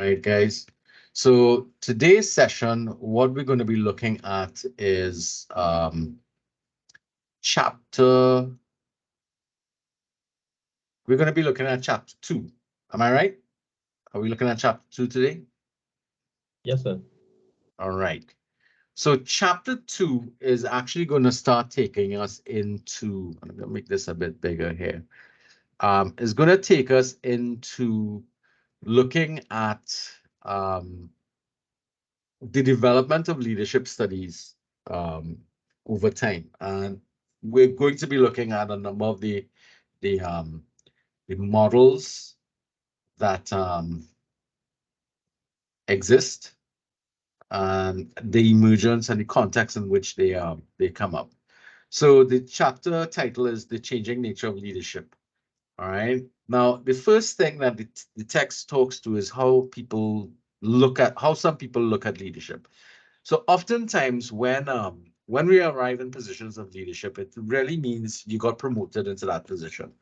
right, guys? So today's session, what we're going to be looking at is chapter. We're going to be looking at chapter 2. Am I right? Are we looking at chapter 2 today? Yes, sir. All right. So chapter 2 is actually going to start taking us into. I'm going to make this a bit bigger here. Is going to take us into looking at the development of leadership studies um, over time, and we're going to be looking at a number of the um, the models that exist and the emergence and the context in which they come up. So the chapter title is "The Changing Nature of Leadership." All right. Now, the first thing that the text talks to is how some people look at leadership. So oftentimes when we arrive in positions of leadership, it really means you got promoted into that position.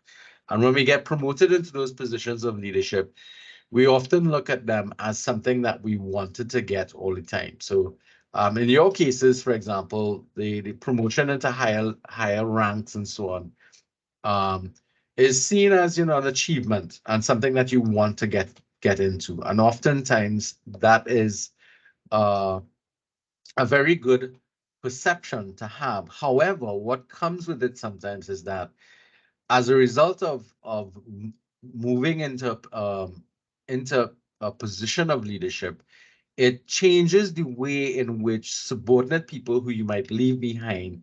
And when we get promoted into those positions of leadership, we often look at them as something that we wanted to get all the time. So in your cases, for example, the promotion into higher ranks and so on um, is seen as an achievement and something that you want to get into. And oftentimes that is uh, a very good perception to have. However, what comes with it sometimes is that as a result of moving into a position of leadership, it changes the way in which subordinate people who you might leave behind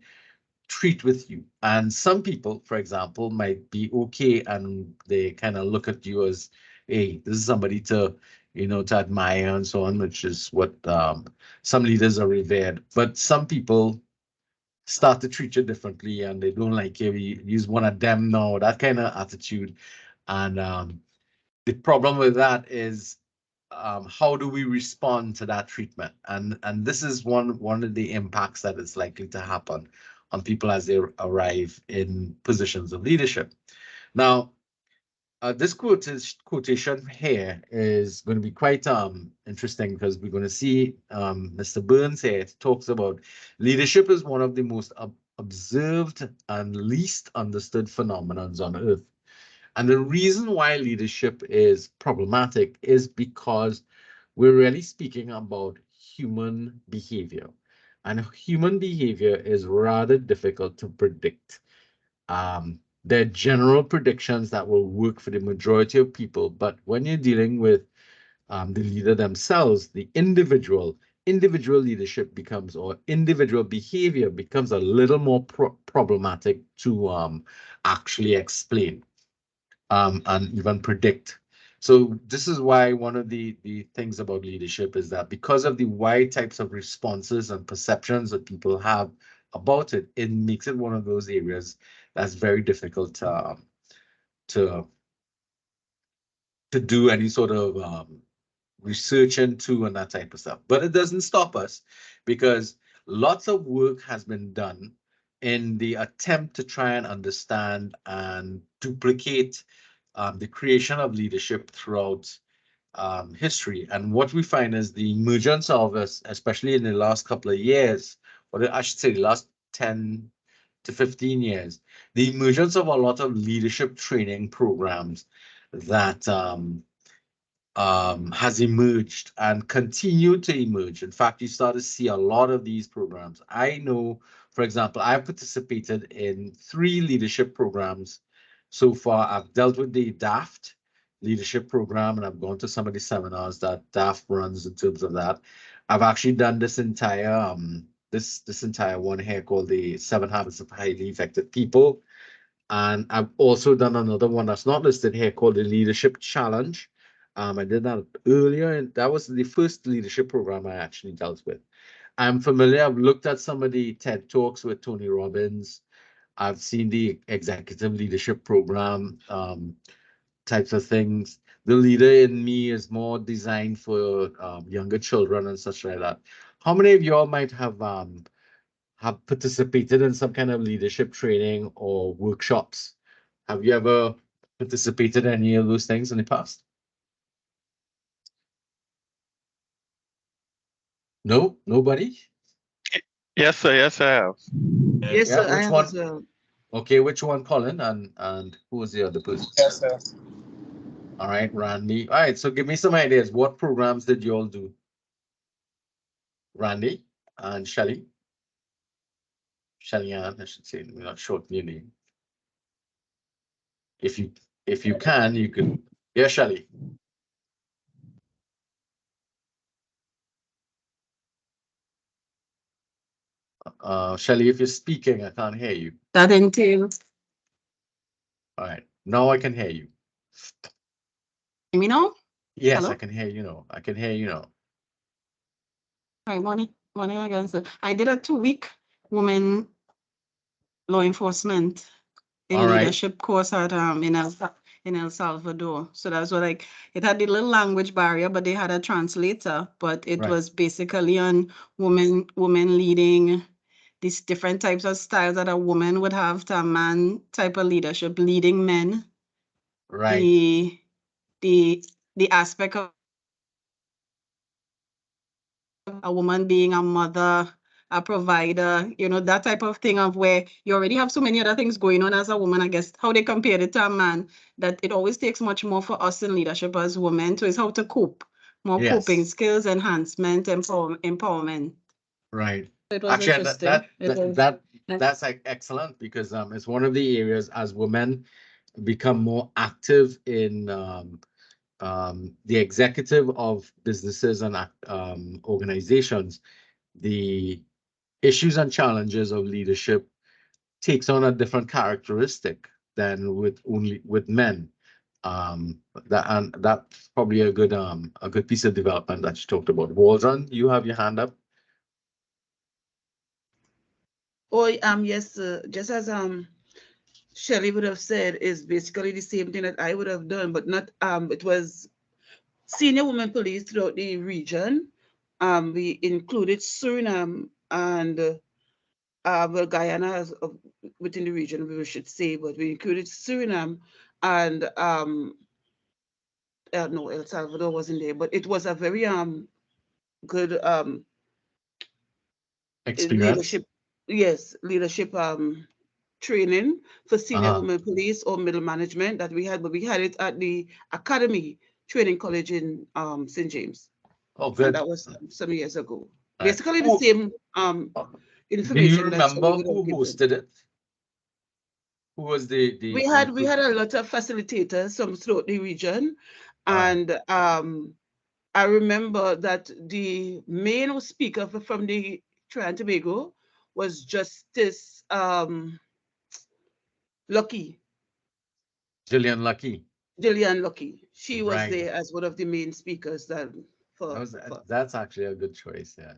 treat with you. And some people, for example, might be okay and they kind of look at you as, hey, this is somebody to admire and so on, which is what some leaders are revered. But some people start to treat you differently and they don't like you. Use one of them now, that kind of attitude. And the problem with that is how do we respond to that treatment? And this is one of the impacts that is likely to happen on people as they arrive in positions of leadership. Now, this quotation here is going to be quite interesting because we're going to see Mr. Burns here talks about leadership is one of the most observed and least understood phenomenons on earth. And the reason why leadership is problematic is because we're really speaking about human behavior. And human behavior is rather difficult to predict. There are general predictions that will work for the majority of people, but when you're dealing with the leader themselves, the individual leadership becomes, or individual behavior becomes a little more problematic to actually explain and even predict. So this is why one of the things about leadership is that because of the wide types of responses and perceptions that people have about it, it makes it one of those areas that's very difficult to to do any sort of research into and that type of stuff. But it doesn't stop us because lots of work has been done in the attempt to try and understand and duplicate the creation of leadership throughout history. And what we find is the emergence of us, especially in the last couple of years, or I should say the last 10 to 15 years, the emergence of a lot of leadership training programs that has emerged and continued to emerge. In fact, you start to see a lot of these programs. I know, for example, I've participated in 3 leadership programs so far. I've dealt with the DAFT leadership program, and I've gone to some of the seminars that DAFT runs in terms of that. I've actually done this entire this entire one here called the 7 Habits of Highly Effective People. And I've also done another one that's not listed here called the Leadership Challenge. I did that earlier, and that was the first leadership program I actually dealt with. I'm familiar. I've looked at some of the TED Talks with Tony Robbins. I've seen the executive leadership program types of things. The leader in me is more designed for younger children and such like that. How many of y'all might have participated in some kind of leadership training or workshops? Have you ever participated in any of those things in the past? No, nobody. Yes, sir. Yes, I have. Yes, Yeah, sir, I which have as one? well. Okay, which one, Colin, and who was the other person? Yes, sir. All right, Randy. All right, so give me some ideas. What programs did you all do? Randy and Shelly. Shelly Ann, I should say. We're not shorten your name. If you can, you could. Yeah, Shelly. Shelly, if you're speaking, I can't hear you. That entails, All right, now I can hear you. hear me now? Yes, I Hello? can hear you now. I can hear you now. Hi, morning again, sir. I did a 2-week women law enforcement in All right, leadership course at in El Salvador. So that's what like it had the little language barrier, but they had a translator. But it right, was basically on women leading these different types of styles that a woman would have to a man type of leadership, leading men. right, The the the aspect of a woman being a mother, a provider, that type of thing of where you already have so many other things going on as a woman, I guess, how they compared it to a man, that it always takes much more for us in leadership as women. So it's how to cope, more coping yes, skills, enhancement, empowerment. right. It was Actually, interesting. It was, that's like excellent because it's one of the areas as women become more active in the executive of businesses and organizations. The issues and challenges of leadership takes on a different characteristic than with men. That's probably a good piece of development that you talked about. Waldron, you have your hand up. oh, yes, just as Shelley would have said, is basically the same thing that I would have done, but not it was senior women police throughout the region. We included Suriname and well, Guyana as within the region, we should say, but we included Suriname and no, El Salvador wasn't there, but it was a very good Experience. leadership, yes, leadership training for senior Uh-huh. women police or middle management that we had, but we had it at the Academy Training College in St. James, Oh, and good. that was some years ago. All right. Basically, the Who, same do you information that Shelley remember would who have given. hosted it? Who was We had a lot of facilitators from throughout the region, all right. and I remember that the main speaker from the Trinidad and Tobago was Justice Lucky, Gillian Lucky. Gillian Lucky. She was Right. there as one of the main speakers that That for, was, for that's actually a good choice. Yeah.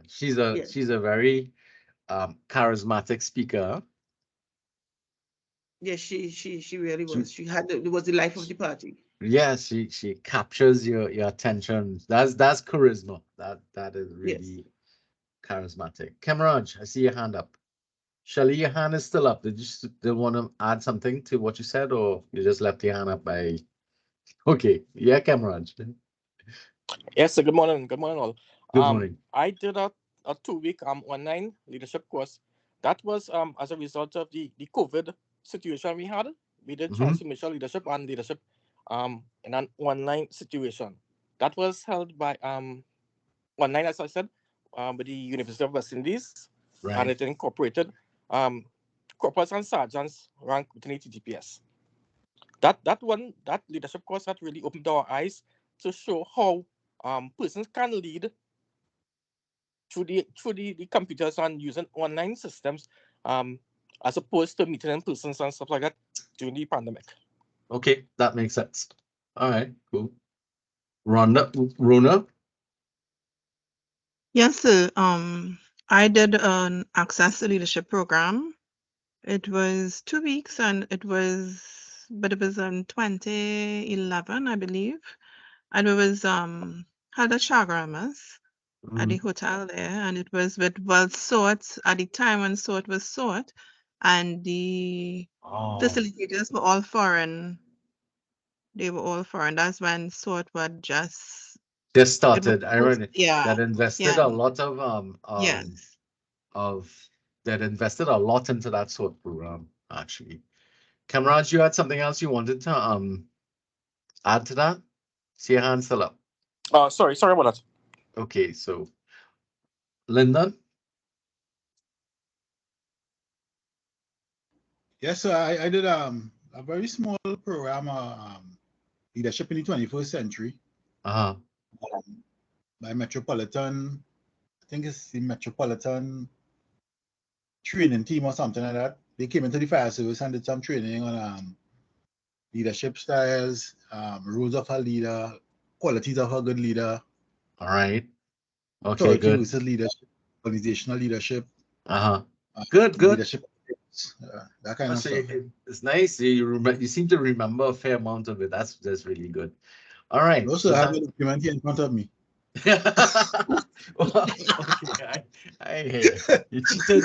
yeah. She's a very charismatic speaker. Yes, she really She, was. She had it was the life of the party. yeah, she captures your attention. That's charisma. That is Yes. really charismatic. Cameron, I see your hand up. Shelly, your hand is still up. Did you still want to add something to what you said, or you just left your hand up by? Okay, yeah, Cameron. Yes, sir. Good morning. Good morning, all. Good morning. I did a 2-week online leadership course. That was as a result of the COVID situation we had. We did Hmm. transformational leadership and leadership in an online situation. That was held by online, as I said, with the University of West Indies, and Right. it incorporated um corporals and sergeants ranked within the TTPS. That leadership course that really opened our eyes to show how persons can lead through the computers and using online systems, um as opposed to meeting in persons and stuff like that during the pandemic. Okay, that makes sense. All right, cool. Rona. Yes, sir. I did an access to leadership program. It was 2 weeks, and but it was in 2011, I believe, and it was held at Chagramas at the Mhm. hotel there, and it was with SOT at the time when SOT was SOT, and the Oh, facilitators were all foreign. They were all foreign. That's when SOT was just just started. I was- remember yeah, that invested yeah. a lot of Yes. that invested a lot into that sort of program, actually. Kamraj, you had something else you wanted to add to that? See your hand still up. Sorry about that. Okay, so Lyndon? Yes, sir. I did a very small program, leadership in the 21st century, Uh-huh. by Metropolitan. I think it's the Metropolitan training team or something like that. They came into the fire service and did some training on leadership styles, roles of a leader, qualities of a good leader, All right. Okay, authority good. versus leadership, organizational leadership, Uh-huh. Good, good. leadership, that kind of So stuff. it's nice. You seem to remember a fair amount of it. That's really good. All right. Also, so I have that- the document here in front of me. Well, okay, I hear you. You cheated.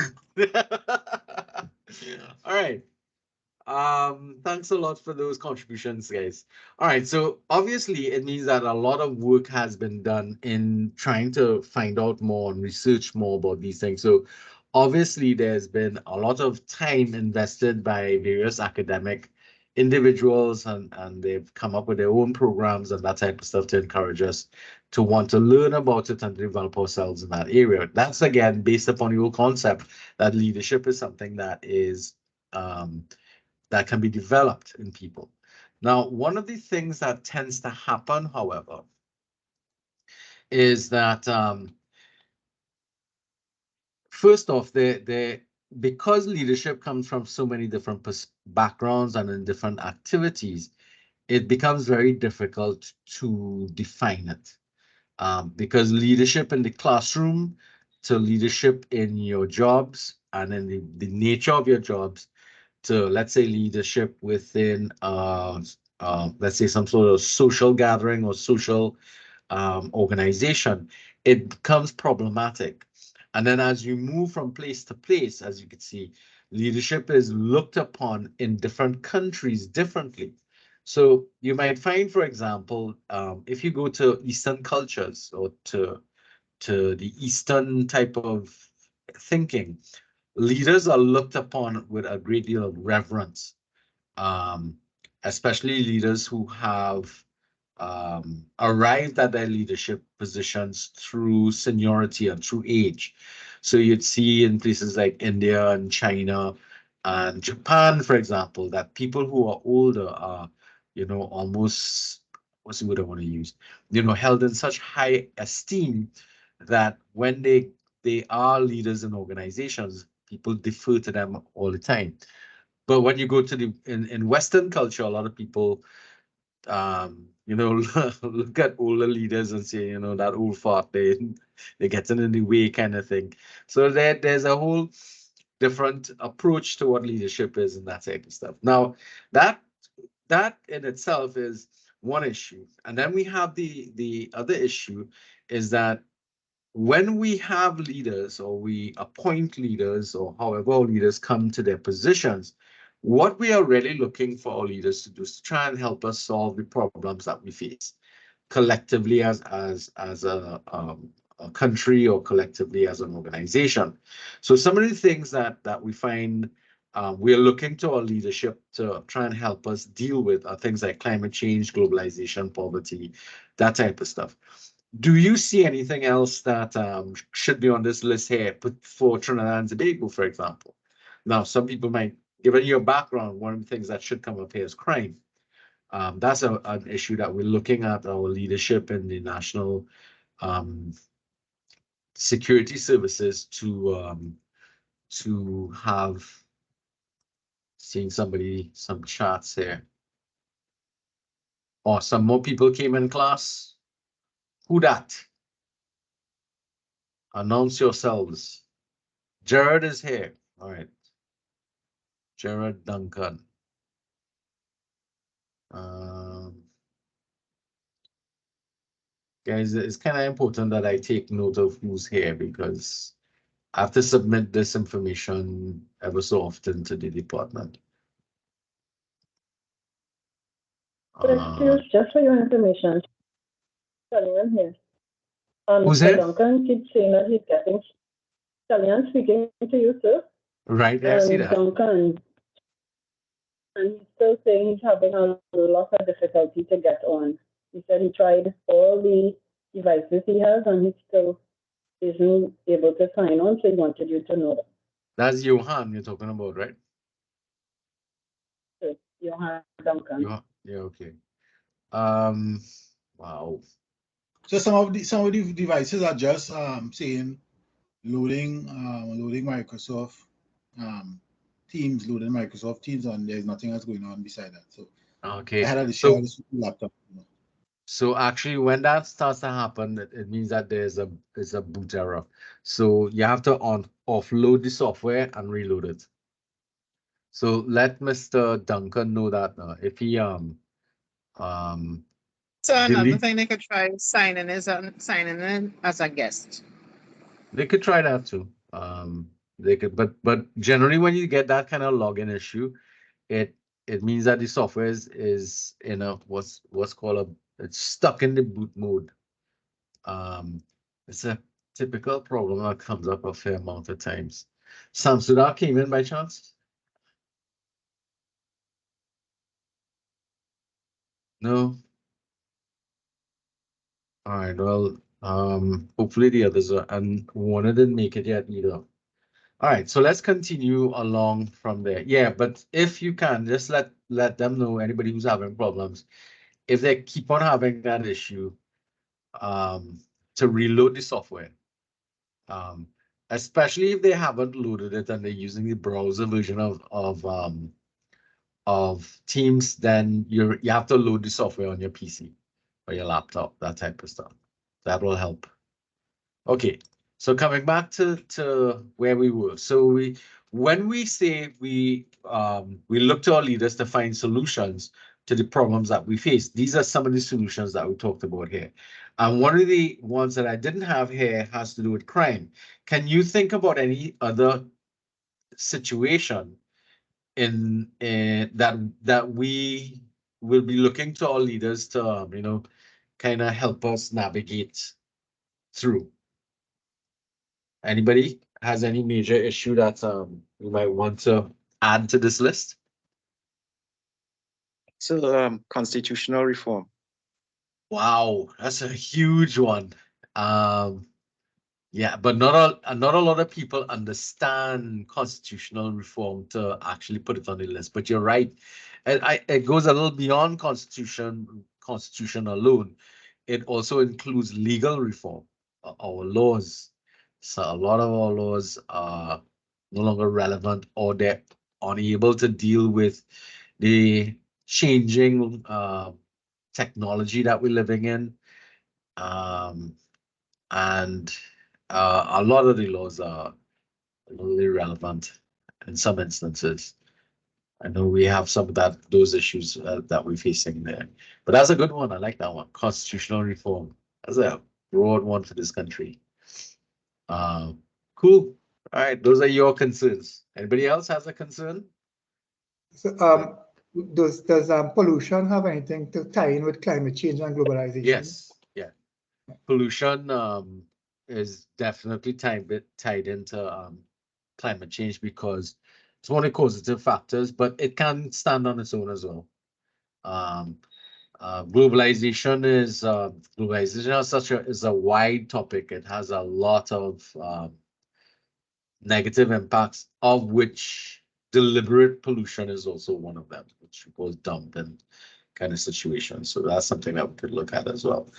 All right. Thanks a lot for those contributions, guys. All right, so obviously it means that a lot of work has been done in trying to find out more and research more about these things. So obviously there's been a lot of time invested by various academic individuals and they've come up with their own programs and that type of stuff to encourage us to want to learn about it and develop ourselves in that area. That's again based upon your concept that leadership is something that is that can be developed in people. Now, one of the things that tends to happen, however, is that first off, because leadership comes from so many different backgrounds and in different activities, it becomes very difficult to define it. Because leadership in the classroom to leadership in your jobs and in the nature of your jobs to, let's say, leadership within let's say some sort of social gathering or social organization, it becomes problematic. And then as you move from place to place, as you can see, leadership is looked upon in different countries differently. So you might find, for example, if you go to Eastern cultures or to the Eastern type of thinking, leaders are looked upon with a great deal of reverence, um, especially leaders who have arrived at their leadership positions through seniority and through age. So you'd see in places like India and China and Japan, for example, that people who are older are, almost, what's the word I want to use, held in such high esteem that when they are leaders in organizations, people defer to them all the time. But when you go to in Western culture, a lot of people look at older leaders and say, that old fart, they're getting in the way kind of thing. So there's a whole different approach to what leadership is and that type of stuff. Now, that in itself is one issue. And then we have the other issue is that when we have leaders or we appoint leaders or however our leaders come to their positions, what we are really looking for our leaders to do is to try and help us solve the problems that we face collectively as a country or collectively as an organization. So some of the things that we find we're looking to our leadership to try and help us deal with are things like climate change, globalization, poverty, that type of stuff. Do you see anything else that should be on this list here for Trinidad and Tobago, for example? Now, some people might, given your background, one of the things that should come up here is crime. That's an issue that we're looking at our leadership in the national security services to have. Seeing some charts here. Oh, some more people came in class. Who dat? Announce yourselves. Jared is here. All right. Jared Duncan. Guys, it's kind of important that I take note of who's here because I have to submit this information ever so often to the department. Excuse, just for your information, Kellyanne here. Who's Mr. it? Duncan keeps saying that he's getting. Kellyanne speaking to you, sir. Right there, I see And that. Duncan, and he's still saying he's having a lot of difficulty to get on. He said he tried all the devices he has, and he still isn't able to sign on. So he wanted you to know that. That's Johan you're talking about, right? So, Johan Duncan. Johan, yeah, okay. Wow. So some of the devices are just saying loading Microsoft Teams, loading Microsoft Teams, and there's nothing else going on beside that. So Okay. I had to So share this laptop. So actually, when that starts to happen, it means that there's a boot error. So you have to offload the software and reload it. So let Mr. Duncan know that if he So another delete, thing they could try signing in as a guest. they could try that too. They could, but generally when you get that kind of login issue, it means that the software is in a what's called it's stuck in the boot mode. It's a typical problem that comes up a fair amount of times. Samsudar came in by chance? No. All right. Well, hopefully the others are, and one didn't make it yet either. All right. So let's continue along from there. Yeah, but if you can, just let them know, anybody who's having problems, if they keep on having that issue, to reload the software. Especially if they haven't loaded it and they're using the browser version of Teams, then you have to load the software on your PC or your laptop, that type of stuff. That will help. Okay, so coming back to where we were. So when we say we look to our leaders to find solutions to the problems that we face, these are some of the solutions that we talked about here. And one of the ones that I didn't have here has to do with crime. Can you think about any other situation in that we will be looking to our leaders to kind of help us navigate through? Anybody has any major issue that you might want to add to this list? So constitutional reform. Wow, that's a huge one. Yeah, but not a lot of people understand constitutional reform to actually put it on the list. But you're right, it goes a little beyond constitution alone. It also includes legal reform, our laws. So a lot of our laws are no longer relevant, or they're unable to deal with the changing technology that we're living in. And a lot of the laws are really relevant in some instances. I know we have some of those issues that we're facing there, but that's a good one. I like that one. Constitutional reform. That's a broad one for this country. Cool. All right, those are your concerns. Anybody else has a concern? So, does pollution have anything to tie in with climate change and globalization? Yes. Yeah. Pollution is definitely tied into climate change because it's one of the causative factors, but it can stand on its own as well. Globalization is a wide topic. It has a lot of negative impacts, of which deliberate pollution is also one of them, which goes dumping kind of situation. So that's something that we could look at as well.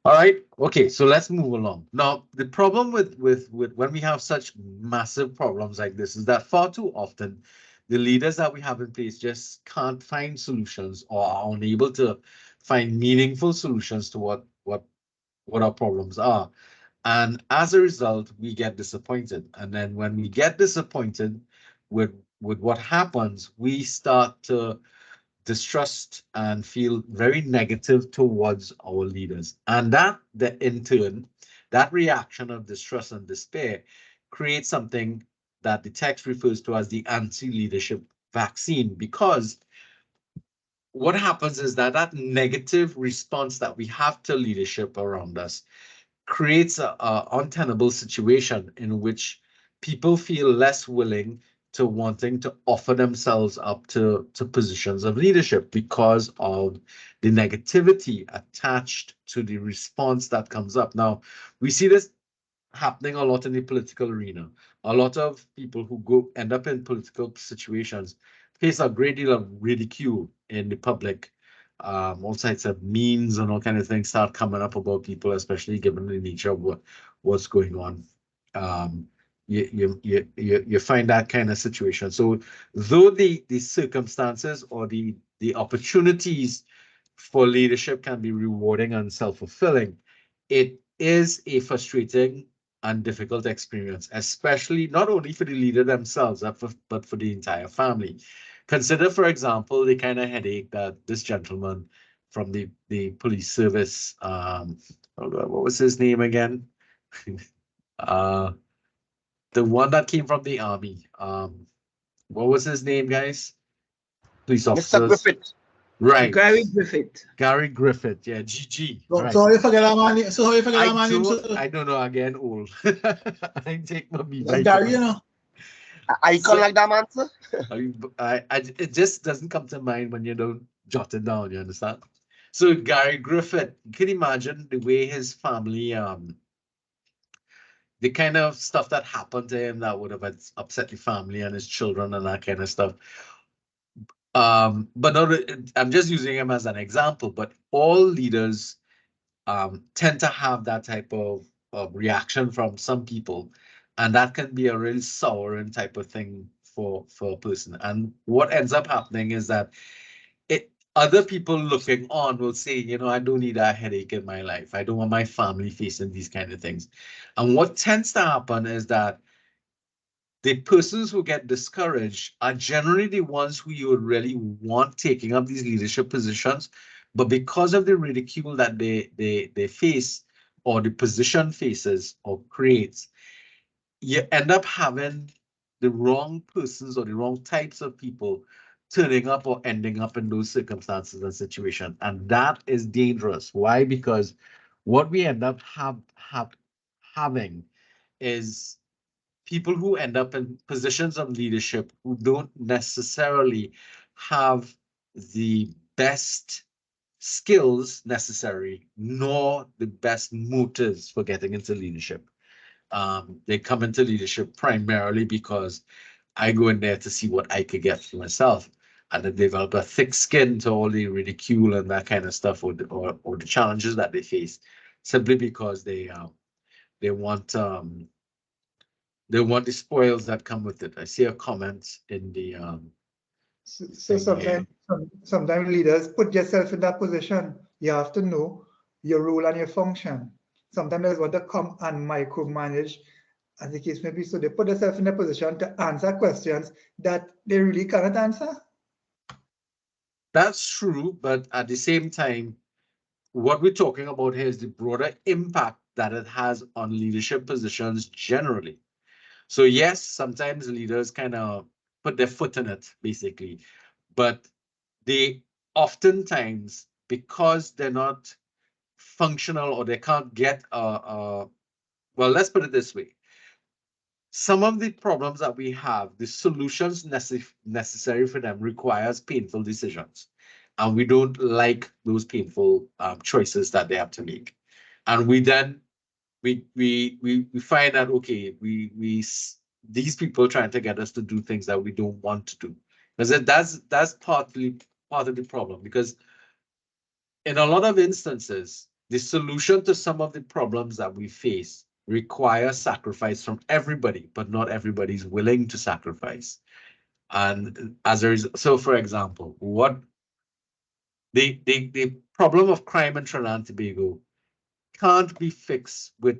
All right. Okay. So let's move along. Now, the problem with when we have such massive problems like this is that far too often the leaders that we have in place just can't find solutions or are unable to find meaningful solutions to what our problems are. And as a result, we get disappointed. And then when we get disappointed with what happens, we start to distrust and feel very negative towards our leaders. And in turn, that reaction of distrust and despair creates something that the text refers to as the anti-leadership vaccine, because what happens is that that negative response that we have to leadership around us creates a untenable situation in which people feel less willing to wanting to offer themselves up to positions of leadership because of the negativity attached to the response that comes up. Now, we see this happening a lot in the political arena. A lot of people who end up in political situations face a great deal of ridicule in the public. All types of memes and all kind of things start coming up about people, especially given the nature of what's going on. You find that kind of situation. So though the circumstances or the opportunities for leadership can be rewarding and self-fulfilling, it is a frustrating and difficult experience, especially not only for the leader themselves, but for the entire family. Consider, for example, the kind of headache that this gentleman from the police service, what was his name again? The one that came from the army. What was his name, guys? Police Mr. officers. Griffith. Right. Gary Griffith. Gary Griffith, yeah, GG. So, Right. so how you forget that man? So how you forget that man name? So, I don't know, again, old. I take my B that's Gary, you know. Icon like that man, sir. it just doesn't come to mind when you don't jot it down, you understand? So Gary Griffith, you can imagine the way his family, the kind of stuff that happened to him that would have upset the family and his children and that kind of stuff. But not, I'm just using him as an example, but all leaders tend to have that type of reaction from some people, and that can be a really souring type of thing for a person. And what ends up happening is that other people looking on will say, you know, I don't need a headache in my life. I don't want my family facing these kind of things. And what tends to happen is that the persons who get discouraged are generally the ones who you would really want taking up these leadership positions, but because of the ridicule that they face, or the position faces or creates, you end up having the wrong persons or the wrong types of people turning up or ending up in those circumstances and situations. And that is dangerous. Why? Because what we end up having is people who end up in positions of leadership who don't necessarily have the best skills necessary, nor the best motives for getting into leadership. They come into leadership primarily because I go in there to see what I could get for myself, and then develop a thick skin to all the ridicule and that kind of stuff, or the challenges that they face, simply because they want the spoils that come with it. I see a comment in the So sometimes leaders put yourself in that position. You have to know your role and your function. Sometimes they want to come and micromanage, as the case may be. So they put themselves in a position to answer questions that they really cannot answer. That's true, but at the same time, what we're talking about here is the broader impact that it has on leadership positions generally. So yes, sometimes leaders kind of put their foot in it, basically, but they oftentimes, because they're not functional or they can't get well, let's put it this way. Some of the problems that we have, the solutions necessary for them requires painful decisions. And we don't like those painful choices that they have to make. And we then, we find that, okay, these people trying to get us to do things that we don't want to do. Because that's part of the problem. Because in a lot of instances, the solution to some of the problems that we face requires sacrifice from everybody, but not everybody's willing to sacrifice. And as a result, so for example, what the problem of crime in Trinidad and Tobago can't be fixed with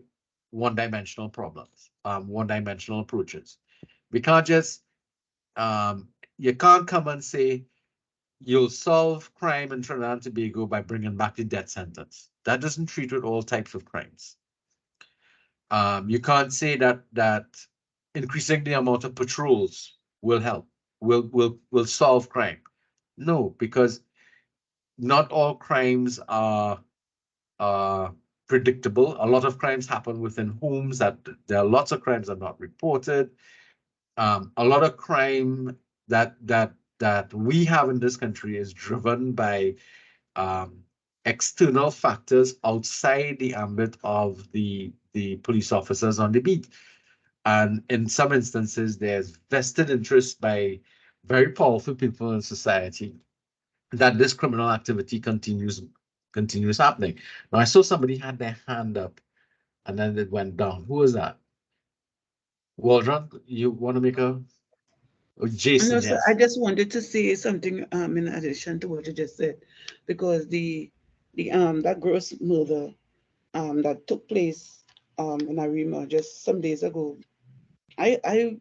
one-dimensional problems, one-dimensional approaches. We can't just, you can't come and say, you'll solve crime in Trinidad and Tobago by bringing back the death sentence. That doesn't treat with all types of crimes. You can't say that increasing the amount of patrols will help, will solve crime. No, because not all crimes are predictable. A lot of crimes happen within homes. That there are lots of crimes that are not reported. A lot of crime that we have in this country is driven by external factors outside the ambit of the police officers on the beat. And in some instances, there's vested interest by very powerful people in society that this criminal activity continues happening. Now, I saw somebody had their hand up and then it went down. Who was that? Waldron, you want to make a Jason? No, sir, Yes. I just wanted to say something in addition to what you just said, because the that gross murder that took place in Arima just some days ago, I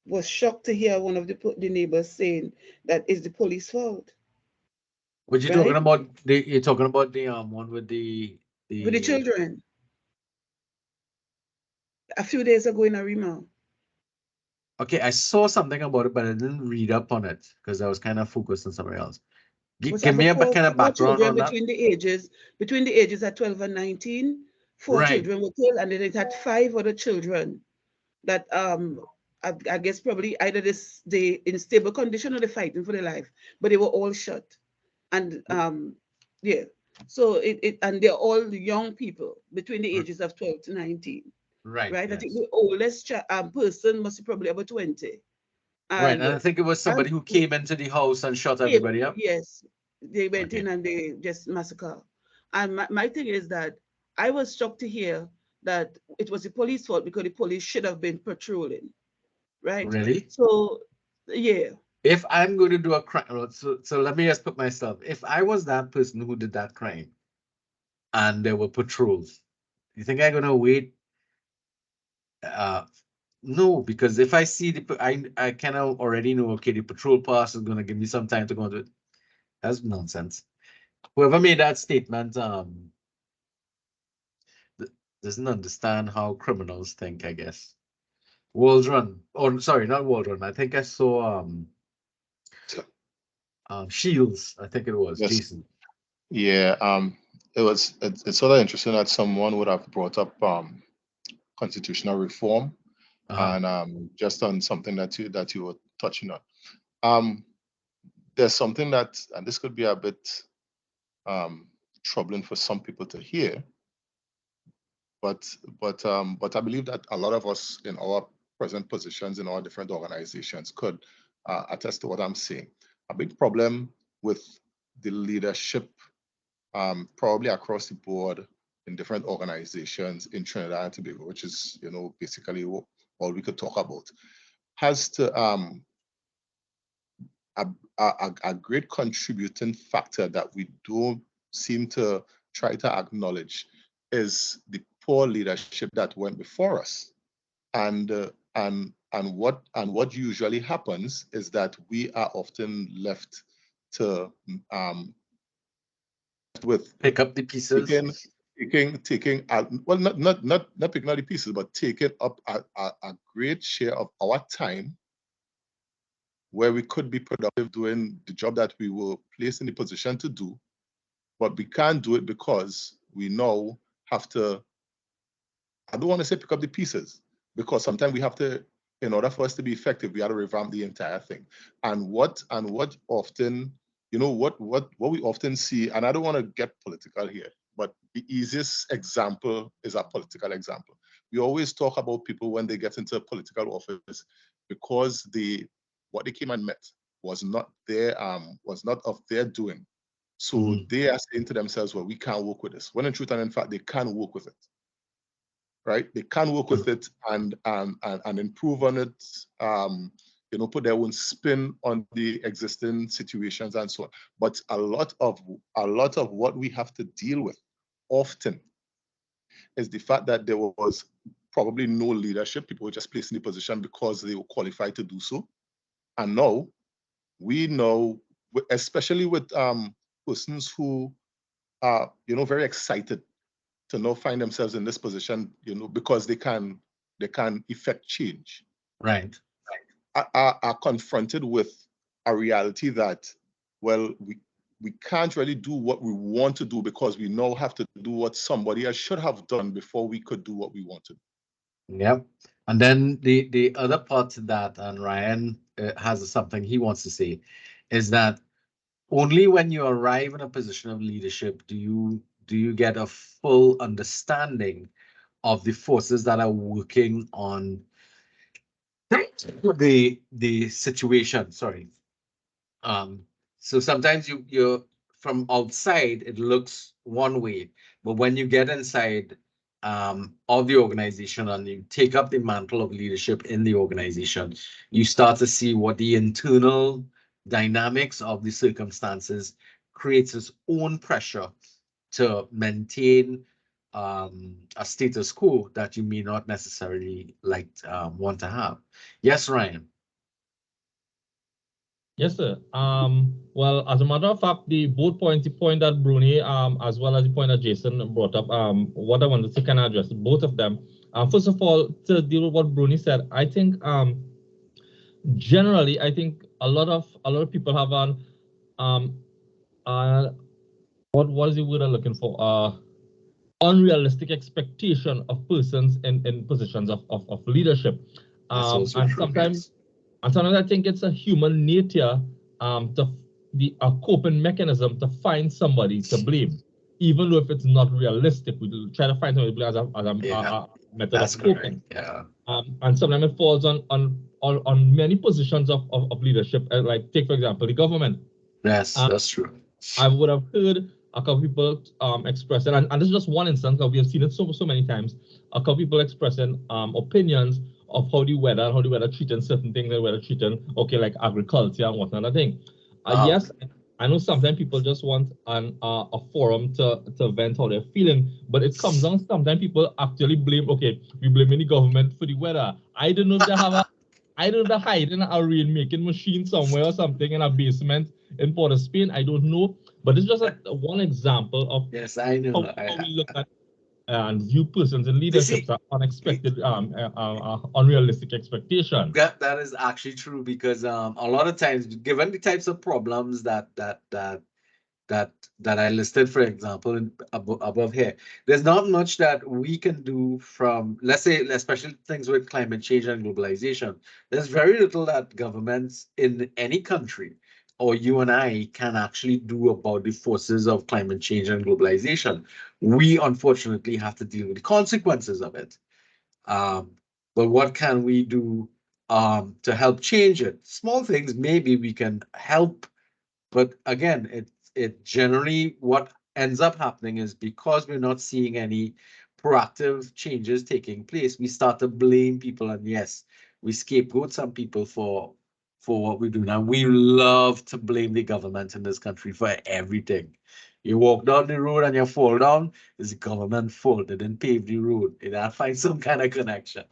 was shocked to hear one of the neighbors saying that it's the police fault. What you Right? talking about? You're talking about the one with the With the children. A few days ago in Arima. Okay, I saw something about it, but I didn't read up on it because I was kind of focused on something else. Was Give me a about kind of four background children on that. between the ages of 12 and 19. Four Right. children were killed, and then it had 5 other children that I guess probably either they in stable condition or they're fighting for their life, but they were all shot. And yeah, so it and they're all young people between the ages of 12 to 19. Right. Right. Yes. I think the oldest person must be probably about 20. Right, and I think it was somebody who came into the house and shot everybody up. Yes, they went Okay. in and they just massacre. And my thing is that I was shocked to hear that it was the police fault because the police should have been patrolling, right? Really? So, yeah. If I'm going to do a crime, so let me just put myself. If I was that person who did that crime, and there were patrols, you think I'm gonna wait? No, because if I see I kind of already know. Okay, the patrol pass is gonna give me some time to go into it. That's nonsense. Whoever made that statement doesn't understand how criminals think, I guess. Waldron, or sorry, not Waldron. I think I saw Shields. I think it was Yes. Jason. Yeah, it's sort of interesting that someone would have brought up constitutional reform and just on something that you were touching on. There's something that, and this could be a bit troubling for some people to hear, but I believe that a lot of us in our present positions in our different organizations could attest to what I'm saying. A big problem with the leadership probably across the board in different organizations in Trinidad and Tobago, which is, basically all we could talk about, has to a great contributing factor that we don't seem to try to acknowledge is the poor leadership that went before us. And what usually happens is that we are often left to with pick up the pieces, taking well, not picking up the pieces, but taking up a great share of our time where we could be productive doing the job that we were placed in the position to do, but we can't do it because we now have to, I don't want to say pick up the pieces, because sometimes we have to, in order for us to be effective, we have to revamp the entire thing. And what often, what we often see, and I don't want to get political here, but the easiest example is a political example. We always talk about people when they get into political office because what they came and met was not of their doing. So they are saying to themselves, well, we can't work with this. When in truth and in fact, they can work with it. Right? They can work with it and improve on it, put their own spin on the existing situations and so on. But a lot of what we have to deal with often is the fact that there was probably no leadership. People were just placed in the position because they were qualified to do so. And now we know, especially with persons who are, very excited to now find themselves in this position, because they can effect change. Right. Are confronted with a reality that, well, we can't really do what we want to do because we now have to do what somebody else should have done before we could do what we wanted. Yep. And then the other part to that, and Ryan has something he wants to say, is that only when you arrive in a position of leadership do you get a full understanding of the forces that are working on the situation. Sorry. So sometimes you're from outside, it looks one way, but when you get inside of the organization and you take up the mantle of leadership in the organization, you start to see what the internal dynamics of the circumstances creates its own pressure to maintain a status quo that you may not necessarily want to have. Yes, Ryan. Yes, sir. Well, as a matter of fact, the point that Bruni, as well as the point that Jason brought up, what I wanted to kind of address both of them. First of all, to deal with what Bruni said, I think generally, I think a lot of people have what is the word I'm looking for? Unrealistic expectation of persons in positions of leadership. And sometimes I think it's a human nature to a coping mechanism to find somebody to blame, even though if it's not realistic. We try to find somebody to blame as a method of coping. Yeah. And sometimes it falls on many positions of leadership, like take for example the government. Yes, that's true. I would have heard a couple people expressing, and this is just one instance, because we have seen it so many times, a couple people expressing opinions of how the weather treating certain things, the weather treating, okay, like agriculture and whatnot. I think, yes, I know sometimes people just want a forum to vent how they're feeling, but it comes down, sometimes people actually blame, okay, we blaming the government for the weather. I don't know if they have they're hiding a rainmaking machine somewhere or something in a basement in Port of Spain. I don't know, but it's just one example of yes, I know how we look at and view persons in leadership that unexpected, unrealistic expectation. That is actually true, because a lot of times, given the types of problems that I listed, for example, above here, there's not much that we can do from, let's say, especially things with climate change and globalization. There's very little that governments in any country or you and I can actually do about the forces of climate change and globalization. We unfortunately have to deal with the consequences of it. But what can we do to help change it? Small things, maybe we can help, but again, it generally, what ends up happening is, because we're not seeing any proactive changes taking place, we start to blame people, and yes, we scapegoat some people for what we do. Now, we love to blame the government in this country for everything. You walk down the road and you fall down, it's the government fault. They didn't pave the road. They didn't find some kind of connection.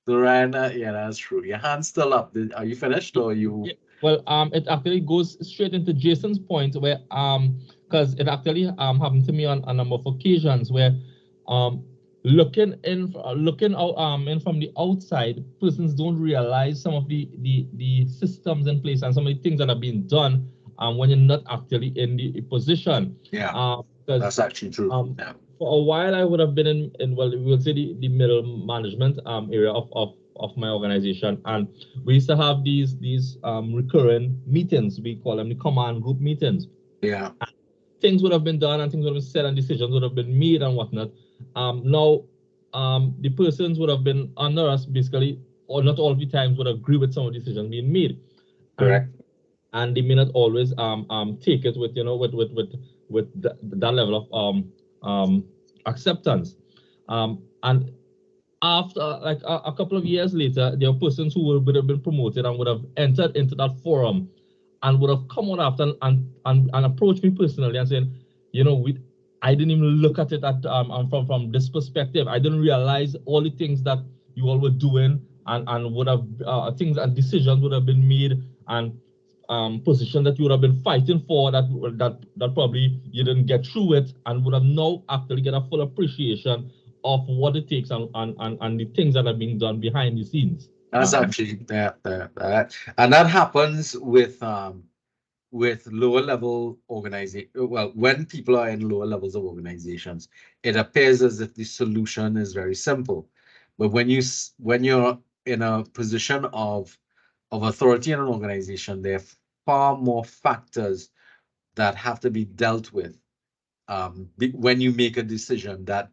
So Ryan, yeah, that's true. Your hand's still up. Are you finished, or you? Yeah. Well, it actually goes straight into Jason's point, where because it actually happened to me on a number of occasions where looking out in from the outside, persons don't realize some of the systems in place and some of the things that are being done when you're not actually in the position. Yeah, that's actually true. Yeah. For a while, I would have been in well, we would say the middle management area of my organization, and we used to have these recurring meetings. We call them the command group meetings. Yeah. And things would have been done and things would have been said and decisions would have been made and whatnot. Now, the persons would have been under us basically, or not all the times would agree with some of the decisions being made. Correct. And they may not always take it with that level of acceptance. And after like a couple of years later, there are persons who would have been promoted and would have entered into that forum and would have come on after and approached me personally and saying, I didn't even look at it from this perspective. I didn't realize all the things that you all were doing and would have things and decisions would have been made and position that you would have been fighting for that probably you didn't get through it and would have now actually get a full appreciation of what it takes and the things that are being done behind the scenes. That's actually that, and that happens with with lower level organization, well, when people are in lower levels of organizations, it appears as if the solution is very simple. But when you're in a position of authority in an organization, there are far more factors that have to be dealt with when you make a decision that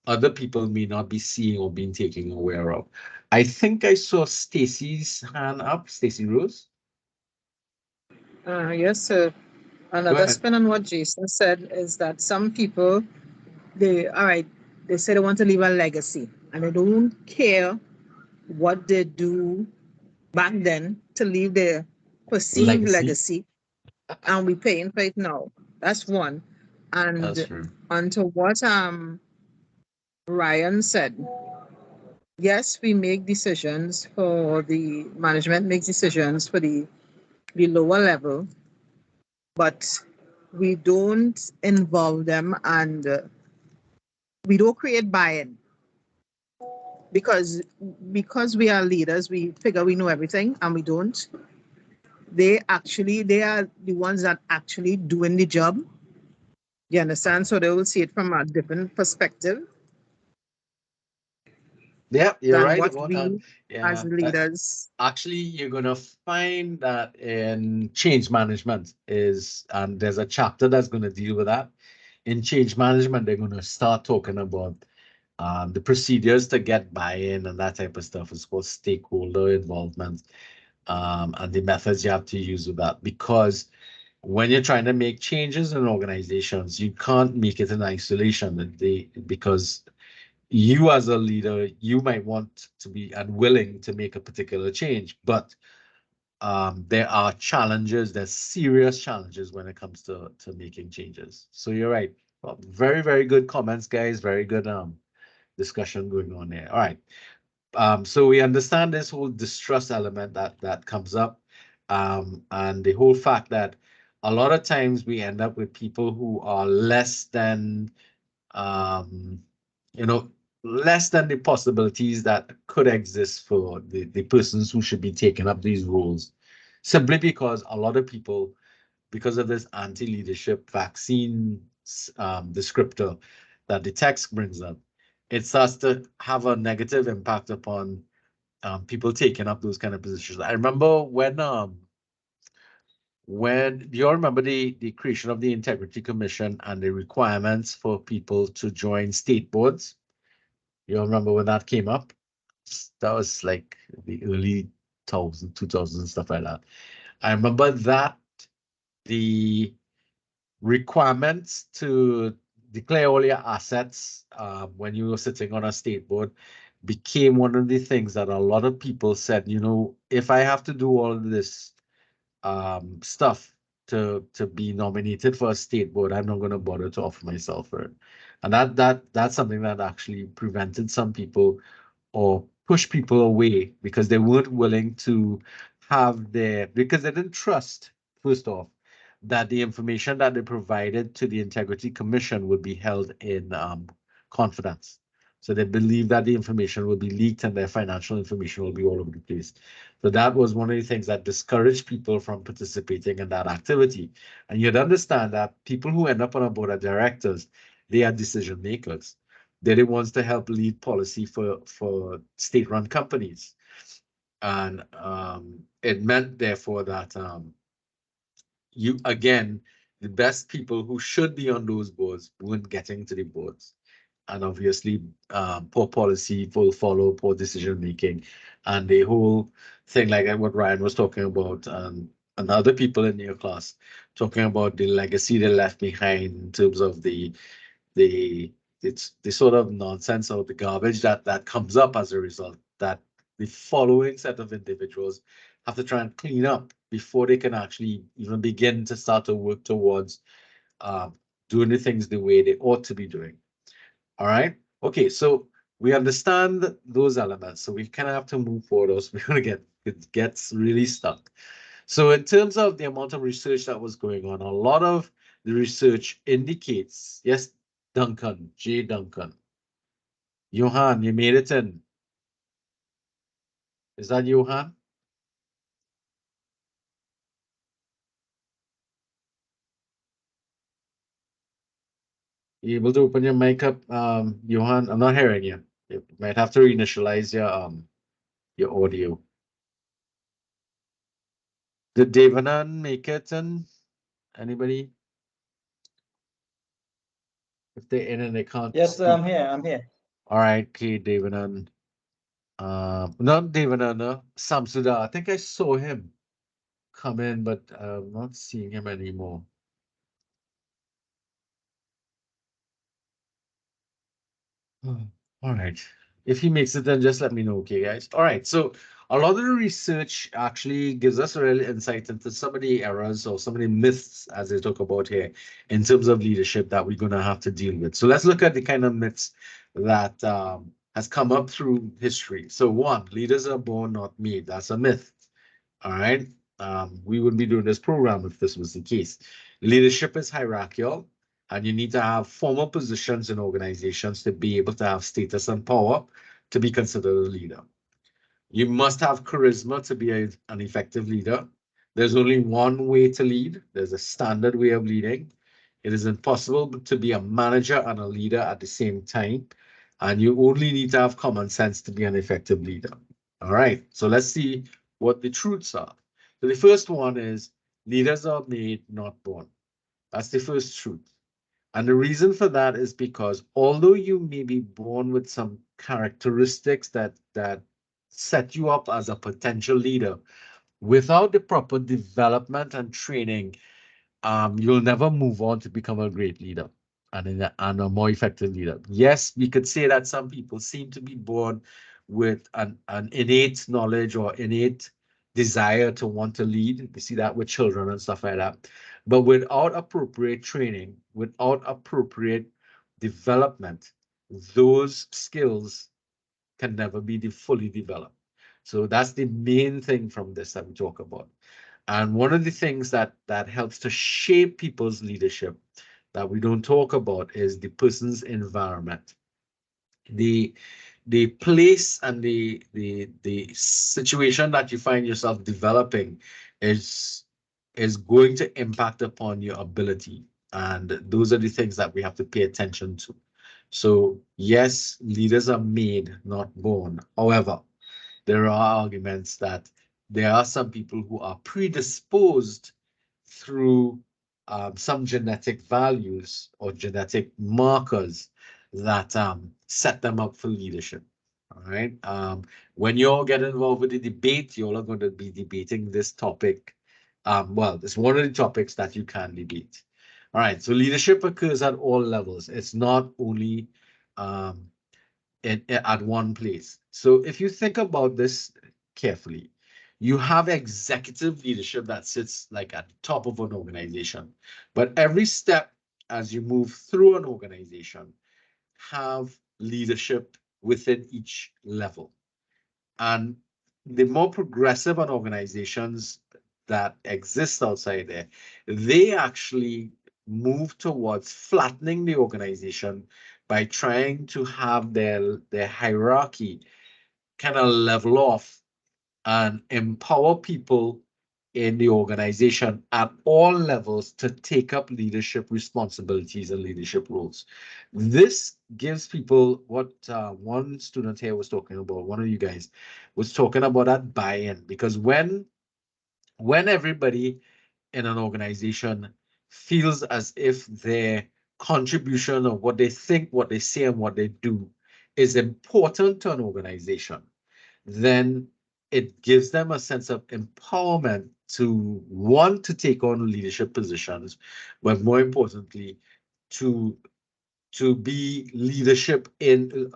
other people may not be seeing or being taken aware of. I think I saw Stacy's hand up, Stacy Rose. Yes, sir. Another ahead. spin on what Jason said is that some people, they say they want to leave a legacy and they don't care what they do back then to leave their perceived legacy, and we paying for it now. That's one. That's And true. onto what Ryan said, yes, we make decisions for the management makes decisions for the lower level, but we don't involve them and we don't create buy-in because we are leaders. We figure we know everything and we don't. They are the ones that actually doing the job. You understand? So they will see it from a different perspective. Yeah, you're than right what about we that. as Yeah, leaders. actually, you're gonna find that in change management and there's a chapter that's gonna deal with that. In change management, they're gonna start talking about the procedures to get buy-in and that type of stuff. It's called stakeholder involvement, and the methods you have to use with that. Because when you're trying to make changes in organizations, you can't make it in isolation. Because you as a leader, you might want to be unwilling to make a particular change, but there are challenges, there's serious challenges when it comes to making changes. So you're right. Well, very, very good comments, guys. Very good discussion going on there. All right. So we understand this whole distrust element that comes up, and the whole fact that a lot of times we end up with people who are less than you know, less than the possibilities that could exist for the persons who should be taking up these roles, simply because a lot of people, because of this anti-leadership vaccine descriptor that the text brings up, it starts to have a negative impact upon people taking up those kind of positions. I remember when do you all remember the creation of the Integrity Commission and the requirements for people to join state boards? You all remember when that came up? That was like the early 2000s, stuff like that. I remember that the requirements to declare all your assets when you were sitting on a state board became one of the things that a lot of people said, if I have to do all of this stuff to be nominated for a state board, I'm not going to bother to offer myself for it. And that's something that actually prevented some people or pushed people away because they weren't willing to because they didn't trust, first off, that the information that they provided to the Integrity Commission would be held in confidence. So they believe that the information will be leaked and their financial information will be all over the place. So that was one of the things that discouraged people from participating in that activity. And you'd understand that people who end up on a board of directors, they are decision makers. They're the ones to help lead policy for state-run companies. And it meant, therefore, that the best people who should be on those boards weren't getting to the boards. And obviously, poor policy, full follow, poor decision making, and the whole thing like what Ryan was talking about, and other people in your class talking about the legacy they left behind in terms of the sort of nonsense or the garbage that comes up as a result, that the following set of individuals have to try and clean up before they can actually even begin to start to work towards doing the things the way they ought to be doing. All right. Okay. So we understand those elements. So we kind of have to move forward, or we're going to it gets really stuck. So in terms of the amount of research that was going on, a lot of the research indicates, yes, Duncan, J. Duncan. Johan, you made it in. Is that Johan? You able to open your mic up, Johan? I'm not hearing you. You might have to reinitialize your audio. Did Devanan make it? And anybody? If they're in and they can't Yes, speak. I'm here. I'm here. All right, okay, Devanan. Not Devanan, no. Samsuda. I think I saw him come in, but I'm not seeing him anymore. All right. If he makes it, then just let me know, okay, guys. All right. So a lot of the research actually gives us a real insight into some of the errors or some of the myths, as they talk about here, in terms of leadership that we're going to have to deal with. So let's look at the kind of myths that has come up through history. So one, leaders are born, not made. That's a myth. All right. We wouldn't be doing this program if this was the case. Leadership is hierarchical, and you need to have formal positions in organizations to be able to have status and power to be considered a leader. You must have charisma to be an effective leader. There's only one way to lead. There's a standard way of leading. It is impossible to be a manager and a leader at the same time. And you only need to have common sense to be an effective leader. All right, so let's see what the truths are. So the first one is leaders are made, not born. That's the first truth. And the reason for that is because although you may be born with some characteristics that set you up as a potential leader, without the proper development and training, you'll never move on to become a great leader and a more effective leader. Yes, we could say that some people seem to be born with an innate knowledge or innate desire to want to lead. We see that with children and stuff like that. But without appropriate training, without appropriate development, those skills can never be fully developed. So that's the main thing from this that we talk about. And one of the things that helps to shape people's leadership that we don't talk about is the person's environment. The place and the situation that you find yourself developing is going to impact upon your ability. And those are the things that we have to pay attention to. So yes, leaders are made, not born. However, there are arguments that there are some people who are predisposed through some genetic values or genetic markers that set them up for leadership. All right. When you all get involved with the debate, you all are going to be debating this topic. Well, it's one of the topics that you can debate. All right. So leadership occurs at all levels. It's not only at one place. So if you think about this carefully, you have executive leadership that sits like at the top of an organization, but every step as you move through an organization have leadership within each level. And the more progressive an organizations that exist outside there, they actually move towards flattening the organization by trying to have their hierarchy kind of level off and empower people in the organization at all levels to take up leadership responsibilities and leadership roles. This gives people what one student here was talking about, one of you guys was talking about that buy-in, because when everybody in an organization feels as if their contribution of what they think, what they say, and what they do is important to an organization, then it gives them a sense of empowerment to want to take on leadership positions, but more importantly, to be leadership in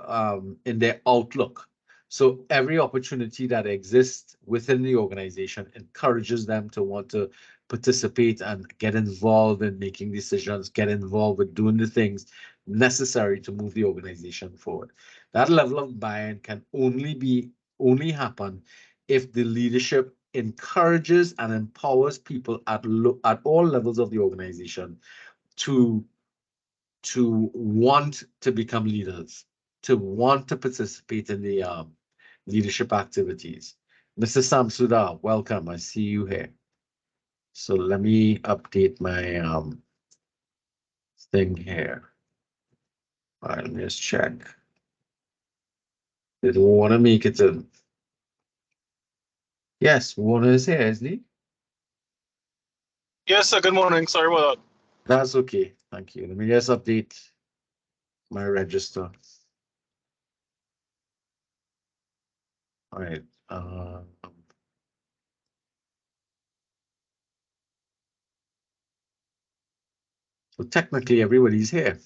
their outlook. So every opportunity that exists within the organization encourages them to want to participate and get involved in making decisions, get involved with doing the things necessary to move the organization forward. That level of buy-in can only happen if the leadership encourages and empowers people at all levels of the organization to want to become leaders, to want to participate in the leadership activities. Mr. Samsuda, welcome. I see you here. So let me update my thing here. All right, let me just check. Did Warner make it in? Yes, Warner is here, isn't he? Yes, sir. Good morning. Sorry about that. That's okay. Thank you. Let me just update my register. All right. So technically everybody's here.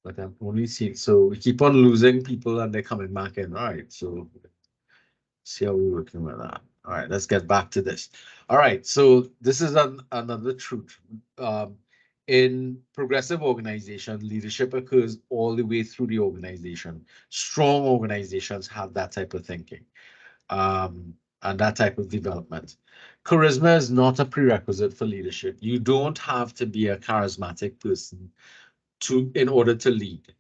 But I'm only seeing, so we keep on losing people and they're coming back in. All right, so see how we're working with that. All right, let's get back to this. All right, so this is another truth. In progressive organization, leadership occurs all the way through the organization. Strong organizations have that type of thinking and that type of development. Charisma is not a prerequisite for leadership. You don't have to be a charismatic person in order to lead.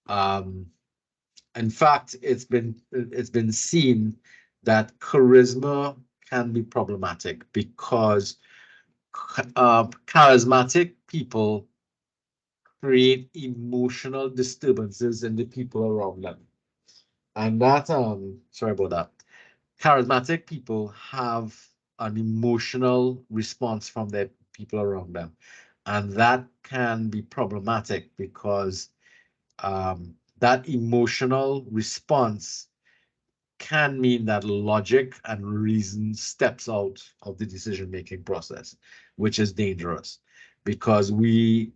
In fact, it's been seen that charisma can be problematic because charismatic people create emotional disturbances in the people around them. And that, sorry about that. Charismatic people have an emotional response from their people around them. And that can be problematic because that emotional response can mean that logic and reason steps out of the decision-making process, which is dangerous because we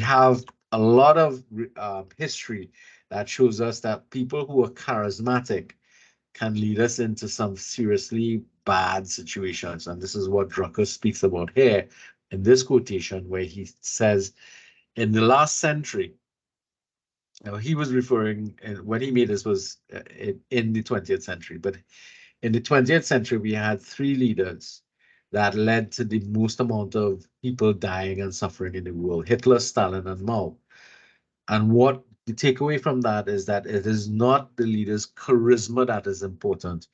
have a lot of history that shows us that people who are charismatic can lead us into some seriously bad situations. And this is what Drucker speaks about here in this quotation, where he says, in the last century, he was referring, when he made this was in the 20th century, but in the 20th century, we had three leaders that led to the most amount of people dying and suffering in the world: Hitler, Stalin, and Mao. And what the takeaway from that is that it is not the leader's charisma that is important,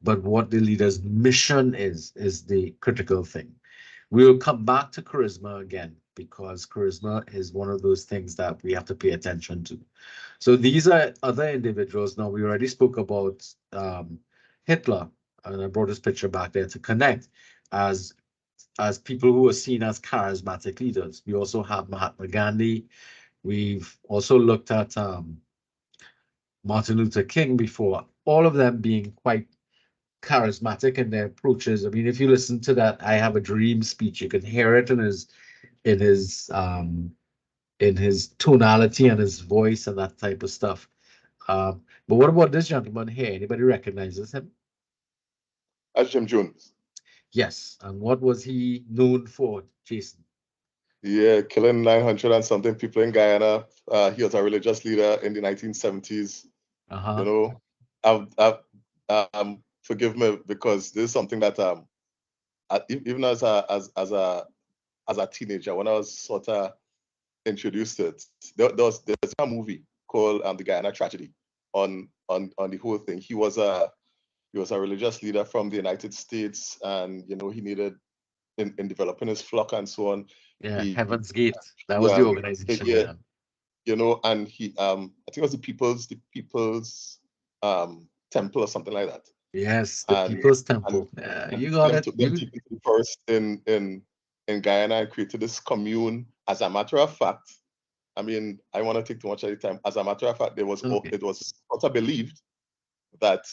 but what the leader's mission is the critical thing. We will come back to charisma again because charisma is one of those things that we have to pay attention to. So these are other individuals. Now, we already spoke about Hitler, and I brought this picture back there to connect as people who are seen as charismatic leaders. We also have Mahatma Gandhi. We've also looked at Martin Luther King before, all of them being quite charismatic in their approaches. I mean, if you listen to that "I Have a Dream" speech, you can hear it in his tonality and his voice and that type of stuff. But what about this gentleman here? Anybody recognizes him? That's Jim Jones. Yes. And what was he known for, Jason? Yeah, killing 900 and something people in Guyana. He was a religious leader in the 1970s. You know, forgive me because this is something that even as a teenager, when I was sort of introduced to it, there's a movie called The Guyana Tragedy on the whole thing. He was a religious leader from the United States, and you know he needed in developing his flock and so on. Yeah, Heaven's Gate. That was the organization. Yeah. You know, and he I think it was the People's Temple or something like that. Yes, the People's Temple. You got it. First in Guyana, and created this commune. As a matter of fact, I mean, I want to take too much of the time. As a matter of fact, it was sort of believed that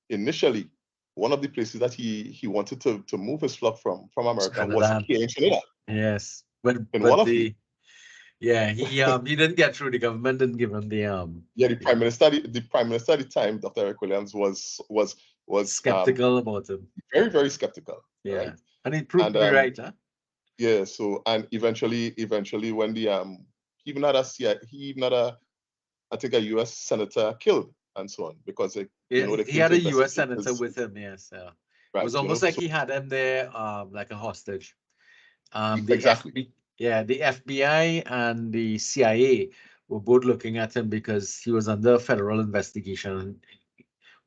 initially one of the places that he wanted to move his flock from America was here in Trinidad. Yes, but he didn't get through. The government didn't give him the the prime minister at the time, Dr. Eric Williams, was skeptical about him. Very, very skeptical. Yeah, right? And he proved to be right, huh? Yeah. So and eventually when the he even had I think a U.S. senator killed and so on because he had a U.S. senator with him. Yes. Right, it was almost like he had him there, like a hostage. Exactly. The FBI and the CIA were both looking at him because he was under federal investigation.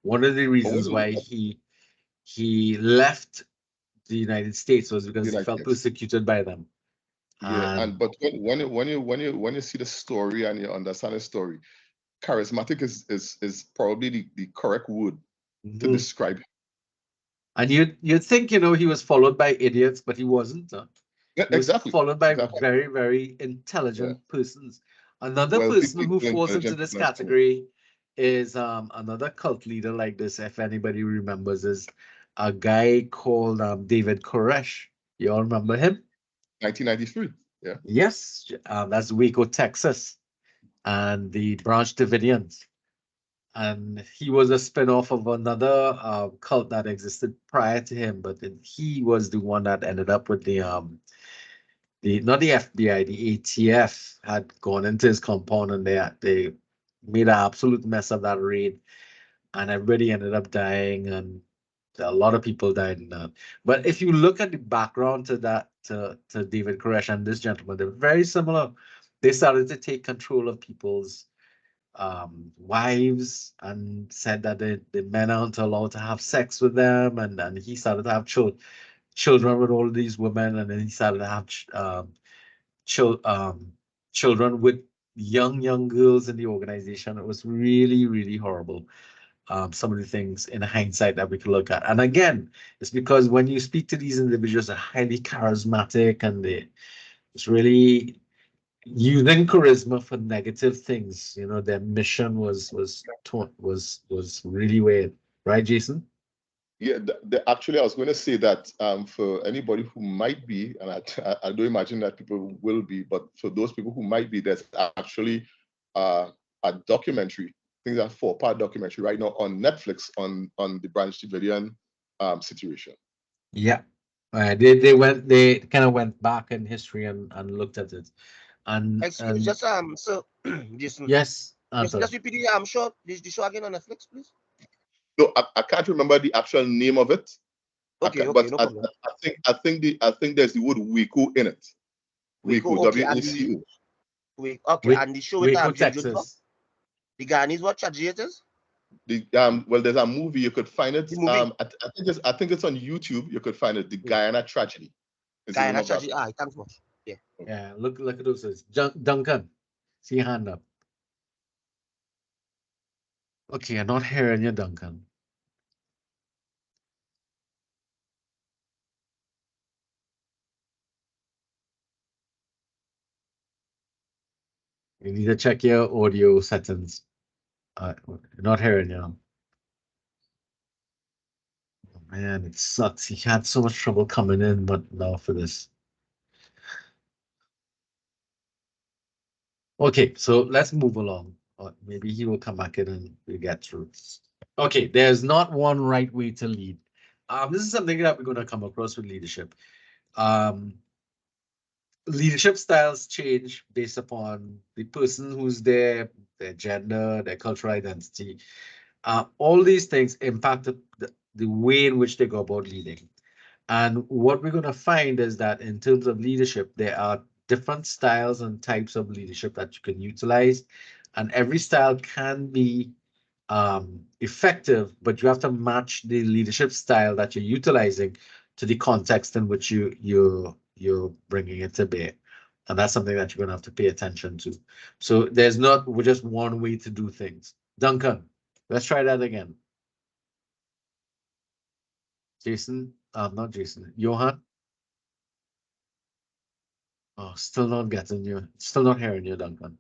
One of the reasons why he left the United States was because he felt persecuted by them. Yeah, And but when you see the story and you understand the story, charismatic is probably the correct word to mhm. describe him. And you'd think, he was followed by idiots, but he wasn't. Yeah, He was exactly. followed by Exactly. very, very Yeah. intelligent persons. Another Wealthy person who people, falls into intelligent this people, and so on. category is another cult leader like this, if anybody remembers, is a guy called David Koresh. You all remember him? 1993. Yeah. Yes, that's Waco, Texas, and the Branch Davidians. And he was a spin-off of another cult that existed prior to him, but then he was the one that ended up with the not the FBI, the ATF had gone into his compound, and they made an absolute mess of that raid, and everybody ended up dying, and a lot of people died in that. But if you look at the background to that, to David Koresh and this gentleman, they're very similar. They started to take control of people's wives, and said that the men aren't allowed to have sex with them, and he started to have children with all these women, and then he started to have children with young girls in the organization. It was really, really horrible. Some of the things in hindsight that we could look at. And again, it's because when you speak to these individuals, they're highly charismatic, and it's really using charisma for negative things. Their mission was really weird, right, Jason? Yeah, actually, I was going to say that for anybody who might be, and I don't imagine that people will be, but for those people who might be, there's actually a documentary, I think that's a 4-part documentary right now on Netflix on the Branch Davidian situation. Yeah. They kind of went back in history and looked at it. Excuse me, just so Jason, Yes, just repeat the show again on Netflix, please. No, I can't remember the actual name of it. Okay, But no problem. I think there's the word Waco in it. Waco, Okay, and WACO. and the show with Waco, Jim Jones, Texas. the Ghanaians, what charges? Well, there's a movie you could find it. The movie? I think it's on YouTube. You could find it. The Guyana Tragedy. Guyana Tragedy. Thanks much. Yeah. Yeah, look at those. Duncan, see your hand up. Okay, I'm not hearing you, Duncan. You need to check your audio settings. Not hearing you. Oh, man, it sucks. He had so much trouble coming in, but now for this. Okay, so let's move along. Or maybe he will come back in and we'll get through. Okay, there's not one right way to lead. This is something that we're going to come across with leadership. Leadership styles change based upon the person who's there, their gender, their cultural identity. All these things impact the way in which they go about leading. And what we're going to find is that in terms of leadership, there are different styles and types of leadership that you can utilize. And every style can be effective, but you have to match the leadership style that you're utilizing to the context in which you're bringing it to bear. And that's something that you're going to have to pay attention to. So there's not just one way to do things. Duncan, let's try that again. Jason, not Jason, Johan. Oh, still not getting you. Still not hearing you, Duncan.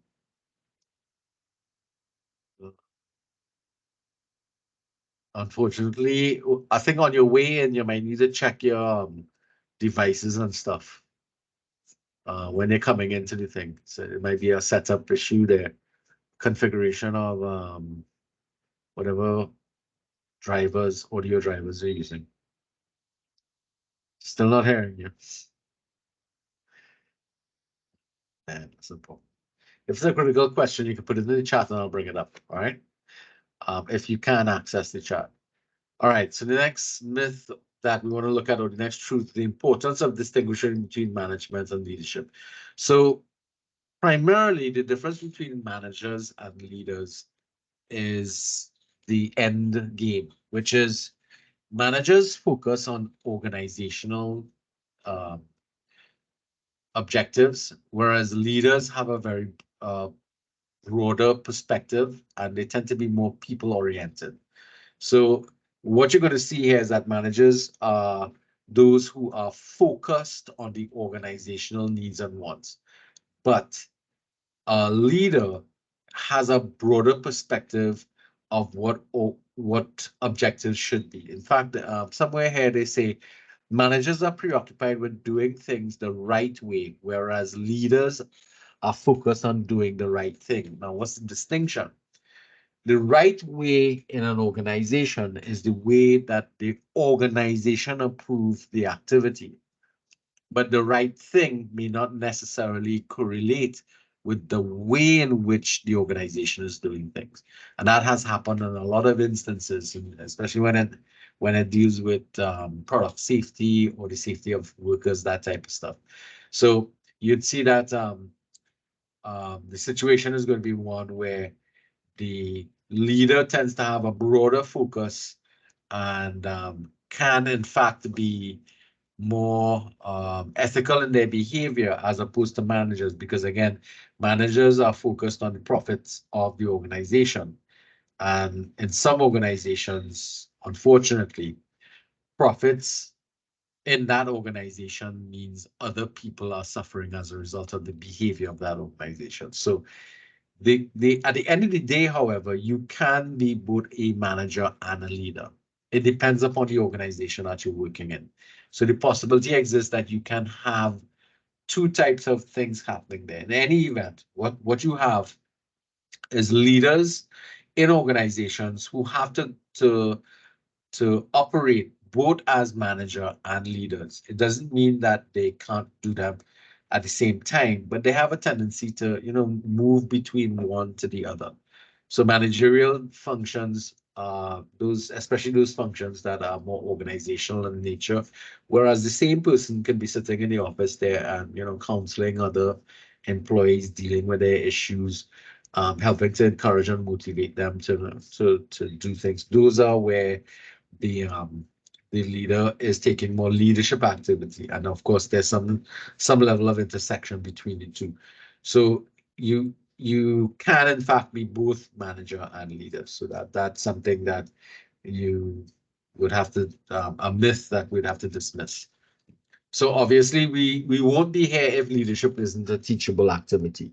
Unfortunately, I think on your way in, you might need to check your devices and stuff when they're coming into the thing. So it might be a setup issue there. Configuration of whatever audio drivers you're using. Still not hearing you. Man, that's a problem. If it's a critical question, you can put it in the chat and I'll bring it up. All right. If you can access the chat. All right. So the next myth that we want to look at, or the next truth, the importance of distinguishing between management and leadership. So primarily the difference between managers and leaders is the end game, which is managers focus on organizational objectives, whereas leaders have a very broader perspective and they tend to be more people oriented. So what you're going to see here is that managers are those who are focused on the organizational needs and wants. But a leader has a broader perspective of what objectives should be. In fact, somewhere here they say managers are preoccupied with doing things the right way, whereas leaders are focused on doing the right thing. Now, what's the distinction? The right way in an organization is the way that the organization approves the activity. But the right thing may not necessarily correlate with the way in which the organization is doing things. And that has happened in a lot of instances, especially when it deals with product safety or the safety of workers, that type of stuff. So you'd see that the situation is going to be one where the leader tends to have a broader focus and can in fact be more ethical in their behavior as opposed to managers, because again, managers are focused on the profits of the organization. And in some organizations, unfortunately, profits in that organization means other people are suffering as a result of the behavior of that organization. So at the end of the day, however, you can be both a manager and a leader. It depends upon the organization that you're working in. So the possibility exists that you can have two types of things happening there. In any event, what you have is leaders in organizations who have to operate both as manager and leaders. It doesn't mean that they can't do them at the same time, but they have a tendency to, move between one to the other. So managerial functions, especially those functions that are more organizational in nature, whereas the same person can be sitting in the office there and, counseling other employees, dealing with their issues, helping to encourage and motivate them to do things. Those are where the leader is taking more leadership activity, and of course there's some level of intersection between the two. So you can in fact be both manager and leader. So that's something that you would have to a myth that we'd have to dismiss. So obviously we won't be here if leadership isn't a teachable activity.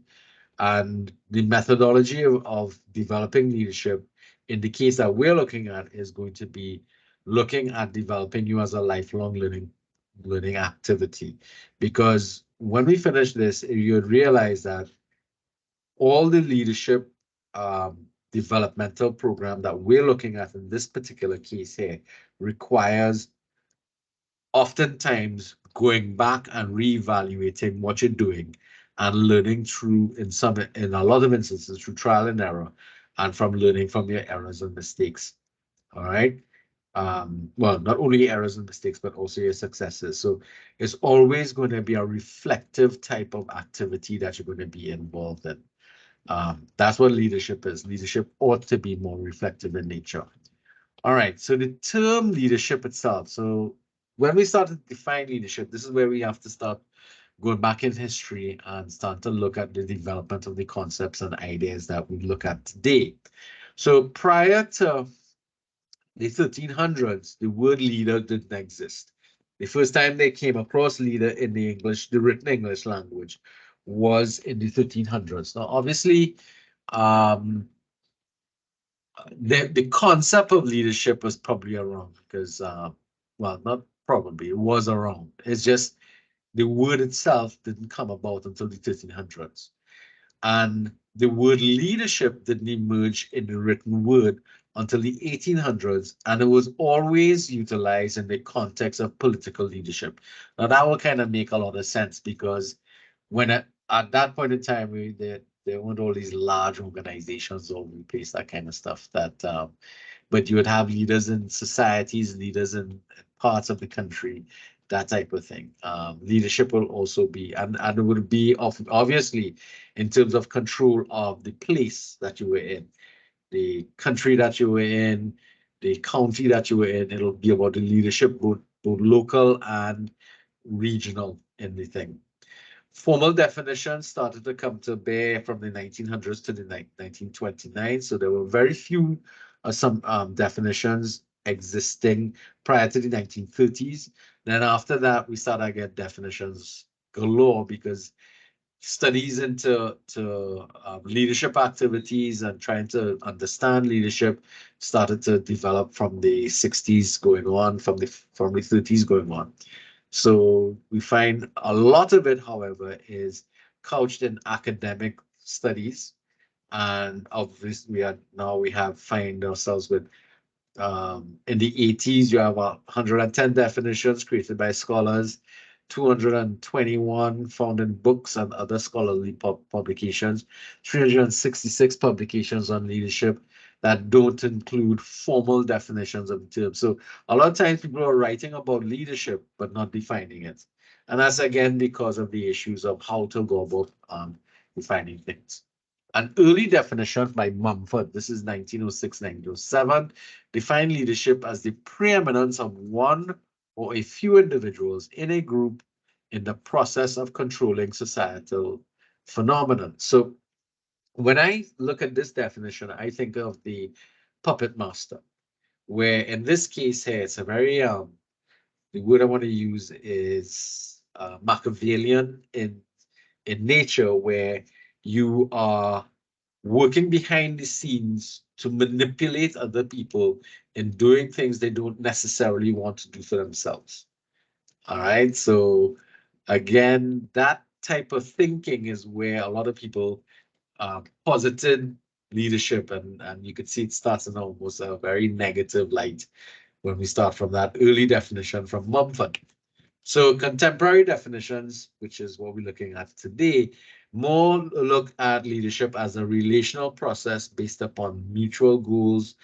And the methodology of developing leadership in the case that we're looking at is going to be looking at developing you as a lifelong learning activity. Because when we finish this, you'd realize that all the leadership developmental program that we're looking at in this particular case here requires oftentimes going back and reevaluating what you're doing and learning in a lot of instances through trial and error, and from learning from your errors and mistakes. All right. Well, not only errors and mistakes, but also your successes. So it's always going to be a reflective type of activity that you're going to be involved in. That's what leadership is. Leadership ought to be more reflective in nature. All right. So the term leadership itself. So when we start to define leadership, this is where we have to start going back in history and start to look at the development of the concepts and ideas that we look at today. So prior to the 1300s, the word leader didn't exist. The first time they came across leader in the written English language was in the 1300s. Now, obviously, the concept of leadership was probably around because, well, not probably, it was around. It's just the word itself didn't come about until the 1300s. And the word leadership didn't emerge in the written word until the 1800s, and it was always utilized in the context of political leadership. Now, that will kind of make a lot of sense because when at that point in time, there weren't all these large organizations all over the place, that kind of stuff. But you would have leaders in societies, leaders in parts of the country, that type of thing. Leadership will also be, and it would be obviously in terms of control of the place that you were in, the country that you were in, the county that you were in. It'll be about the leadership, both local and regional in the thing. Formal definitions started to come to bear from the 1900s to the 1929. So there were very few some definitions existing prior to the 1930s. Then after that, we started to get definitions galore because studies into leadership activities and trying to understand leadership started to develop from the 60s going on, from the 30s going on. So we find a lot of it, however, is couched in academic studies, and obviously we have find ourselves with in the 80s you have 110 definitions created by scholars, 221 found in books and other scholarly publications, 366 publications on leadership that don't include formal definitions of the term. So a lot of times people are writing about leadership but not defining it. And that's again because of the issues of how to go about defining things. An early definition by Mumford, this is 1906-1907, defined leadership as the preeminence of one or a few individuals in a group in the process of controlling societal phenomenon. So when I look at this definition, I think of the puppet master, where in this case here, it's a very, the word I want to use is Machiavellian in nature, where you are working behind the scenes to manipulate other people in doing things they don't necessarily want to do for themselves. All right. So again, that type of thinking is where a lot of people posited leadership, and you could see it starts in almost a very negative light when we start from that early definition from Mumford. So contemporary definitions, which is what we're looking at today, more look at leadership as a relational process based upon mutual goals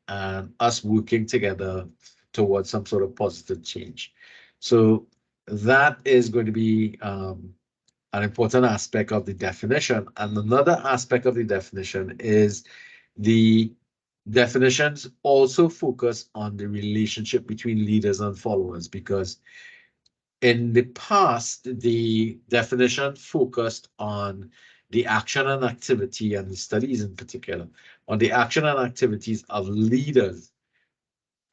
and us working together towards some sort of positive change. So that is going to be an important aspect of the definition. And another aspect of the definition is the definitions also focus on the relationship between leaders and followers, because in the past, the definition focused on the action and activity, and the studies in particular, on the action and activities of leaders,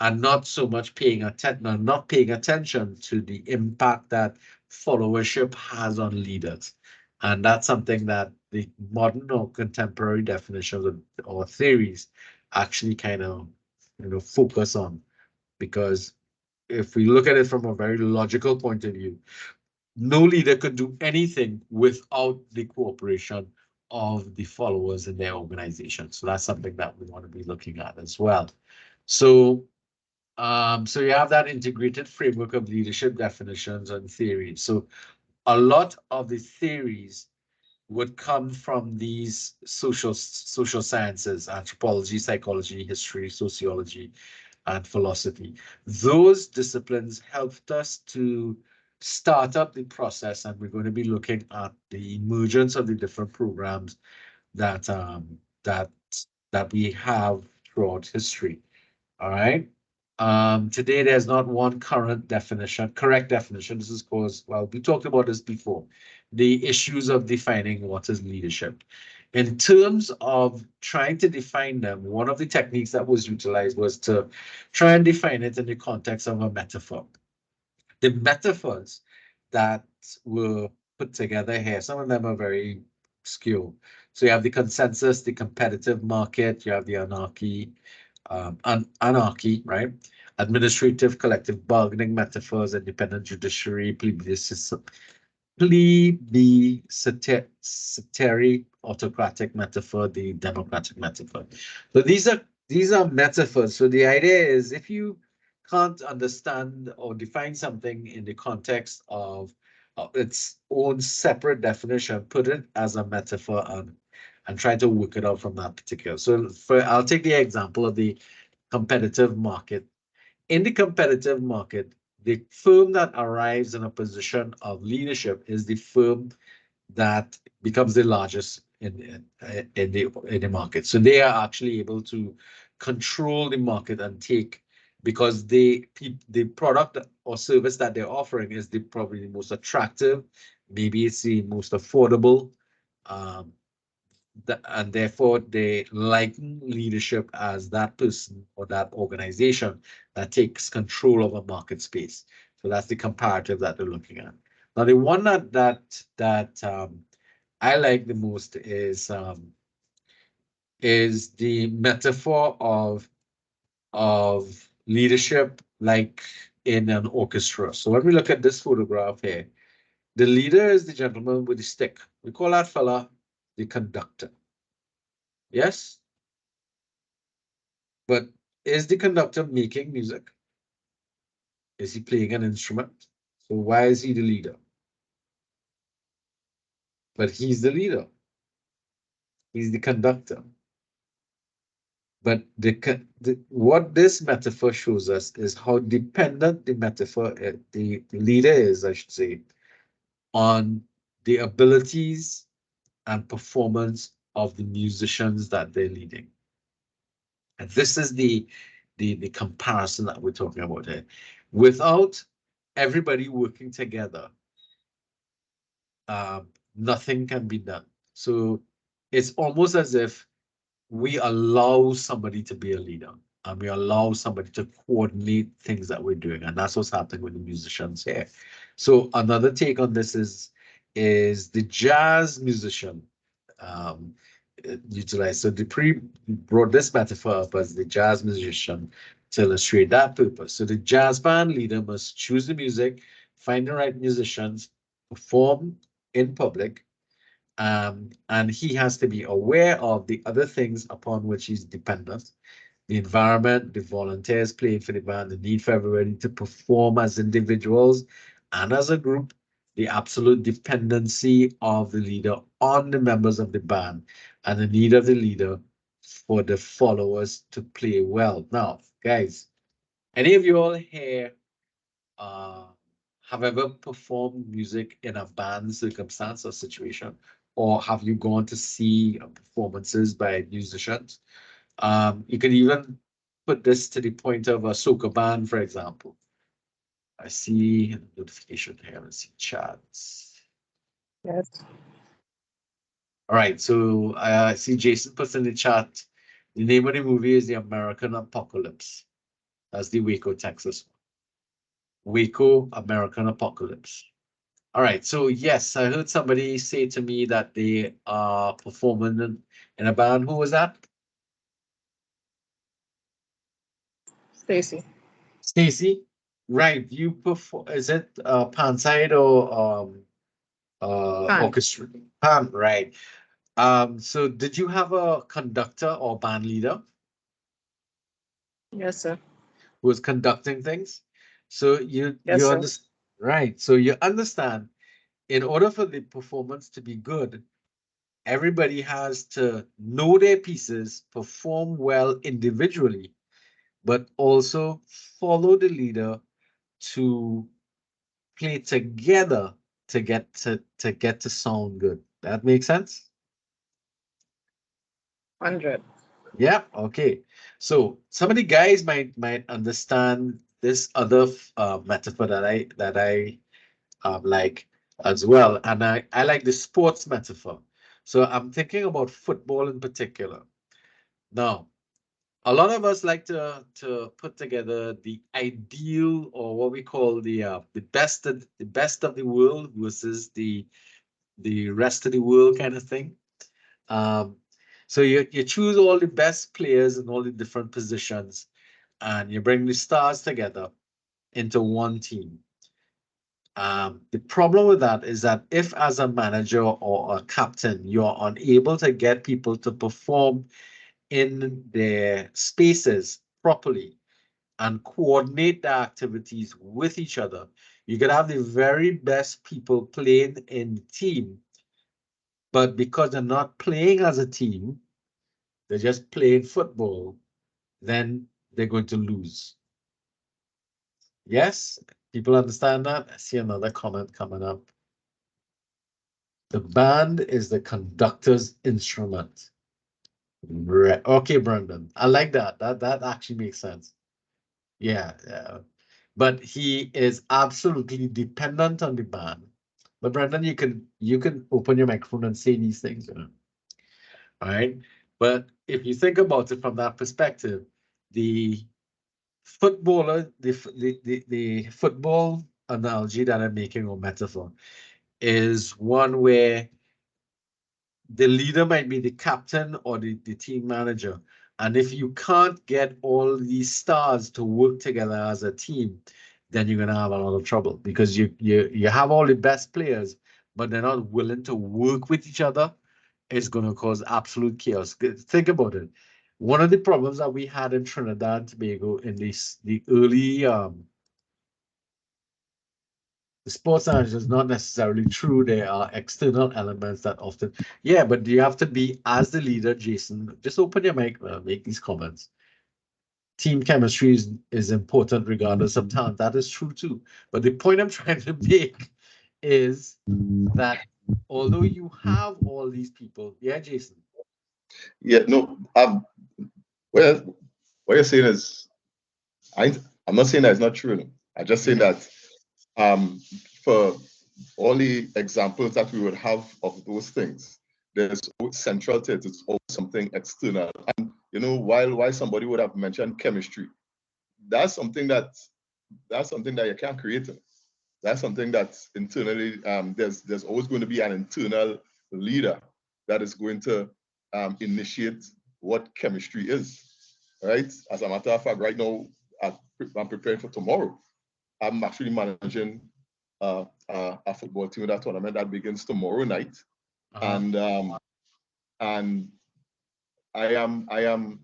and not so much paying attention to the impact that followership has on leaders. And that's something that the modern or contemporary definitions or theories actually kind of focus on, because if we look at it from a very logical point of view, no leader could do anything without the cooperation of the followers in their organization. So that's something that we want to be looking at as well. So, so you have that integrated framework of leadership definitions and theories. So a lot of the theories would come from these social sciences: anthropology, psychology, history, sociology, and philosophy. Those disciplines helped us to start up the process, and we're going to be looking at the emergence of the different programs that that we have throughout history. All right. Today, there's not one correct definition. This is because, well, we talked about this before, the issues of defining what is leadership. In terms of trying to define them, one of the techniques that was utilized was to try and define it in the context of a metaphor. The metaphors that were put together here, some of them are very obscure. So you have the consensus, the competitive market, you have the anarchy, administrative collective bargaining metaphors, independent judiciary, plebiscitary autocratic metaphor, the democratic metaphor. So these are metaphors. So the idea is, if you can't understand or define something in the context of its own separate definition, put it as a metaphor and try to work it out from that particular. So I'll take the example of the competitive market. In the competitive market, the firm that arrives in a position of leadership is the firm that becomes the largest in the market. So they are actually able to control the market and take because the product or service that they're offering is probably the most attractive, maybe it's the most affordable, and therefore they like leadership as that person or that organization that takes control of a market space. So that's the comparative that they're looking at. Now the one that I like the most is the metaphor of leadership like in an orchestra. So when we look at this photograph here, the leader is the gentleman with the stick. We call that fella the conductor. Yes? But is the conductor making music? Is he playing an instrument? So why is he the leader? But he's the leader. He's the conductor. But what this metaphor shows us is how dependent the metaphor, the leader is, I should say, on the abilities and performance of the musicians that they're leading. And this is the comparison that we're talking about here. Without everybody working together, nothing can be done. So it's almost as if we allow somebody to be a leader and we allow somebody to coordinate things that we're doing. And that's what's happening with the musicians here. So another take on this is the jazz musician utilized. So Dupree brought this metaphor up as the jazz musician to illustrate that purpose. So the jazz band leader must choose the music, find the right musicians, perform in public, and he has to be aware of the other things upon which he's dependent: the environment, the volunteers playing for the band, the need for everybody to perform as individuals and as a group, the absolute dependency of the leader on the members of the band, and the need of the leader for the followers to play well. Now, guys, any of you all here have ever performed music in a band circumstance or situation? Or have you gone to see performances by musicians? You can even put this to the point of a soca band, for example. I see a notification here. Let's see chats. Yes. All right, so I see Jason puts in the chat. The name of the movie is The American Apocalypse. That's the Waco, Texas one. Waco, American Apocalypse. All right, so yes, I heard somebody say to me that they are performing in a band. Who was that? Stacy. Stacy, right? You perform. Is it panside or Pan. orchestra? Pan, right? So did you have a conductor or band leader Yes, sir. who was conducting things? So you Yes, sir. understand, right? So you understand, in order for the performance to be good, everybody has to know their pieces, perform well individually, but also follow the leader to play together to get to sound good. That makes sense? 100. Yeah, okay. So some of the guys might understand this other metaphor that I like as well. And I like the sports metaphor. So I'm thinking about football in particular. Now, a lot of us like to put together the ideal, or what we call the best of the world versus the rest of the world kind of thing. So you choose all the best players in all the different positions, and you bring the stars together into one team. The problem with that is that if, as a manager or a captain, you're unable to get people to perform in their spaces properly and coordinate their activities with each other, you could have the very best people playing in the team, but because they're not playing as a team, they're just playing football, then they're going to lose. Yes? People understand that? I see another comment coming up. The band is the conductor's instrument. Right. Okay, Brendan. I like that. That actually makes sense. Yeah, yeah. But he is absolutely dependent on the band. But Brendan, you can open your microphone and say these things, you know. All right. But if you think about it from that perspective, the footballer, the football analogy that I'm making, or metaphor, is one where the leader might be the captain or the team manager. And if you can't get all these stars to work together as a team, then you're gonna have a lot of trouble, because you have all the best players, but they're not willing to work with each other. It's gonna cause absolute chaos. Think about it. One of the problems that we had in Trinidad and Tobago in the early the sports science is not necessarily true. There are external elements that often, yeah, but you have to be, as the leader, Jason, just open your mic, make these comments. Team chemistry is important regardless of talent. That is true too. But the point I'm trying to make is that although you have all these people, yeah, Jason. Yeah, no, well, what you're saying is, I'm not saying that it's not true. I'm just saying that for all the examples that we would have of those things, there's always central to it. It's always something external. And you know, while somebody would have mentioned chemistry, that's something that you can't create. That's something that's internally. There's always going to be an internal leader that is going to initiate what chemistry is, right? As a matter of fact, right now I'm preparing for tomorrow. I'm actually managing a football team, that tournament that begins tomorrow night, and I am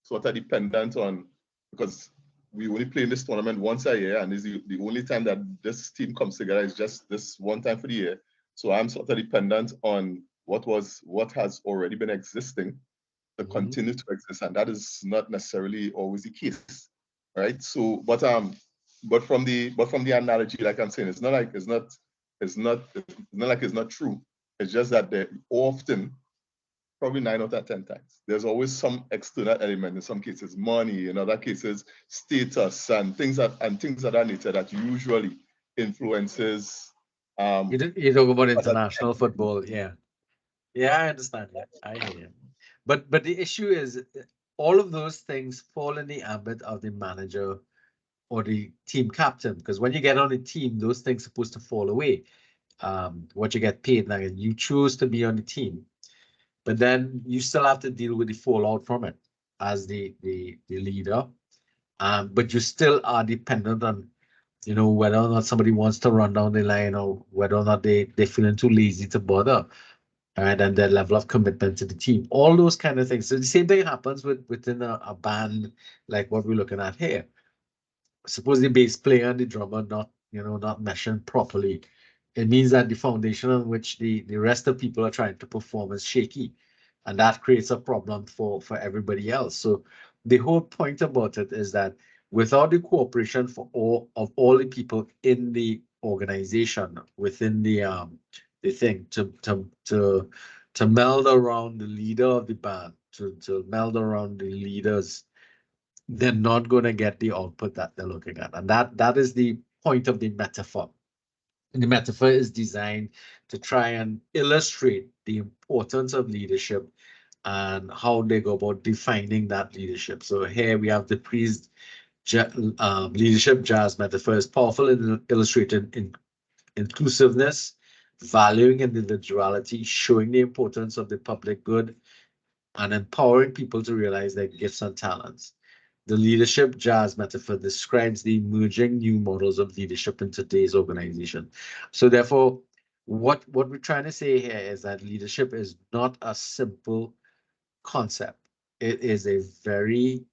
sort of dependent on, because we only play in this tournament once a year, and this is the only time that this team comes together is just this one time for the year. So I'm sort of dependent on what has already been existing to continue to exist, and that is not necessarily always the case, right? So, but from the analogy, like I'm saying, it's not like it's not true. It's just that they often, probably 9 out of 10 times, there's always some external element. In some cases, money. In other cases, status and things of that nature that usually influences. You talk about international football, yeah. Yeah, I understand. Yeah, I hear you. But the issue is, all of those things fall in the ambit of the manager or the team captain, because when you get on a team, those things are supposed to fall away. What you get paid now, and you choose to be on the team, but then you still have to deal with the fallout from it as the leader. But you still are dependent on, you know, whether or not somebody wants to run down the line, or whether or not they're feeling too lazy to bother. And their level of commitment to the team, all those kind of things. So the same thing happens within a band like what we're looking at here. Suppose the bass player and the drummer not meshing properly. It means that the foundation on which the rest of people are trying to perform is shaky, and that creates a problem for everybody else. So the whole point about it is that without the cooperation for all the people in the organization, within the thing, to meld around the leader of the band, to meld around the leaders, they're not going to get the output that they're looking at. And that is the point of the metaphor. And the metaphor is designed to try and illustrate the importance of leadership and how they go about defining that leadership. So here we have the priest leadership jazz metaphor is powerful in illustrating inclusiveness, valuing individuality, showing the importance of the public good, and empowering people to realize their gifts and talents. The leadership jazz metaphor describes the emerging new models of leadership in today's organization. So therefore, what we're trying to say here is that leadership is not a simple concept. It is a very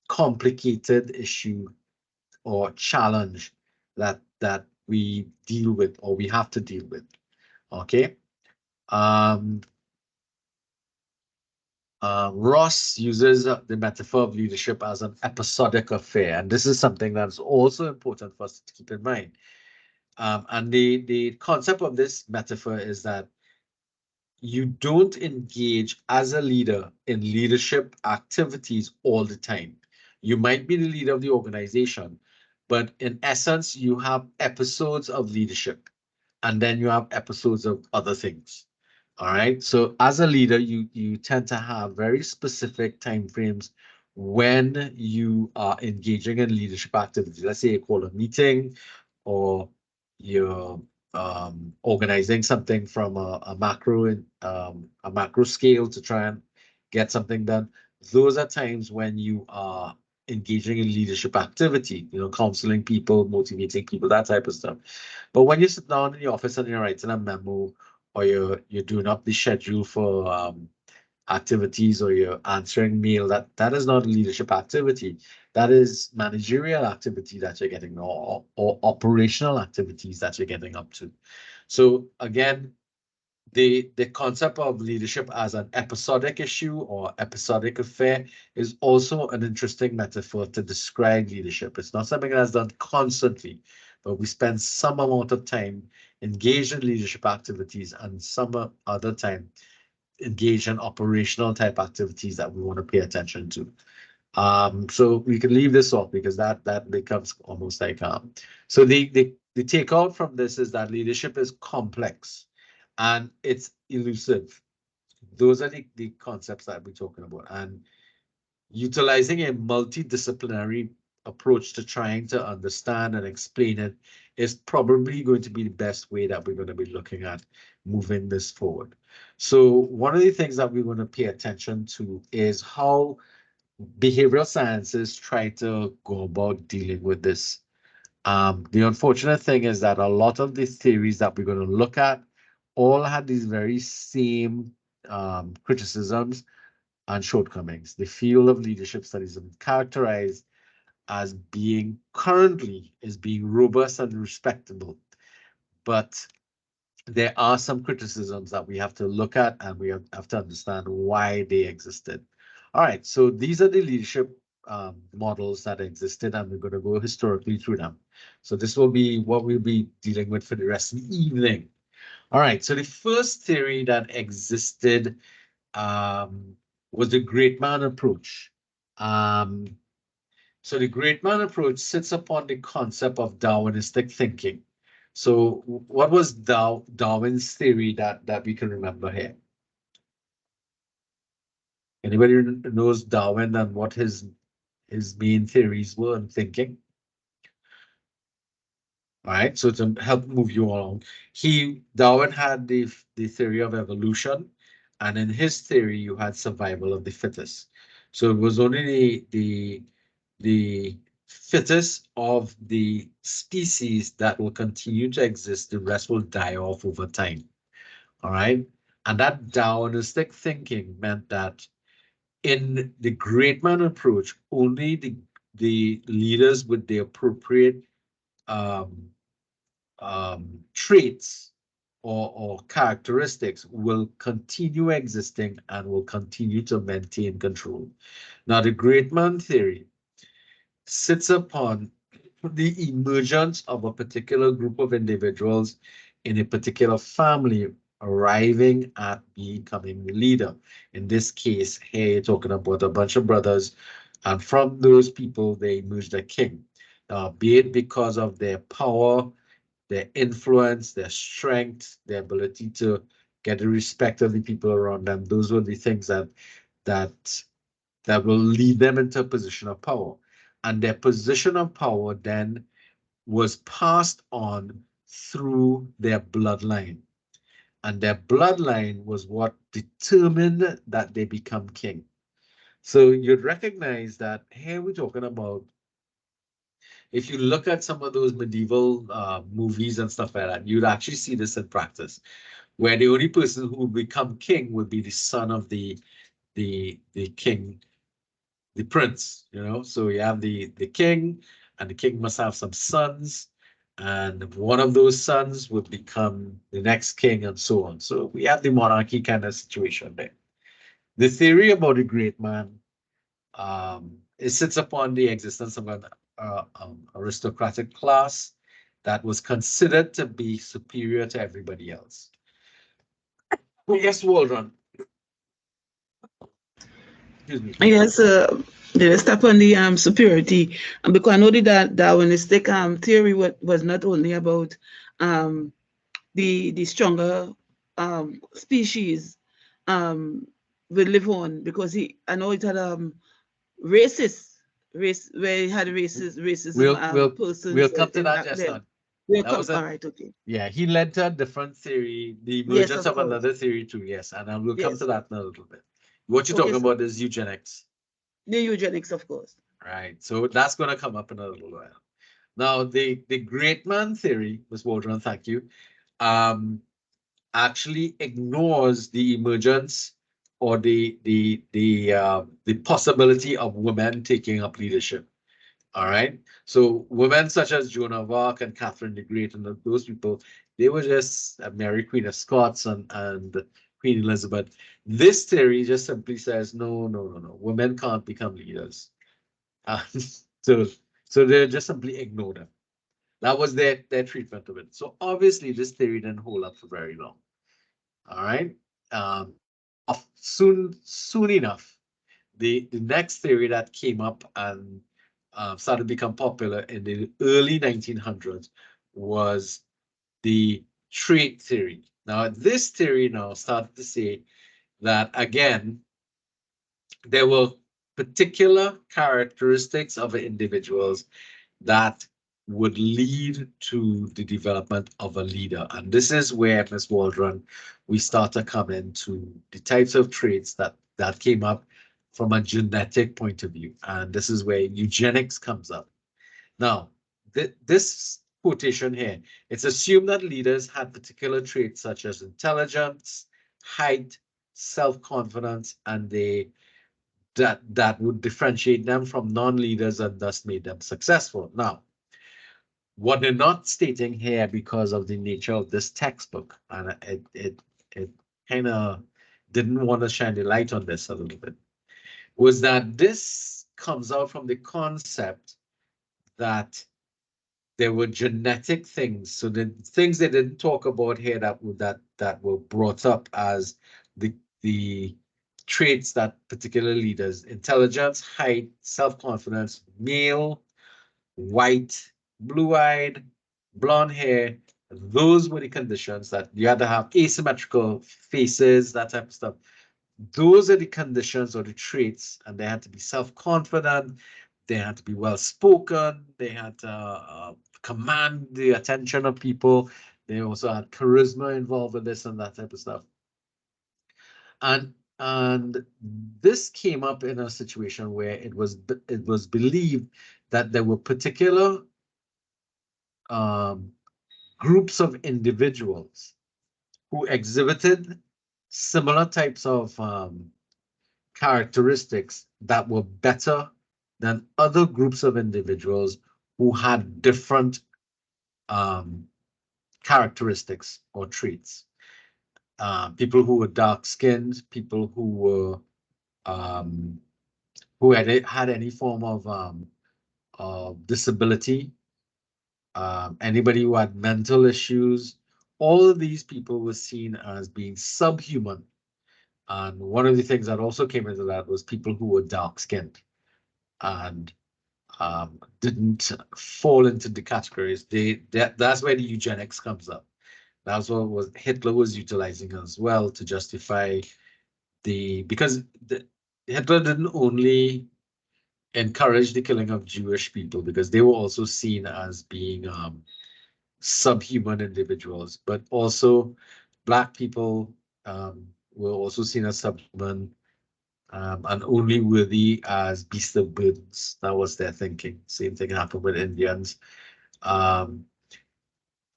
complicated issue or challenge that we deal with, or we have to deal with. Okay. Ross uses the metaphor of leadership as an episodic affair, and this is something that's also important for us to keep in mind. And the concept of this metaphor is that you don't engage as a leader in leadership activities all the time. You might be the leader of the organization, but in essence, you have episodes of leadership, and then you have episodes of other things. All right. So as a leader, you tend to have very specific timeframes when you are engaging in leadership activities. Let's say you call a meeting, or you're organizing something from a macro scale to try and get something done. Those are times when you are engaging in leadership activity, counseling people, motivating people, that type of stuff. But when you sit down in your office and you're writing a memo, or you're doing up the schedule for activities, or you're answering mail, that is not a leadership activity. That is managerial activity that you're getting, or operational activities that you're getting up to. So again, the concept of leadership as an episodic issue or episodic affair is also an interesting metaphor to describe leadership. It's not something that's done constantly, but we spend some amount of time engaged in leadership activities and some other time engaged in operational type activities that we want to pay attention to. So we can leave this off because that becomes almost like so the takeout from this is that leadership is complex and it's elusive. Those are the concepts that we're talking about, and utilizing a multidisciplinary approach to trying to understand and explain it is probably going to be the best way that we're going to be looking at moving this forward. So one of the things that we want to pay attention to is how behavioral sciences try to go about dealing with this. The unfortunate thing is that a lot of the theories that we're going to look at all had these very same criticisms and shortcomings. The field of leadership studies is characterized as being robust and respectable, but there are some criticisms that we have to look at, and we have to understand why they existed. All right, so these are the leadership models that existed, and we're going to go historically through them. So this will be what we'll be dealing with for the rest of the evening. All right, so the first theory that existed was the great man approach. So the great man approach sits upon the concept of Darwinistic thinking. So what was Darwin's theory that we can remember here? Anybody knows Darwin and what his main theories were and thinking? All right, so to help move you along, Darwin had the theory of evolution, and in his theory you had survival of the fittest. So it was only the fittest of the species that will continue to exist. The rest will die off over time. All right, and that Darwinistic thinking meant that in the great man approach, only the leaders with the appropriate traits or characteristics will continue existing and will continue to maintain control. Now, the great man theory sits upon the emergence of a particular group of individuals in a particular family arriving at becoming the leader. In this case, here you're talking about a bunch of brothers, and from those people, they emerged a king. Be it because of their power, their influence, their strength, their ability to get the respect of the people around them. Those were the things that will lead them into a position of power. And their position of power then was passed on through their bloodline. And their bloodline was what determined that they become king. So you'd recognize that here we're talking about, if you look at some of those medieval movies and stuff like that, you'd actually see this in practice, where the only person who would become king would be the son of the king, the prince, So you have the king, and the king must have some sons, and one of those sons would become the next king, and so on. So we have the monarchy kind of situation there. The theory about the great man, it sits upon the existence of an aristocratic class that was considered to be superior to everybody else. Yes, Waldron. Excuse me. Yes, Let's stop on the superiority, and because I know that Darwinistic theory was not only about the stronger species will live on, because I know it had race where it had racism We'll persons come to in that back just then. now. We'll That come. was All a right, okay. yeah. He led to a different theory, the Yes, emergence of of course. another theory too. Yes, and we'll come to Yes. that in a little bit. What you're Okay, talking so about is eugenics, the eugenics, of course. right? So that's going to come up in a little while. Now, the great man theory, Ms. Waldron, thank you, actually ignores the emergence or the possibility of women taking up leadership. All right. So women such as Joan of Arc and Catherine the Great and those people, they were just Mary Queen of Scots and Queen Elizabeth. This theory just simply says no, no, no, no. Women can't become leaders. So they just simply ignore them. That was their treatment of it. So obviously this theory didn't hold up for very long. All right. Soon enough, the next theory that came up and started to become popular in the early 1900s was the trait theory. Now, this theory now started to say that, again, there were particular characteristics of individuals that would lead to the development of a leader. And this is where, Ms. Waldron, we start to come into the types of traits that came up from a genetic point of view. And this is where eugenics comes up. Now, this quotation here, it's assumed that leaders had particular traits such as intelligence, height, self-confidence, and that would differentiate them from non-leaders and thus made them successful. Now, what they're not stating here, because of the nature of this textbook, and it kind of didn't want to shine the light on this a little bit, was that this comes out from the concept that there were genetic things. So the things they didn't talk about here that were brought up as the traits that particular leaders: intelligence, height, self-confidence, male, white, blue-eyed, blonde hair. Those were the conditions that you had to have asymmetrical faces, that type of stuff. Those are the conditions or the traits, and they had to be self-confident, they had to be well-spoken, they had to command the attention of people. They also had charisma involved with this and that type of stuff. And this came up in a situation where it was believed that there were particular groups of individuals who exhibited similar types of characteristics that were better than other groups of individuals who had different characteristics or traits. People who were dark-skinned, people who were who had any form of disability, anybody who had mental issues. All of these people were seen as being subhuman. And one of the things that also came into that was people who were dark-skinned and didn't fall into the categories. That's where the eugenics comes up. That's what Hitler was utilizing as well to justify because Hitler didn't only encourage the killing of Jewish people because they were also seen as being subhuman individuals, but also Black people were also seen as subhuman and only worthy as beasts of burdens. That was their thinking. Same thing happened with Indians.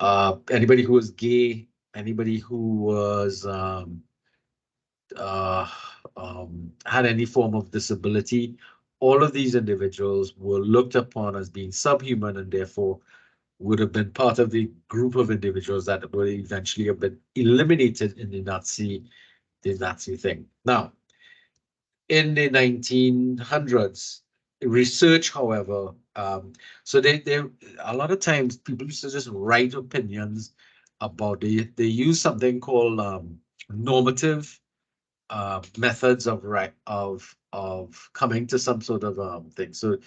Anybody who was gay, anybody who was had any form of disability, all of these individuals were looked upon as being subhuman and therefore would have been part of the group of individuals that would eventually have been eliminated in the Nazi thing. Now, in the 1900s, research, however, so they a lot of times people used to just write opinions about they use something called normative methods of coming to some sort of thing. So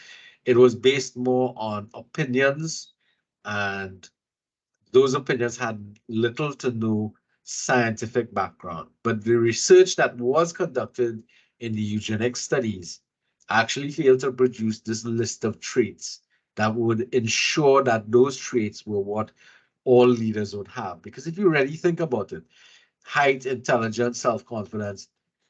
it was based more on opinions, and those opinions had little to no scientific background. But the research that was conducted in the eugenics studies actually failed to produce this list of traits that would ensure that those traits were what all leaders would have. Because if you really think about it, height, intelligence, self-confidence,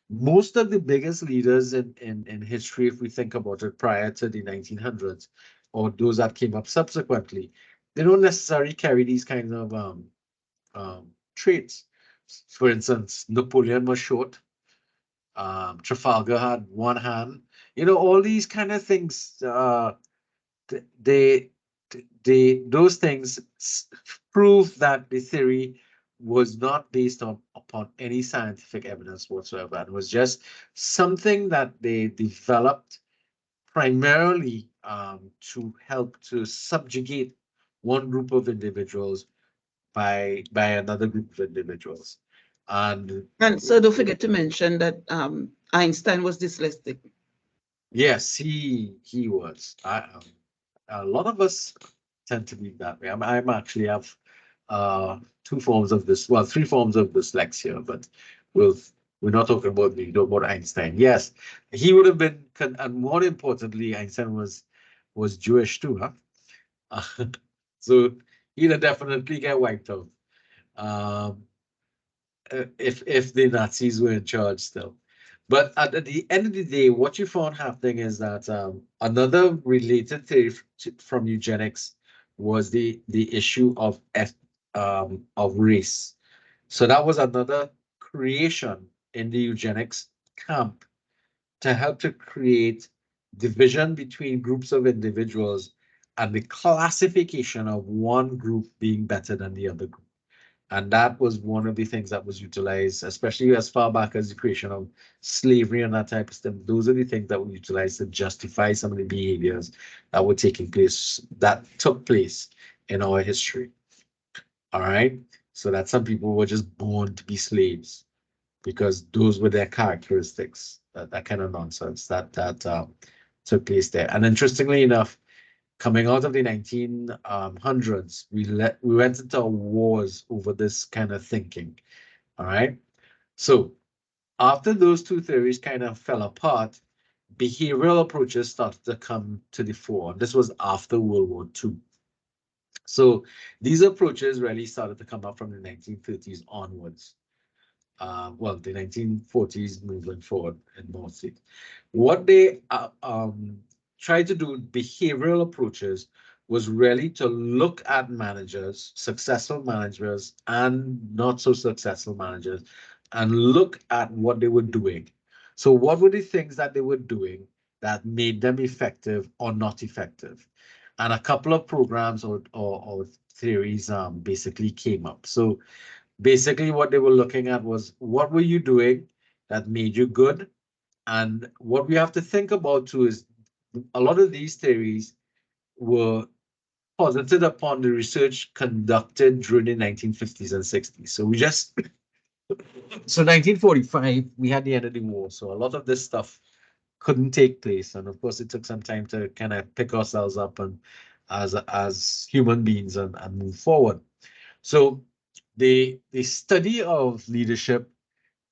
most of the biggest leaders in history, if we think about it prior to the 1900s, or those that came up subsequently, they don't necessarily carry these kinds of traits. For instance, Napoleon was short. Trafalgar had one hand. You know, all these kind of things. Those things prove that the theory was not based upon any scientific evidence whatsoever, and was just something that they developed primarily to help to subjugate one group of individuals by another group of individuals. And so don't forget to mention that Einstein was dyslexic. yes, he was. A lot of us tend to be that way. I'm actually have two forms of this, well, three forms of dyslexia, but we're not talking about me, about Einstein. Yes, he would have been, and more importantly, Einstein was Jewish too, huh? So he'd definitely get wiped out if the Nazis were in charge still. But at the end of the day, what you found happening is that another related theory from eugenics was the issue of race. So that was another creation in the eugenics camp to help to create division between groups of individuals and the classification of one group being better than the other group. And that was one of the things that was utilized, especially as far back as the creation of slavery and that type of stuff. Those are the things that were utilized to justify some of the behaviors that were taking place, that took place in our history. All right. So that some people were just born to be slaves because those were their characteristics, that kind of nonsense that took place there. And interestingly enough, coming out of the 1900s, we went into wars over this kind of thinking. All right. So after those two theories kind of fell apart, behavioral approaches started to come to the fore. This was after World War II. So these approaches really started to come up from the 1930s onwards. Well, the 1940s moving forward in North Sea. What they tried to do, behavioral approaches, was really to look at managers, successful managers and not so successful managers, and look at what they were doing. So what were the things that they were doing that made them effective or not effective? And a couple of programs or theories basically came up. So basically what they were looking at was, what were you doing that made you good? And what we have to think about too is a lot of these theories were posited upon the research conducted during the 1950s and 60s. So we just, so 1945, we had the end of the war. So a lot of this stuff couldn't take place. And of course, it took some time to kind of pick ourselves up and as human beings and move forward. So the study of leadership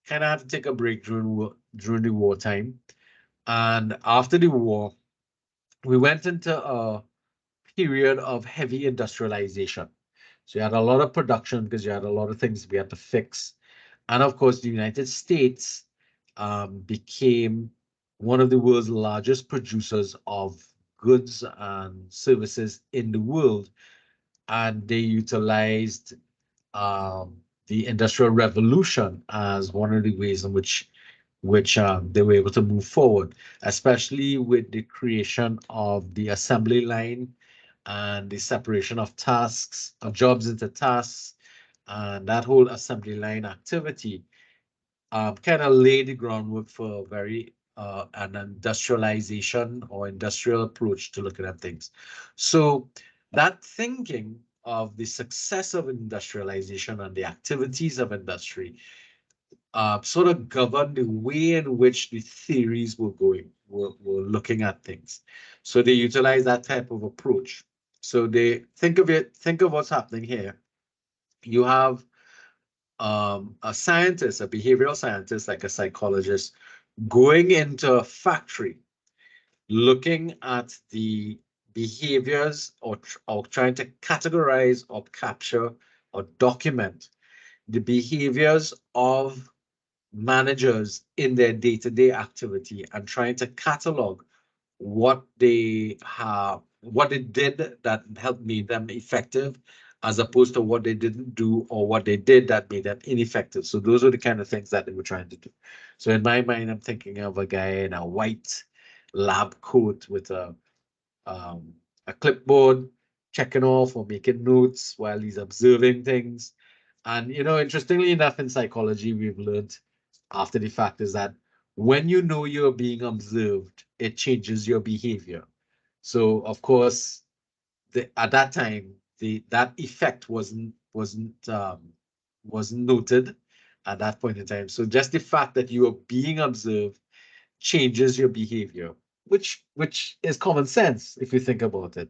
kind of had to take a break during the wartime. And after the war, we went into a period of heavy industrialization. So you had a lot of production because you had a lot of things we had to fix. And of course, the United States became one of the world's largest producers of goods and services in the world. And they utilized the Industrial Revolution as one of the ways in which they were able to move forward, especially with the creation of the assembly line and the separation of tasks, of jobs into tasks, and that whole assembly line activity kind of laid the groundwork for a very an industrialization or industrial approach to looking at things. So that thinking of the success of industrialization and the activities of industry sort of govern the way in which the theories were looking at things. So they utilize that type of approach. So they think of what's happening here. You have a scientist, a behavioral scientist, like a psychologist, going into a factory, looking at the behaviors or trying to categorize or capture or document the behaviors of managers in their day-to-day activity and trying to catalog what they did that helped make them effective, as opposed to what they didn't do or what they did that made them ineffective. So those are the kind of things that they were trying to do. So in my mind, I'm thinking of a guy in a white lab coat with a clipboard, checking off or making notes while he's observing things. And interestingly enough, in psychology, we've learned after the fact is that when you know you're being observed, it changes your behavior. So of course, at that time, that effect wasn't noted at that point in time. So just the fact that you are being observed changes your behavior, which is common sense if you think about it.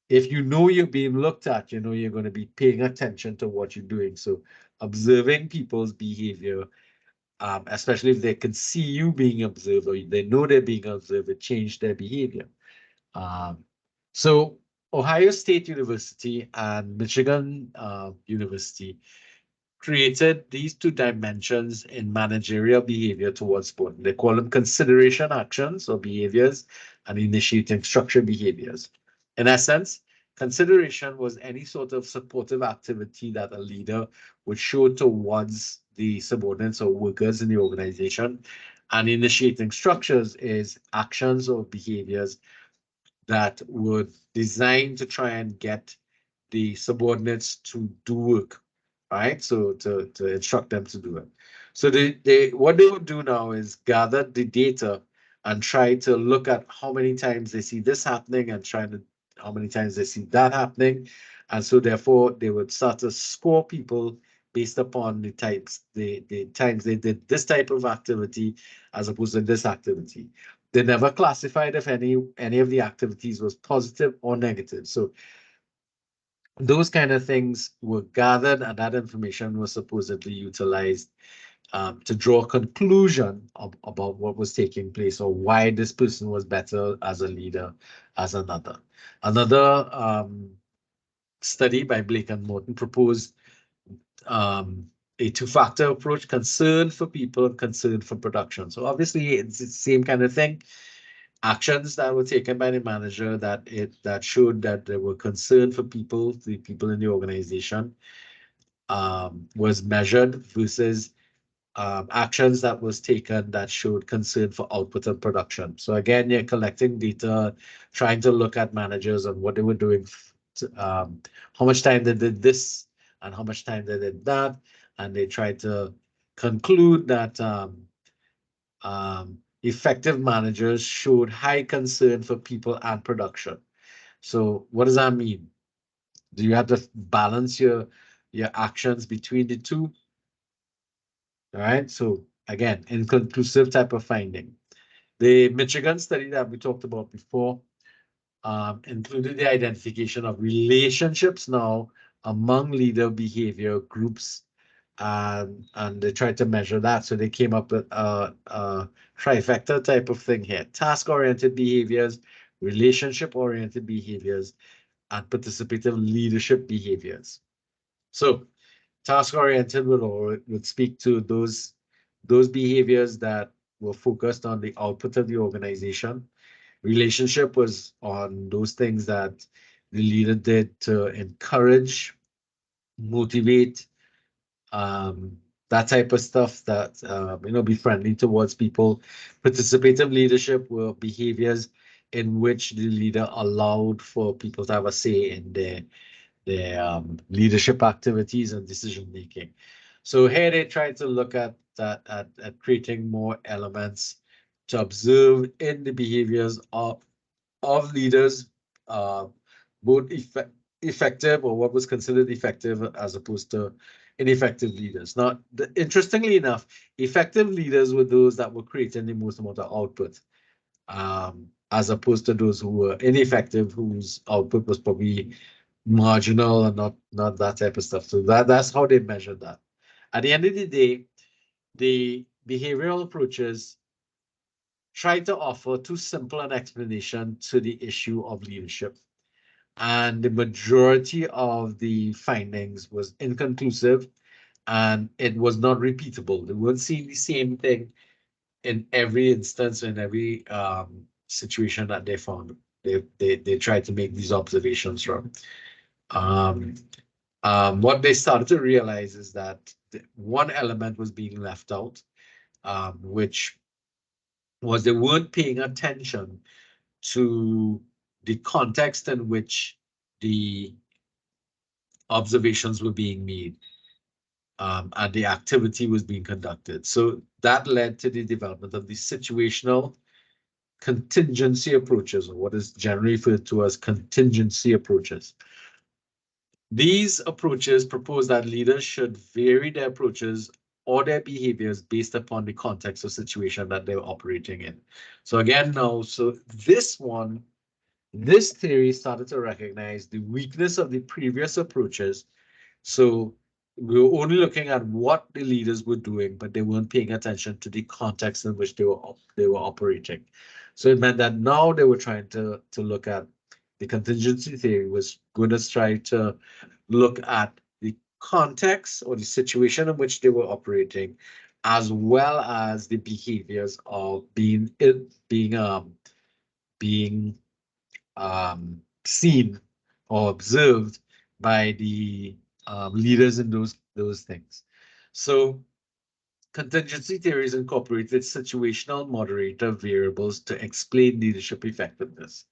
If you know you're being looked at, you know you're going to be paying attention to what you're doing. So observing people's behavior, especially if they can see you being observed or they know they're being observed, it changed their behavior. So Ohio State University and Michigan University created these two dimensions in managerial behavior towards sport. They call them consideration actions or behaviors and initiating structured behaviors. In essence, consideration was any sort of supportive activity that a leader would show towards the subordinates or workers in the organization. And initiating structures is actions or behaviors that were designed to try and get the subordinates to do work, right? So to instruct them to do it. So what they would do now is gather the data and try to look at how many times they see this happening and how many times they see that happening. And so therefore they would start to score people based upon the times they did this type of activity as opposed to this activity. They never classified if any of the activities was positive or negative. So those kind of things were gathered, and that information was supposedly utilized to draw a conclusion about what was taking place or why this person was better as a leader as another. Another study by Blake and Morton proposed a two-factor approach: concern for people and concern for production. So obviously it's the same kind of thing. Actions that were taken by the manager that showed that they were concerned for people, the people in the organization, was measured versus actions that was taken that showed concern for output and production. So again, you're collecting data, trying to look at managers and what they were doing, how much time they did this and how much time they did that, and they tried to conclude that effective managers showed high concern for people and production. So what does that mean? Do you have to balance your actions between the two? All right. So again, inconclusive type of finding. The Michigan study that we talked about before included the identification of relationships now among leader behavior groups, and they tried to measure that. So they came up with a trifecta type of thing here: task-oriented behaviors, relationship-oriented behaviors, and participative leadership behaviors. So task-oriented would speak to those behaviors that were focused on the output of the organization. Relationship was on those things that the leader did to encourage, motivate, that type of stuff that, be friendly towards people. Participative leadership were behaviors in which the leader allowed for people to have a say in their leadership activities and decision making. So here they tried to look at that, at creating more elements to observe in the behaviors of leaders, both effective or what was considered effective as opposed to ineffective leaders. Now, interestingly enough, effective leaders were those that were creating the most amount of output, as opposed to those who were ineffective, whose output was probably marginal and not that type of stuff. So that's how they measured that. At the end of the day, the behavioral approaches try to offer too simple an explanation to the issue of leadership. And the majority of the findings was inconclusive and it was not repeatable. They weren't seeing the same thing in every instance, in every situation that they found. They tried to make these observations from. What they started to realize is that one element was being left out, which was they weren't paying attention to the context in which the observations were being made, and the activity was being conducted. So that led to the development of the situational contingency approaches, or what is generally referred to as contingency approaches. These approaches propose that leaders should vary their approaches or their behaviors based upon the context or situation that they're operating in. So again, now, so this theory started to recognize the weakness of the previous approaches. So we were only looking at what the leaders were doing, but they weren't paying attention to the context in which they were operating. So it meant that now they were trying to look at the contingency theory was going to try to look at the context or the situation in which they were operating, as well as the behaviors of being seen or observed by the leaders in those things. So contingency theories incorporated situational moderator variables to explain leadership effectiveness.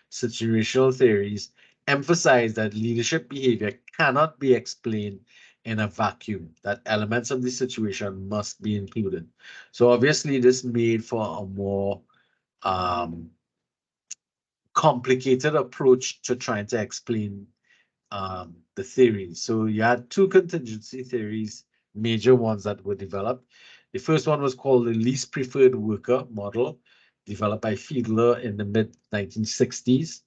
Situational theories emphasize that leadership behavior cannot be explained in a vacuum, that elements of the situation must be included. So obviously this made for a more complicated approach to trying to explain the theories. So you had two contingency theories, major ones that were developed. The first one was called the least preferred worker model, developed by Fiedler in the mid-1960s,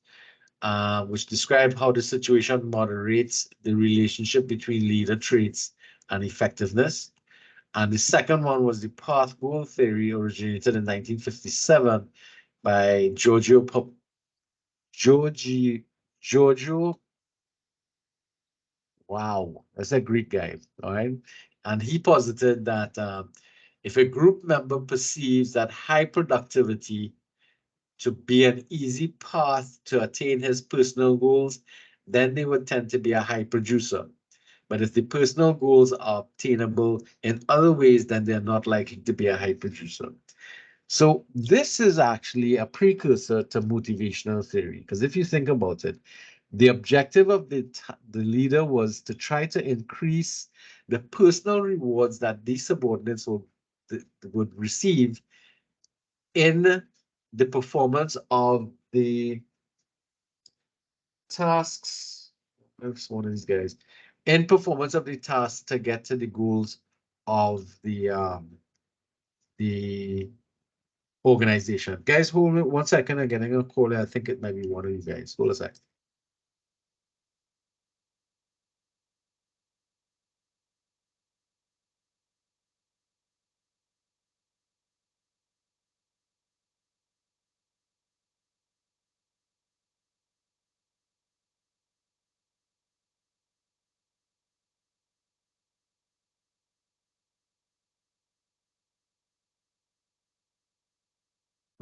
which described how the situation moderates the relationship between leader traits and effectiveness. And the second one was the path goal theory, originated in 1957 by Giorgio, wow, that's a Greek guy, all right? And he posited that if a group member perceives that high productivity to be an easy path to attain his personal goals, then they would tend to be a high producer. But if the personal goals are obtainable in other ways, then they're not likely to be a high producer. So this is actually a precursor to motivational theory, because if you think about it, the objective of the leader was to try to increase the personal rewards that these subordinates would receive in the performance of the tasks. What's one of these guys? In performance of the tasks to get to the goals of the organization. Guys, hold on 1 second. I'm getting a call. I think it might be one of you guys. Hold a sec.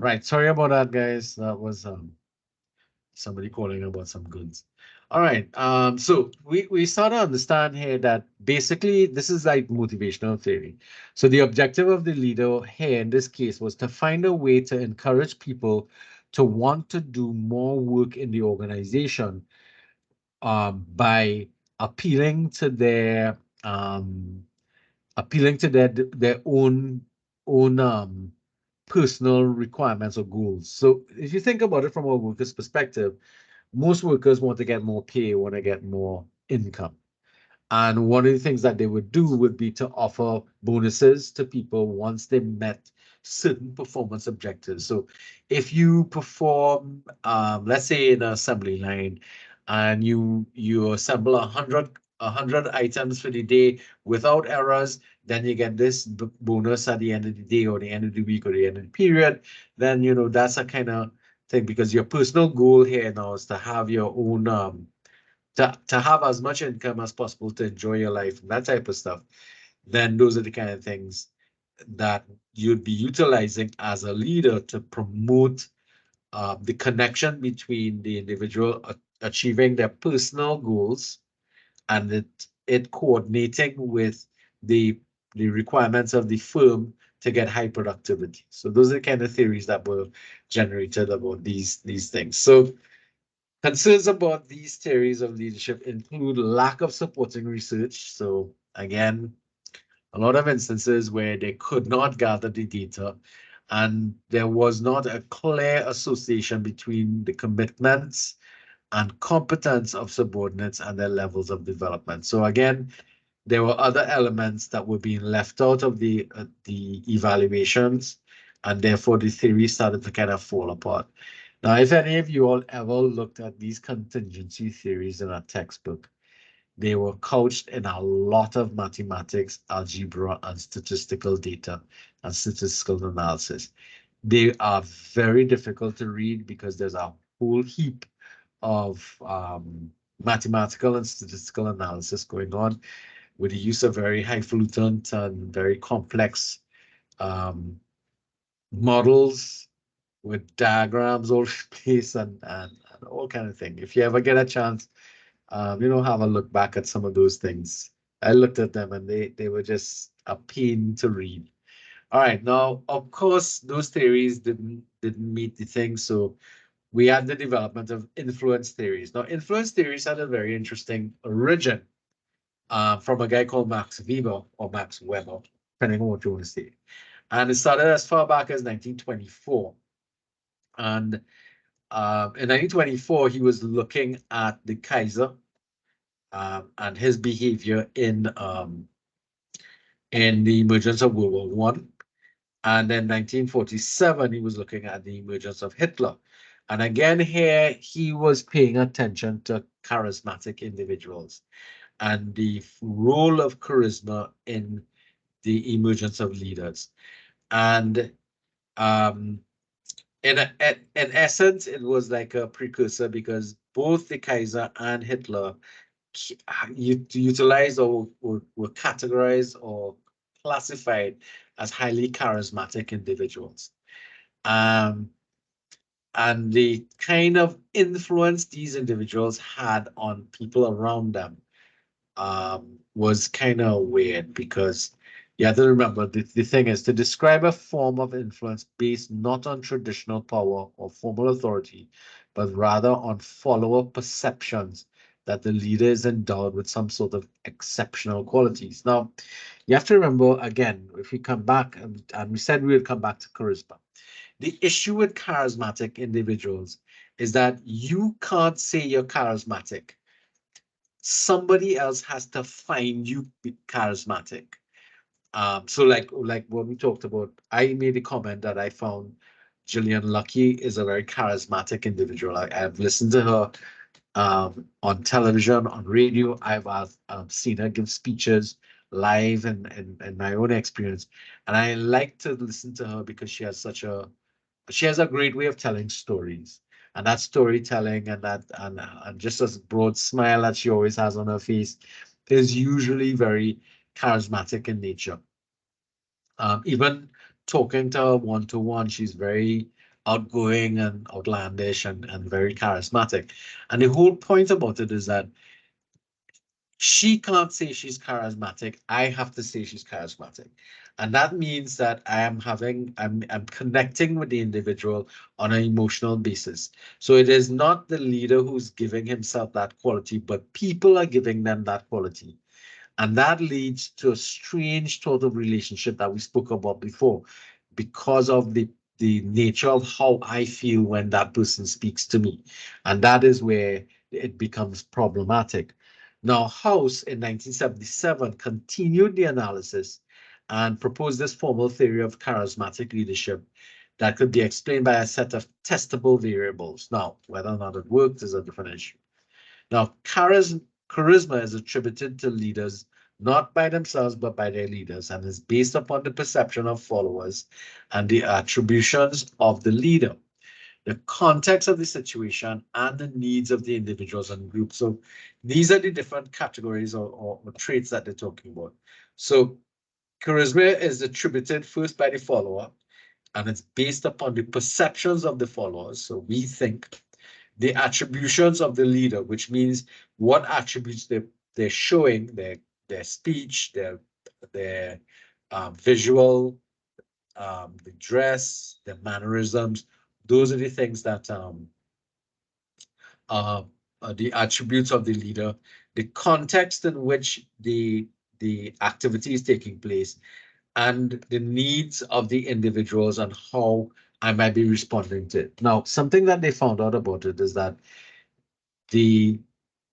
Right. Sorry about that, guys. That was somebody calling about some goods. All right. So we start to understand here that basically this is like motivational theory. So the objective of the leader here in this case was to find a way to encourage people to want to do more work in the organization by appealing to their own personal requirements or goals. So if you think about it from a worker's perspective, most workers want to get more pay, want to get more income. And one of the things that they would do would be to offer bonuses to people once they met certain performance objectives. So if you perform, let's say in an assembly line, and you assemble 100 items for the day without errors, then you get this bonus at the end of the day or the end of the week or the end of the period. Then, that's a kind of thing, because your personal goal here now is to have your own to have as much income as possible to enjoy your life and that type of stuff. Then those are the kind of things that you'd be utilizing as a leader to promote the connection between the individual achieving their personal goals and it coordinating with the requirements of the firm to get high productivity. So those are the kind of theories that were generated about these things. So concerns about these theories of leadership include lack of supporting research. So again, a lot of instances where they could not gather the data and there was not a clear association between the commitments and competence of subordinates and their levels of development. So again, there were other elements that were being left out of the evaluations, and therefore the theory started to kind of fall apart. Now, if any of you all ever looked at these contingency theories in a textbook, they were couched in a lot of mathematics, algebra, and statistical data and statistical analysis. They are very difficult to read because there's a whole heap of mathematical and statistical analysis going on with the use of very highfalutin and very complex models with diagrams all over the place and all kind of thing. If you ever get a chance, have a look back at some of those things. I looked at them and they were just a pain to read. All right, now of course those theories didn't meet the thing, so we had the development of influence theories. Now, influence theories had a very interesting origin from a guy called Max Weber or Max Weber, depending on what you want to say. And it started as far back as 1924. And in 1924, he was looking at the Kaiser and his behavior in the emergence of World War One. And then 1947, he was looking at the emergence of Hitler. And again, here he was paying attention to charismatic individuals and the role of charisma in the emergence of leaders. And in essence, it was like a precursor because both the Kaiser and Hitler utilized or were categorized or classified as highly charismatic individuals. And the kind of influence these individuals had on people around them was kind of weird because you have to remember the thing is to describe a form of influence based not on traditional power or formal authority, but rather on follower perceptions that the leader is endowed with some sort of exceptional qualities. Now, you have to remember, again, if we come back, and we said we would come back to charisma. The issue with charismatic individuals is that you can't say you're charismatic. Somebody else has to find you charismatic. So like what we talked about, I made a comment that I found Gillian Lucky is a very charismatic individual. I've listened to her on television, on radio. I've seen her give speeches live and my own experience. And I like to listen to her because she has a great way of telling stories. And that storytelling and just as broad smile that she always has on her face is usually very charismatic in nature. Even talking to her one-to-one, she's very outgoing and outlandish and very charismatic. And the whole point about it is that she can't say she's charismatic. I have to say she's charismatic. And that means that I'm connecting with the individual on an emotional basis. So it is not the leader who's giving himself that quality, but people are giving them that quality. And that leads to a strange sort of relationship that we spoke about before because of the the nature of how I feel when that person speaks to me. And that is where it becomes problematic. Now, House in 1977 continued the analysis and proposed this formal theory of charismatic leadership that could be explained by a set of testable variables. Now, whether or not it worked is a different issue. Now, charisma is attributed to leaders not by themselves, but by their leaders, and is based upon the perception of followers and the attributions of the leader, the context of the situation, and the needs of the individuals and groups. So these are the different categories or traits that they're talking about. So charisma is attributed first by the follower, and it's based upon the perceptions of the followers. So we think the attributions of the leader, which means what attributes they're showing, their speech, their visual, the dress, their mannerisms. Those are the things that are the attributes of the leader, the context in which the activity is taking place, and the needs of the individuals and how I might be responding to it. Now, something that they found out about it is that the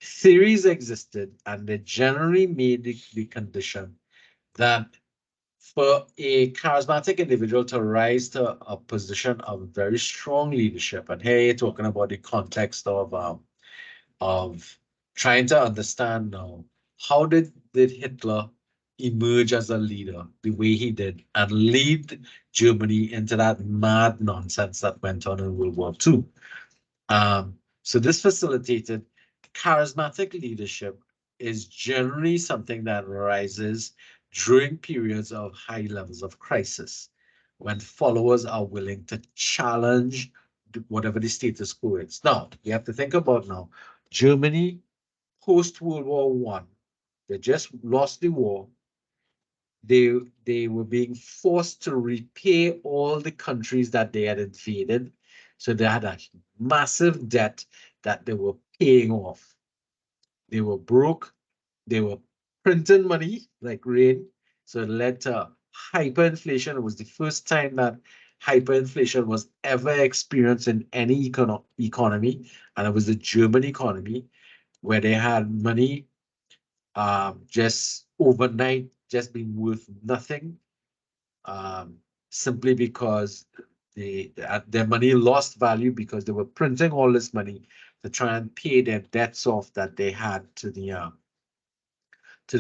theories existed and they generally made the condition that for a charismatic individual to rise to a position of very strong leadership, and here you're talking about the context of trying to understand now how did Hitler emerge as a leader the way he did and lead Germany into that mad nonsense that went on in World War II. So this facilitated charismatic leadership is generally something that arises during periods of high levels of crisis, when followers are willing to challenge whatever the status quo is. Now, you have to think about now, Germany post-World War I, they just lost the war. They were being forced to repay all the countries that they had invaded. So they had a massive debt that they were paying off. They were broke. They were printing money like rain. So it led to hyperinflation. It was the first time that hyperinflation was ever experienced in any economy. And it was the German economy where they had money just overnight just being worth nothing, simply because their money lost value because they were printing all this money to try and pay their debts off that they had to the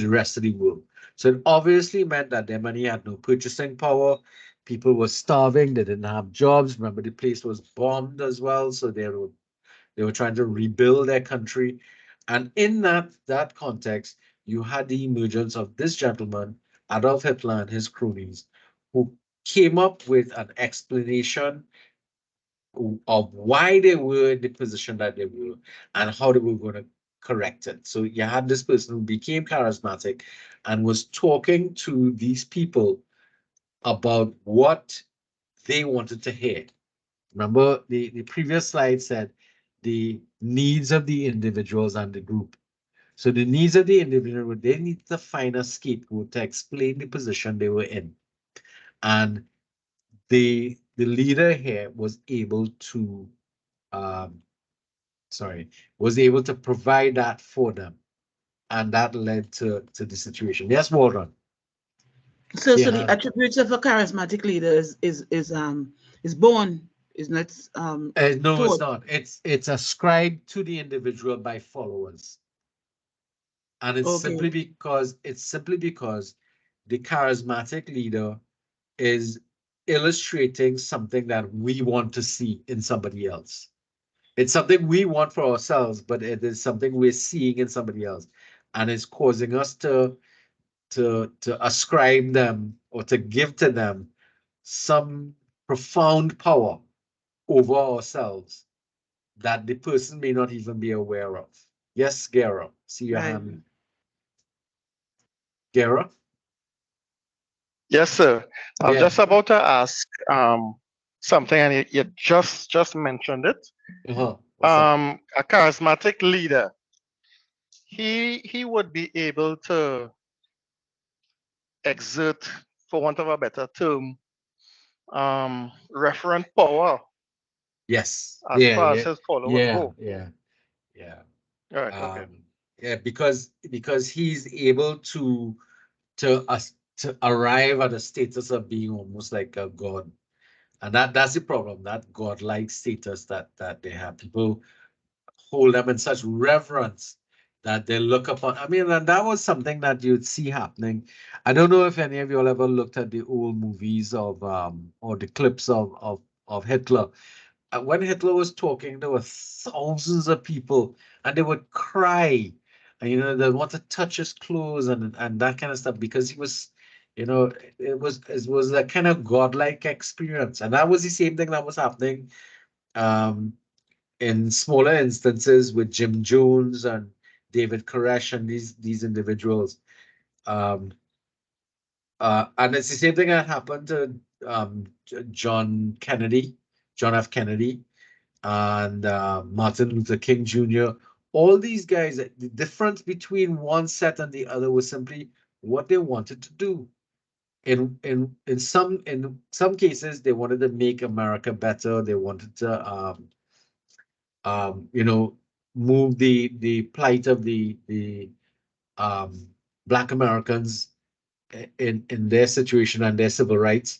rest of the world. So it obviously meant that their money had no purchasing power. People were starving. They didn't have jobs. Remember, the place was bombed as well. So they were trying to rebuild their country. And in that context, you had the emergence of this gentleman, Adolf Hitler, and his cronies, who came up with an explanation of why they were in the position that they were and how they were going to correct it. So you had this person who became charismatic and was talking to these people about what they wanted to hear. Remember, the previous slide said the needs of the individuals and the group. So the needs of the individual, they need to find a scapegoat to explain the position they were in. And the leader here was able to, was able to provide that for them. And that led to the situation. Yes, Waldron. So the attributes of a charismatic leader is born, is not no, taught. it's not. It's ascribed to the individual by followers. And it's simply because the charismatic leader is illustrating something that we want to see in somebody else. It's something we want for ourselves, but it is something we're seeing in somebody else. And it's causing us to ascribe them or to give to them some profound power over ourselves that the person may not even be aware of. Yes, Gera, see your hand. Gera? Yes, sir. I was just about to ask something, and you just mentioned it. A charismatic leader, he would be able to exert, for want of a better term, referent power. Yes. As far as his followers go. Yeah. Right. Okay. Yeah, because he's able to arrive at a status of being almost like a god, and that's the problem. That godlike status that they have. People hold them in such reverence that they look upon. I mean, and that was something that you'd see happening. I don't know if any of you all ever looked at the old movies of or the clips of Hitler. When Hitler was talking, there were thousands of people, and they would cry, and they want to touch his clothes and that kind of stuff because he was, it was a kind of godlike experience, and that was the same thing that was happening in smaller instances with Jim Jones and David Koresh and these individuals. And it's the same thing that happened to John F. Kennedy, and Martin Luther King Jr. All these guys, the difference between one set and the other was simply what they wanted to do. In some cases, they wanted to make America better. They wanted to move the plight of the Black Americans in their situation and their civil rights,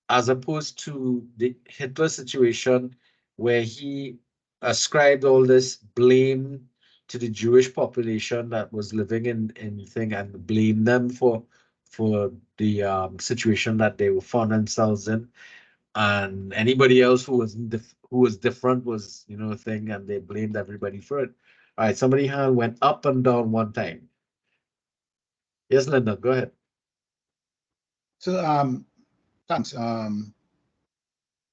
as opposed to the Hitler situation where he ascribed all this blame to the Jewish population that was living in thing and blamed them for the situation that they found themselves in, and anybody else who was different was a thing, and they blamed everybody for it. All right, somebody hand went up and down one time. Yes, Linda, go ahead. So thanks.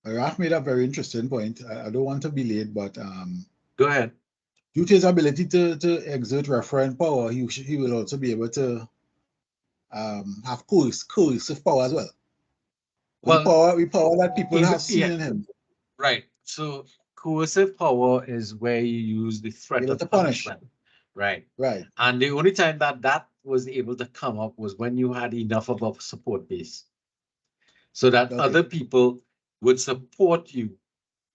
Raf made a very interesting point. I don't want to be late, but go ahead. Due to his ability to exert referent power, he will also be able to have coercive power as well. Power that people have seen in him. Right. So coercive power is where you use the threat of punishment. Right. Right. And the only time that was able to come up was when you had enough of a support base, so that other people would support you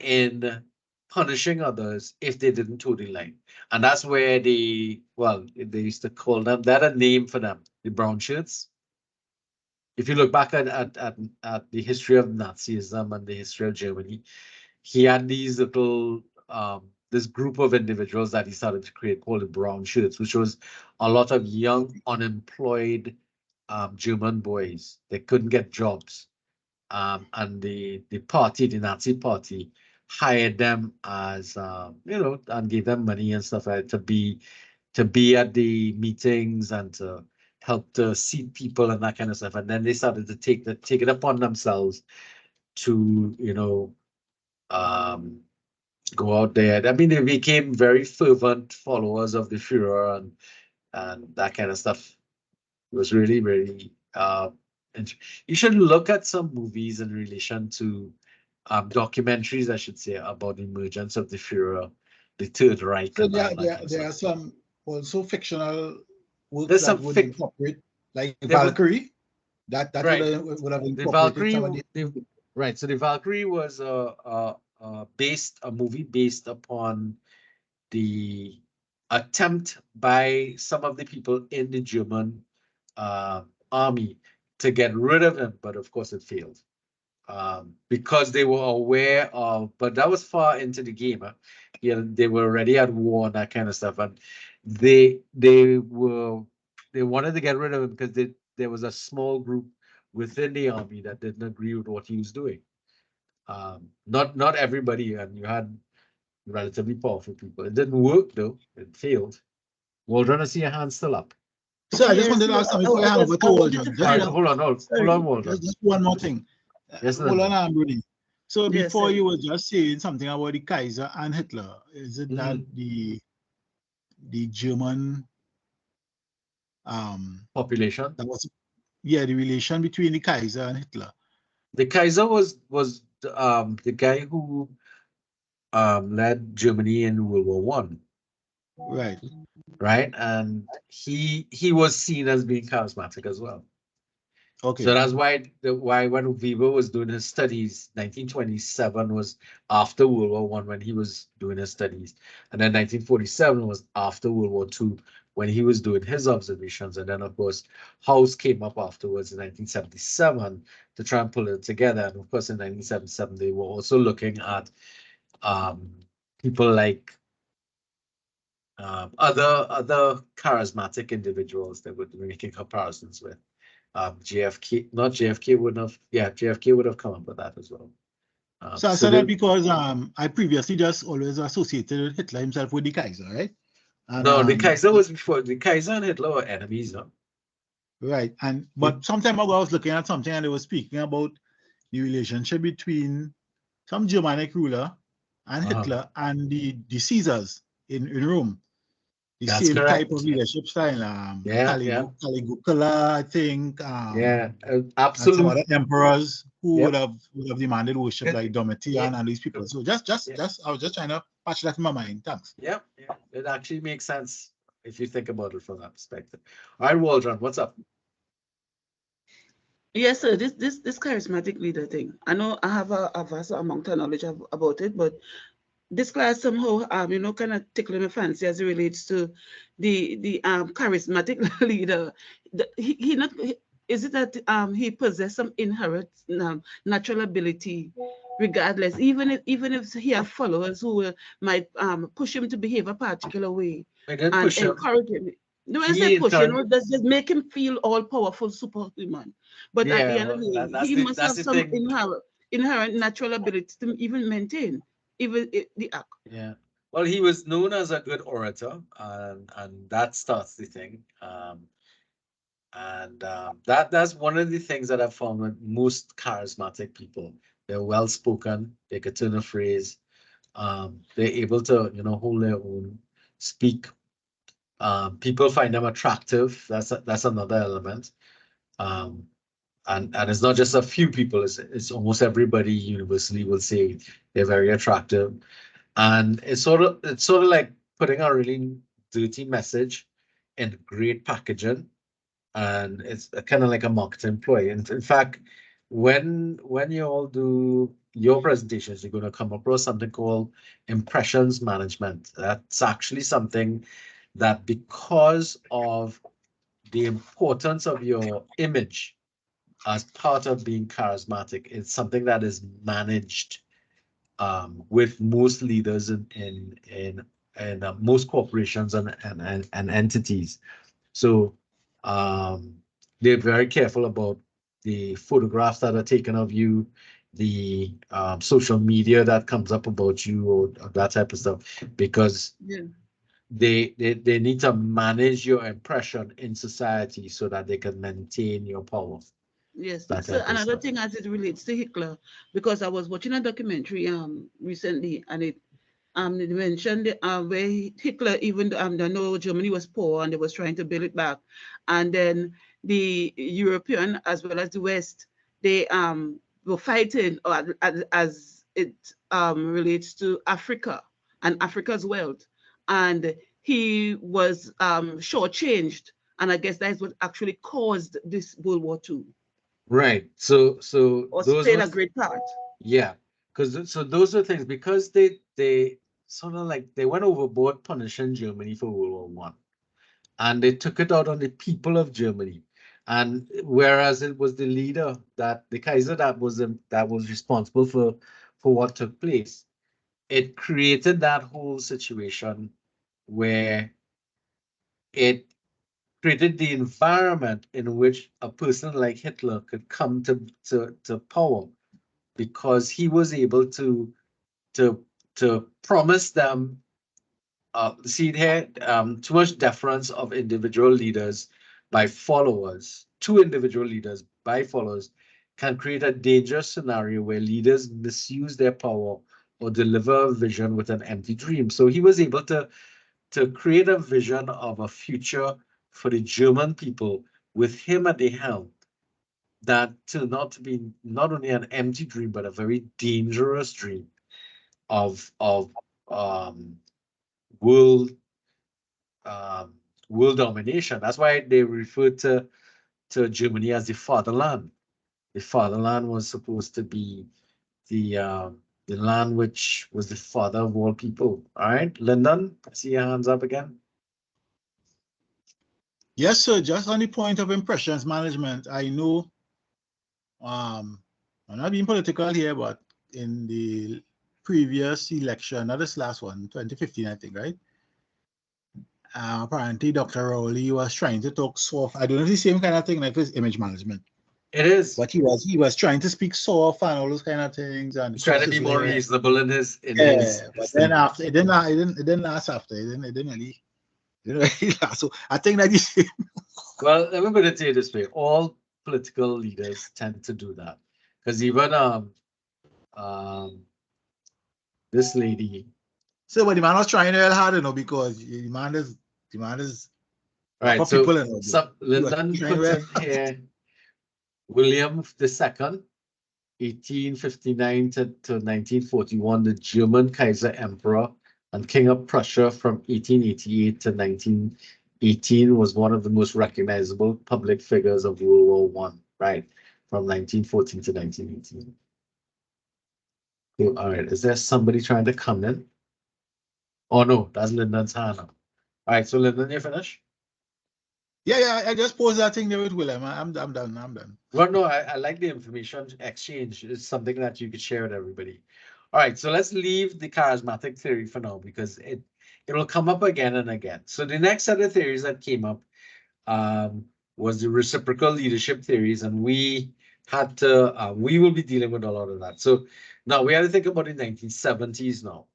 in punishing others if they didn't toe the line. And that's where they used to call them, they had a name for them, the brown shirts. If you look back at the history of Nazism and the history of Germany, he had these little this group of individuals that he started to create called the brown shirts, which was a lot of young unemployed German boys. They couldn't get jobs, and the Nazi party hired them as and gave them money and stuff like that to be at the meetings and to help to seat people and that kind of stuff. And then they started to take it upon themselves to go out there. I mean, they became very fervent followers of the Führer and that kind of stuff. It was really, really you should look at some movies in relation to documentaries, I should say, about the emergence of the Führer, the Third Reich. So there are some also fictional works that would incorporate, like Valkyrie, that would have incorporated some of the... Right. So the Valkyrie was a movie based upon the attempt by some of the people in the German army to get rid of him, but of course it failed because they were aware of. But that was far into the game. They were already at war and that kind of stuff, and they wanted to get rid of him because there was a small group within the army that didn't agree with what he was doing. Not everybody, and you had relatively powerful people. It didn't work though. It failed. Waldron, I see your hand still up. So I just wanted to ask something before I hand over to Waldron. Hold on, Waldron. Just one more thing. Yes, hold on, Rudy. So before you were just saying something about the Kaiser and Hitler. Is it that the German population? That was the relation between the Kaiser and Hitler. The Kaiser was the guy who led Germany in World War One. Right, and he was seen as being charismatic as well. Okay. So that's why when Weber was doing his studies, 1927 was after World War I when he was doing his studies, and then 1947 was after World War II when he was doing his observations, and then of course House came up afterwards in 1977 to try and pull it together, and of course in 1977 they were also looking at people like other charismatic individuals that would be making comparisons with. JFK, not JFK wouldn't have, yeah, JFK would have come up with that as well. So I said that because I previously just always associated Hitler himself with the Kaiser, right? And, no, the Kaiser was before. The Kaiser and Hitler were enemies, no? Right, but some time ago I was looking at something and they were speaking about the relationship between some Germanic ruler and Hitler and the Caesars in Rome. The That's same correct. type of leadership style. Caligula, I think. Yeah, And absolutely. some other emperors who would have demanded worship like Domitian and these people. So just I was just trying to patch that in my mind. Thanks. Yeah, it actually makes sense if you think about it from that perspective. All right, Waldron, what's up? Yes, sir. This charismatic leader thing. I know I have a vast amount of knowledge about it, but this class somehow kind of tickling my fancy as it relates to the charismatic leader. Is it that he possesses some inherent natural ability, regardless, even if he has followers who might push him to behave a particular way and encourage him. No, I say push, just make him feel all powerful, superhuman. But at the end of the day, he must have some inherent natural ability to even maintain even the act. Yeah. Well, he was known as a good orator, and that starts the thing. That's one of the things that I've found with most charismatic people. They're well spoken. They could turn a phrase. They're able to hold their own, speak. People find them attractive. That's another element. And it's not just a few people. It's almost everybody universally will say they're very attractive. And it's sort of like putting a really dirty message in great packaging, and it's kind of like a marketing ploy. In fact, when you all do your presentations, you're going to come across something called impressions management. That's actually something that, because of the importance of your image as part of being charismatic, it's something that is managed with most leaders in most corporations and entities. So they're very careful about the photographs that are taken of you, the social media that comes up about you, or that type of stuff, because they need to manage your impression in society so that they can maintain your power. Yes, so another thing as it relates to Hitler, because I was watching a documentary recently, and it mentioned where Hitler, even I know Germany was poor and they was trying to build it back, and then the European as well as the West, they were fighting as it relates to Africa and Africa's wealth, and he was shortchanged, and I guess that's what actually caused this World War II. Right. So those played a great part. Yeah, because so those are things, because they sort of like they went overboard punishing Germany for World War I, and they took it out on the people of Germany. And whereas it was the leader, that the Kaiser, that was responsible for what took place, it created that whole situation where it created the environment in which a person like Hitler could come to power, because he was able to promise them. See here, too much deference of individual leaders by followers to individual leaders by followers can create a dangerous scenario where leaders misuse their power or deliver a vision with an empty dream. So he was able to create a vision of a future for the German people with him at the helm that turned out to be not only an empty dream but a very dangerous dream of world world domination. That's why they refer to to Germany as the fatherland. The fatherland was supposed to be the land which was the father of all people. All right, Lyndon, I see your hands up again. Yes, sir. Just on the point of impressions management, I know, I'm not being political here, but in the previous election, not this last one, 2015, I think, right? Apparently, Dr. Rowley was trying to talk soft. I don't know if it's the same kind of thing like this image management. It is. But he was trying to speak soft and all those kind of things, and He's trying to be more reasonable in his but then after it didn't last after. It didn't really last. So I think that is well, let me put it to you this way: all political leaders tend to do that, because even this lady. So, but the man was trying real hard, because the man is right. So people Lyndon put in here William II, 1859 to 1941, the German Kaiser Emperor and King of Prussia from 1888 to 1918, was one of the most recognizable public figures of World War I, right? From 1914 to 1918. So, all right, is there somebody trying to come in? Oh no, that's Lyndon's hand up. All right, so Lyndon, you finish? Yeah, I just posed that thing there with William. I'm done. Well, no, I like the information exchange. It's something that you could share with everybody. All right, so let's leave the charismatic theory for now, because it will come up again and again. So the next set of theories that came up was the reciprocal leadership theories, and we had to we will be dealing with a lot of that. So now we have to think about the 1970s now.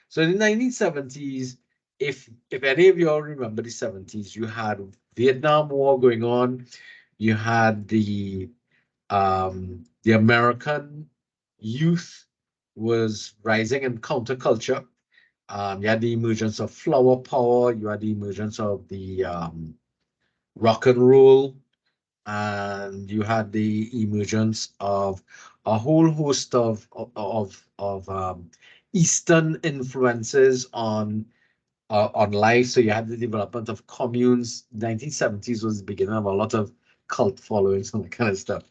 So in the 1970s, if any of you all remember the 70s, you had Vietnam War going on. You had the American youth was rising in counterculture. You had the emergence of flower power. You had the emergence of the rock and roll, and you had the emergence of a whole host of Eastern influences on life. So you had the development of communes. 1970s was the beginning of a lot of cult followings and that kind of stuff.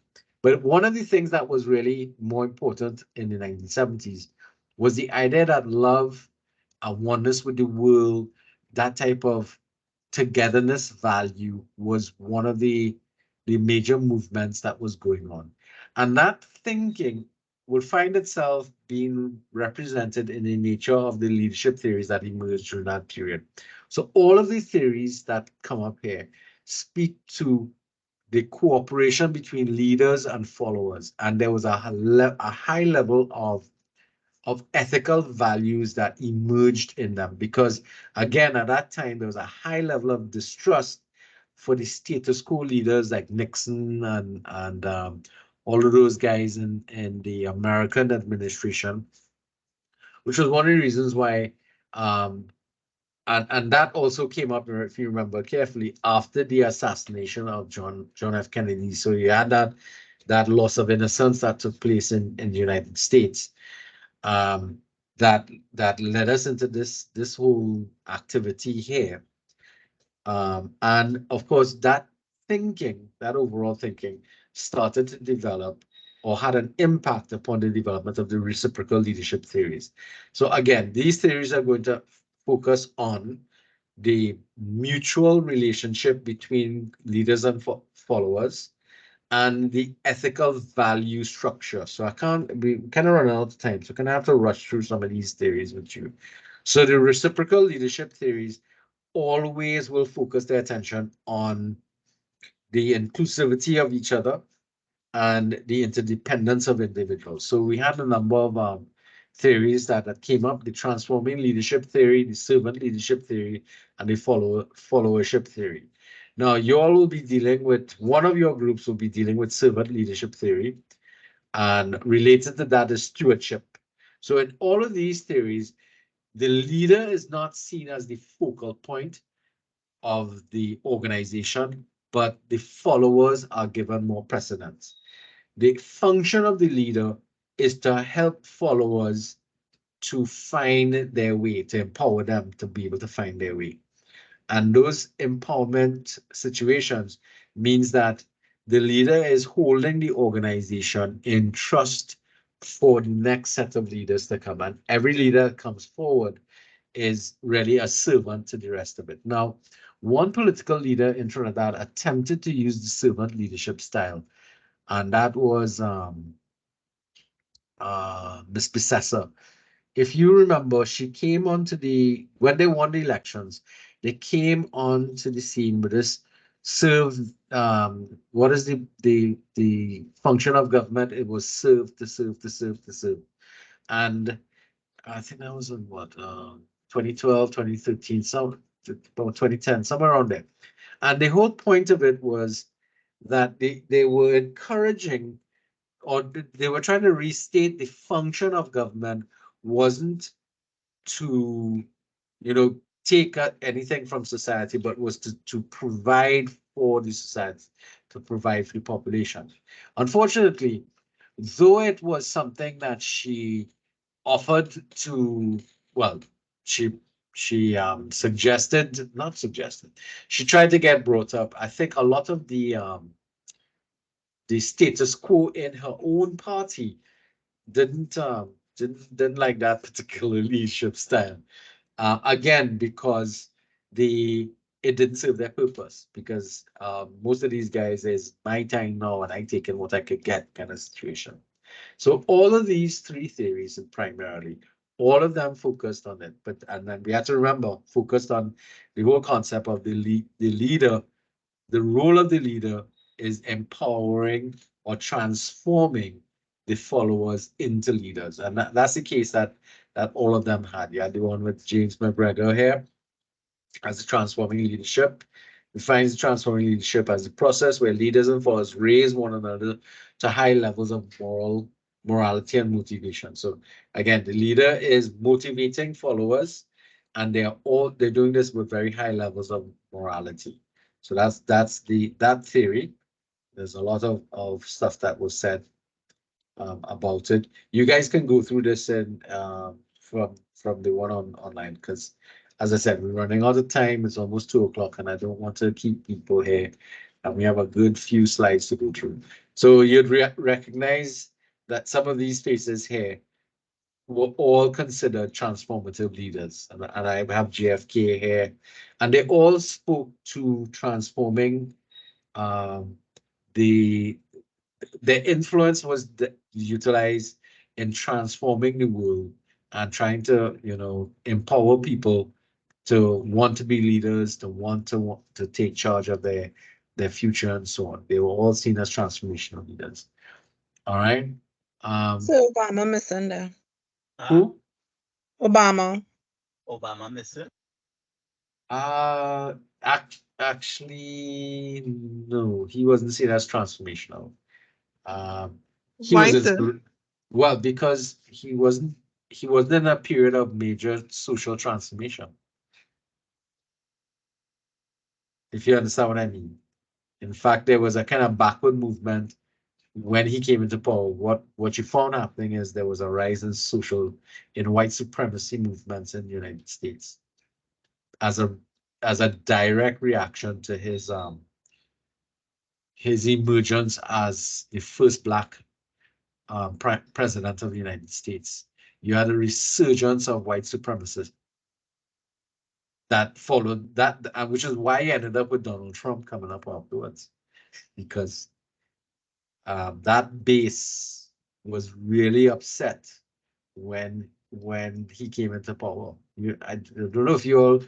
But one of the things that was really more important in the 1970s was the idea that love and oneness with the world, that type of togetherness value, was one of the major movements that was going on. And that thinking will find itself being represented in the nature of the leadership theories that emerged during that period. So all of these theories that come up here speak to the cooperation between leaders and followers, and there was a high level of ethical values that emerged in them, because again, at that time there was a high level of distrust for the status quo leaders like Nixon and all of those guys in the American administration, which was one of the reasons why and that also came up, if you remember carefully, after the assassination of John F. Kennedy. So you had that loss of innocence that took place in the United States, that led us into this whole activity here. And of course, that overall thinking started to develop or had an impact upon the development of the reciprocal leadership theories. So again, these theories are going to focus on the mutual relationship between leaders and followers, and the ethical value structure. So we kind of run out of time, so I have to rush through some of these theories with you. So the reciprocal leadership theories always will focus their attention on the inclusivity of each other and the interdependence of individuals. So we had a number of theories that came up: the transforming leadership theory, the servant leadership theory, and the followership theory. Now, you all will be dealing with, one of your groups will be dealing with servant leadership theory, and related to that is stewardship. So in all of these theories, the leader is not seen as the focal point of the organization, but the followers are given more precedence. The function of the leader is to help followers to find their way, to empower them to be able to find their way. And those empowerment situations means that the leader is holding the organization in trust for the next set of leaders to come. And every leader that comes forward is really a servant to the rest of it. Now, one political leader in Trinidad attempted to use the servant leadership style, and that was Ms. Bissessa. If you remember, she came onto when they won the elections, they came onto the scene with this what is the function of government? It was serve to serve to serve to serve. And I think that was in what, 2012, 2013, about 2010, somewhere around there. And the whole point of it was that they were encouraging, or they were trying to restate the function of government wasn't to, take anything from society, but was to provide for the society, to provide for the population. Unfortunately, though it was something that she offered to, well, she suggested, not suggested, she tried to get brought up. I think a lot of the status quo in her own party didn't like that particular leadership style. Again, because it didn't serve their purpose, because most of these guys is my time now and I taking what I could get kind of situation. So all of these three theories, and primarily, all of them focused on it. And then we have to remember, focused on the whole concept of the leader. The role of the leader is empowering or transforming the followers into leaders. And that's the case that all of them had. You had the one with James McGregor here as the transforming leadership. Defines transforming leadership as a process where leaders and followers raise one another to high levels of morality and motivation. So again, the leader is motivating followers, and they're doing this with very high levels of morality. So that's that theory. There's a lot of stuff that was said about it. You guys can go through this in from the one online, because as I said, we're running out of time. It's almost 2 o'clock, and I don't want to keep people here. And we have a good few slides to go through. So you'd recognize that some of these faces here were all considered transformative leaders. And I have JFK here. And they all spoke to transforming their influence was utilized in transforming the world and trying to, empower people to want to be leaders, to want to take charge of their future and so on. They were all seen as transformational leaders. All right. So Obama missing there. Who? Obama missing. Actually, no, he wasn't seen as transformational. He Why was so? well, because he wasn't in a period of major social transformation. If you understand what I mean. In fact, there was a kind of backward movement when he came into power. What you found happening is there was a rise in white supremacy movements in the United States as a direct reaction to his emergence as the first Black president of the United States. You had a resurgence of white supremacists that followed that, which is why he ended up with Donald Trump coming up afterwards, because that base was really upset when he came into power. I don't know if you all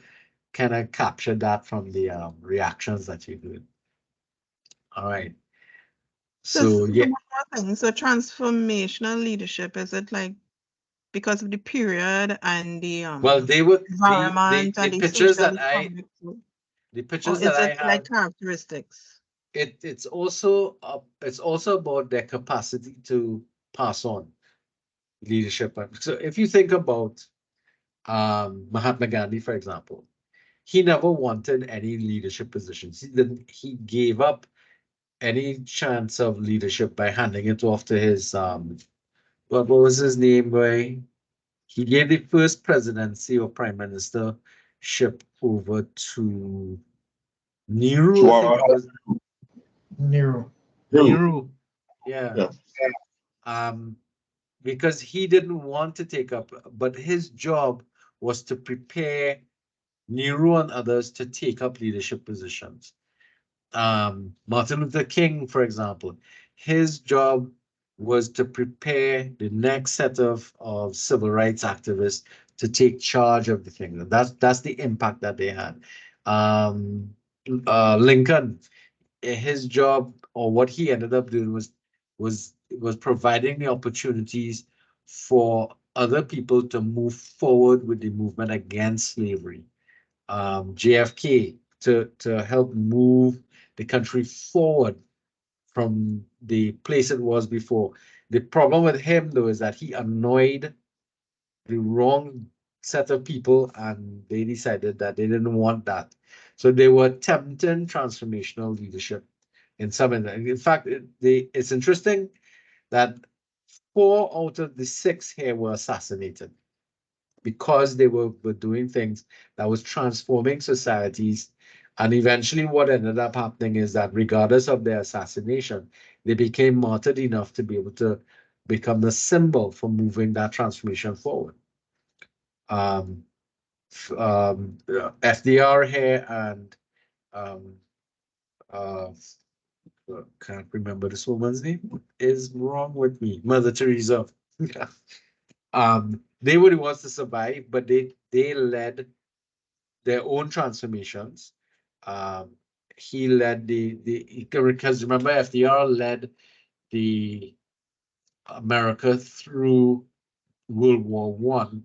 kind of captured that from the reactions that you heard. All right. So yeah. One more thing. So transformational leadership, is it like because of the period and the well, they were environment the and the pictures social that the pictures or is that I it have, like characteristics? it's also about their capacity to pass on leadership. So if you think about Mahatma Gandhi, for example, he never wanted any leadership positions. He gave up any chance of leadership by handing it off to his what was his name, boy? He gave the first presidency or prime ministership over to Nehru. I think it was Nehru. Nehru. Yeah. Because he didn't want to take up, but his job was to prepare Nehru and others to take up leadership positions. Martin Luther King, for example, his job was to prepare the next set of civil rights activists to take charge of the thing. That's the impact that they had. Lincoln, his job, or what he ended up doing, was providing the opportunities for other people to move forward with the movement against slavery. JFK, to help move the country forward from the place it was before. The problem with him, though, is that he annoyed the wrong set of people, and they decided that they didn't want that. So they were attempting transformational leadership in some. In fact, it's interesting that 4 out of the 6 here were assassinated because they were doing things that was transforming societies. And eventually what ended up happening is that regardless of their assassination, they became martyred enough to be able to become the symbol for moving that transformation forward. FDR here and can't remember this woman's name. What is wrong with me? Mother Teresa. They were the ones to survive, but they led their own transformations. He led because remember, FDR led the America through World War One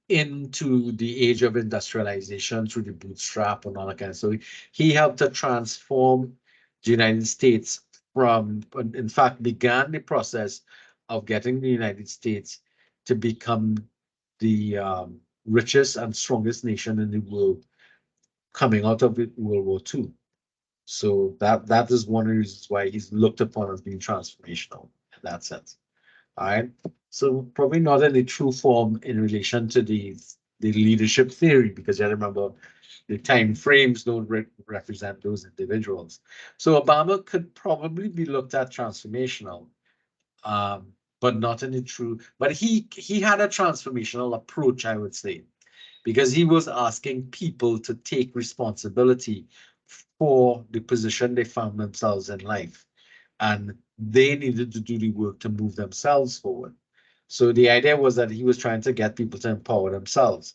into the age of industrialization through the bootstrap and all that kind of. So he helped to transform the United States from, in fact, began the process of getting the United States to become the richest and strongest nation in the world coming out of World War II. So that is one of the reasons why he's looked upon as being transformational in that sense. All right. So probably not in a true form in relation to the leadership theory, because you remember the time frames don't represent those individuals. So Obama could probably be looked at transformational, but not in a true. But he had a transformational approach, I would say, because he was asking people to take responsibility for the position they found themselves in life, and they needed to do the work to move themselves forward. So the idea was that he was trying to get people to empower themselves,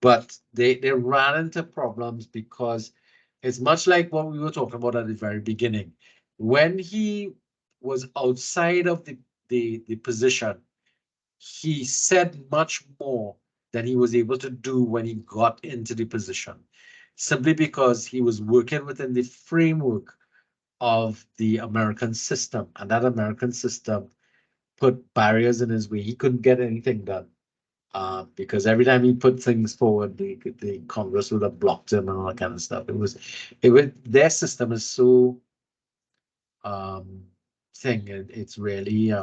but they ran into problems because it's much like what we were talking about at the very beginning. When he was outside of the position, he said much more than he was able to do when he got into the position, simply because he was working within the framework of the American system, and that American system put barriers in his way. He couldn't get anything done because every time he put things forward, the Congress would have blocked him and all that kind of stuff. It was their system is so it's really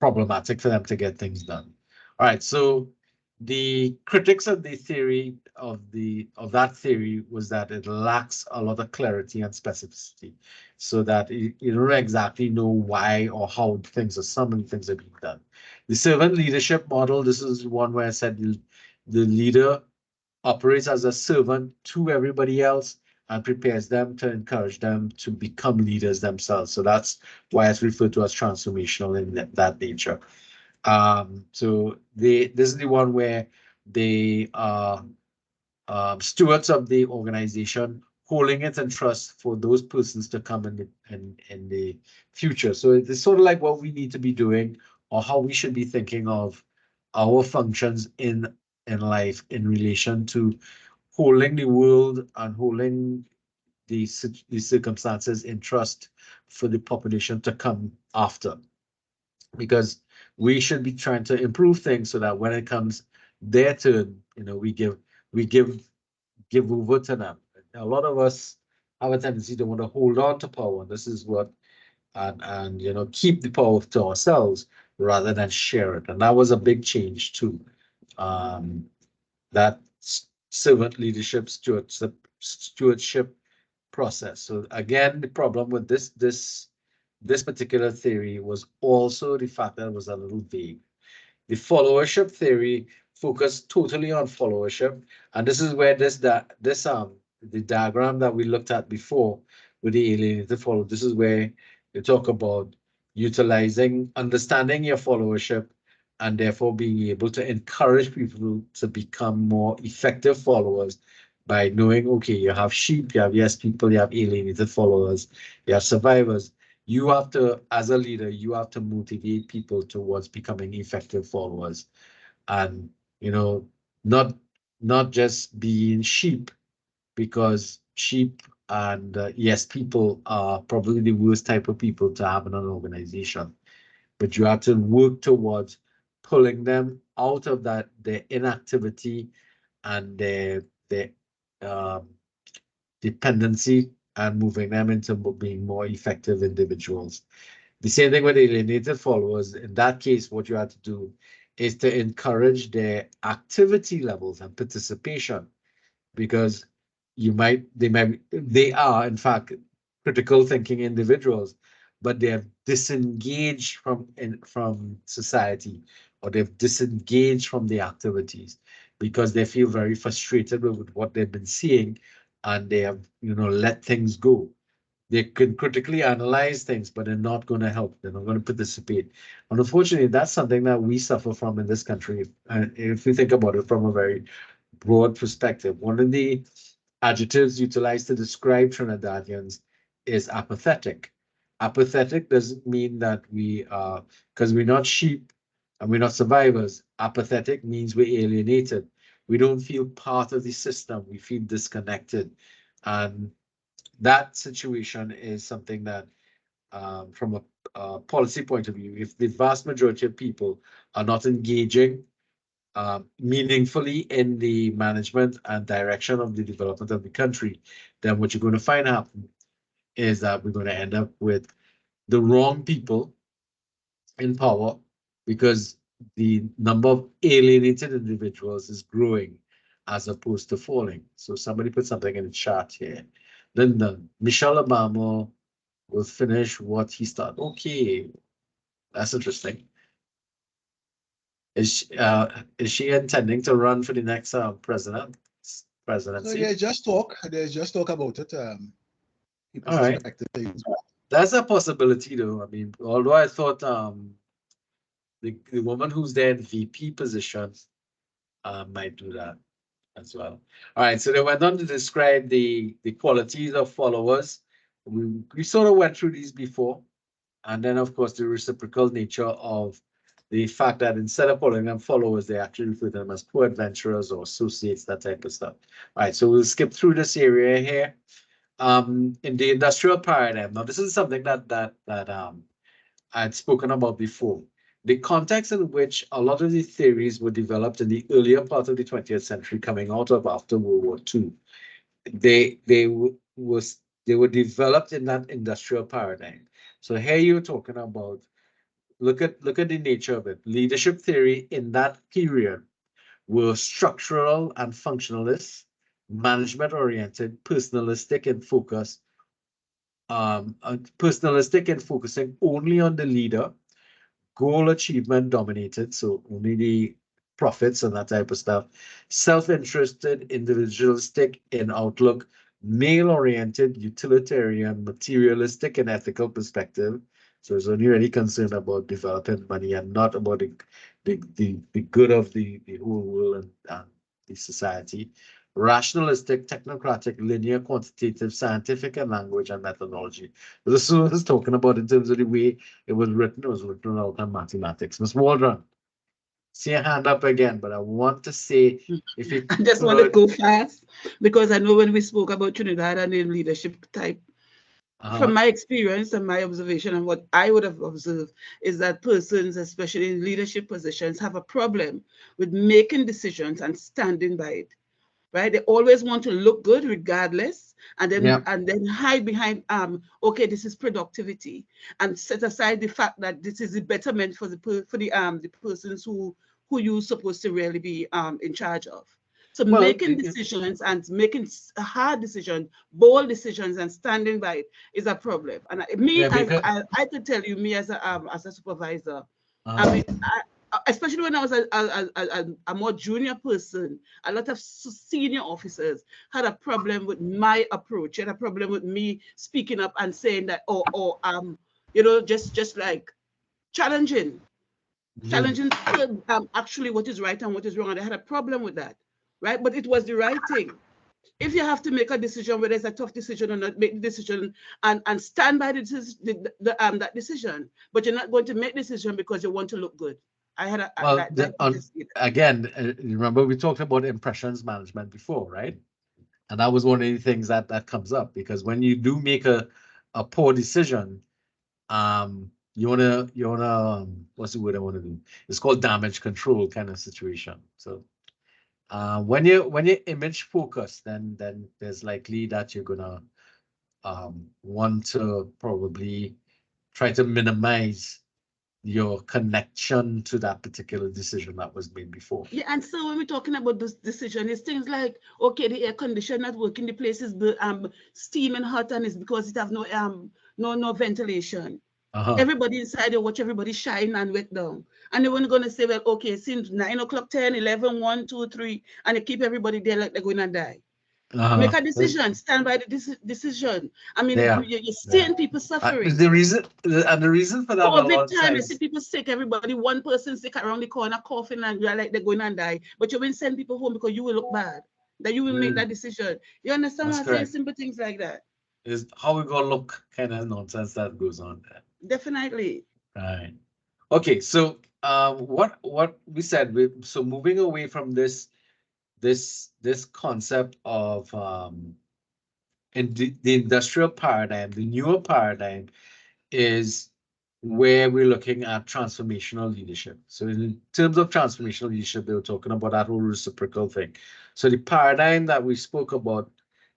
problematic for them to get things done. All right, so the critics of the theory of that theory was that it lacks a lot of clarity and specificity, so that you don't exactly know why or how some of the things are being done. The servant leadership model, this is one where I said the leader operates as a servant to everybody else and prepares them to encourage them to become leaders themselves. So that's why it's referred to as transformational in that nature. So this is the one where they are stewards of the organization, holding it in trust for those persons to come in the future. So it's sort of like what we need to be doing, or how we should be thinking of our functions in life in relation to holding the world and holding the circumstances in trust for the population to come after, because we should be trying to improve things so that when it comes their turn, we give over to them. A lot of us have a tendency to want to hold on to power, and this is what and keep the power to ourselves rather than share it. And that was a big change too. That servant leadership stewardship process. So again, the problem with this particular theory was also the fact that it was a little vague. The followership theory focused totally on followership, and this is where the diagram that we looked at before with the alienated follower. This is where you talk about understanding your followership, and therefore being able to encourage people to become more effective followers by knowing, okay, you have sheep, you have yes people, you have alienated followers, you have survivors. You have to, as a leader, you have to motivate people towards becoming effective followers, and not just being sheep, because sheep and yes people are probably the worst type of people to have in an organization. But you have to work towards pulling them out of their inactivity and their dependency, and moving them into being more effective individuals. The same thing with alienated followers. In that case, what you have to do is to encourage their activity levels and participation, because they are in fact critical thinking individuals, but they have disengaged from society, or they've disengaged from the activities because they feel very frustrated with what they've been seeing, and they have let things go. They can critically analyze things, but they're not going to help. They're not going to participate. And unfortunately, that's something that we suffer from in this country. And if we think about it from a very broad perspective, one of the adjectives utilized to describe Trinidadians is apathetic. Apathetic doesn't mean that we are, because we're not sheep and we're not survivors. Apathetic means we're alienated. We don't feel part of the system. We feel disconnected. And that situation is something that, from a policy point of view, if the vast majority of people are not engaging meaningfully in the management and direction of the development of the country, then what you're going to find happen is that we're going to end up with the wrong people in power, because the number of alienated individuals is growing as opposed to falling. So somebody put something in the chat here. Then Michelle Obama will finish what he started. Okay, that's interesting. Is she intending to run for the next presidency? So yeah, just talk. There's just talk about it. People All right. suspect it. That's a possibility, though. I mean, although I thought the woman who's there in VP position might do that as well. All right, so they went on to describe the qualities of followers. We sort of went through these before, and then of course the reciprocal nature of the fact that instead of calling them followers, they actually refer to them as co-adventurers or associates, that type of stuff. All right, so we'll skip through this area here. In the industrial paradigm, now this is something that I'd spoken about before. The context in which a lot of the theories were developed in the earlier part of the 20th century, coming out of after World War II, they were developed in that industrial paradigm. So here you're talking about, look at the nature of it. Leadership theory in that period were structural and functionalist, management oriented, personalistic in focus, personalistic and focusing only on the leader, goal achievement dominated, so only the profits and that type of stuff, self-interested, individualistic in outlook, male-oriented, utilitarian, materialistic and ethical perspective. So it's only really concerned about developing money and not about the good of the whole world and the society. Rationalistic, technocratic, linear, quantitative, scientific, and language and methodology. This is what I was talking about in terms of the way it was written out in mathematics. Ms. Waldron, see a hand up again, but I want to say, if you I just want to go fast, because I know when we spoke about Trinidad and the leadership type, from my experience and my observation and what I would have observed is that persons, especially in leadership positions, have a problem with making decisions and standing by it. Right? They always want to look good regardless, and then hide behind okay, this is productivity, and set aside the fact that this is the betterment for the persons who you're supposed to really be in charge of. So making decisions and making hard decisions, bold decisions, and standing by it is a problem. And I could tell you, me as a supervisor, I mean, especially when I was a more junior person, a lot of senior officers had a problem with my approach, had a problem with me speaking up and saying that, you know, just like challenging actually what is right and what is wrong. And I had a problem with that, right? But it was the right thing. If you have to make a decision, whether it's a tough decision or not, make the decision and stand by that decision. But you're not going to make the decision because you want to look good. I had again, remember we talked about impressions management before, right? And that was one of the things that comes up, because when you do make a poor decision, you wanna what's the word I want to do? It's called damage control kind of situation. So when you're image focused, then there's likely that you're gonna want to probably try to minimize your connection to that particular decision that was made before. Yeah, and so when we're talking about this decision, it's things like, okay, the air conditioner not working, the place is steaming hot, and it's because it have no ventilation. Everybody inside, you watch everybody shine and wet down. And they weren't going to say, well, okay, since 9 o'clock, 10, 11, 1, 2, 3, and you keep everybody there like they're going to die. Make a decision, stand by the decision. I mean, you're seeing people suffering. The reason for that, COVID time, you see people sick, everybody, one person sick around the corner coughing, and you're like they're going to die. But you will send people home because you will look bad, that you will make that decision. You understand what I'm saying? Simple things like that. Is how we gonna look kind of nonsense that goes on there. Definitely. Right. Okay, so what we said, so moving away from this concept of in the industrial paradigm, the newer paradigm is where we're looking at transformational leadership. So in terms of transformational leadership, they were talking about that whole reciprocal thing. So the paradigm that we spoke about,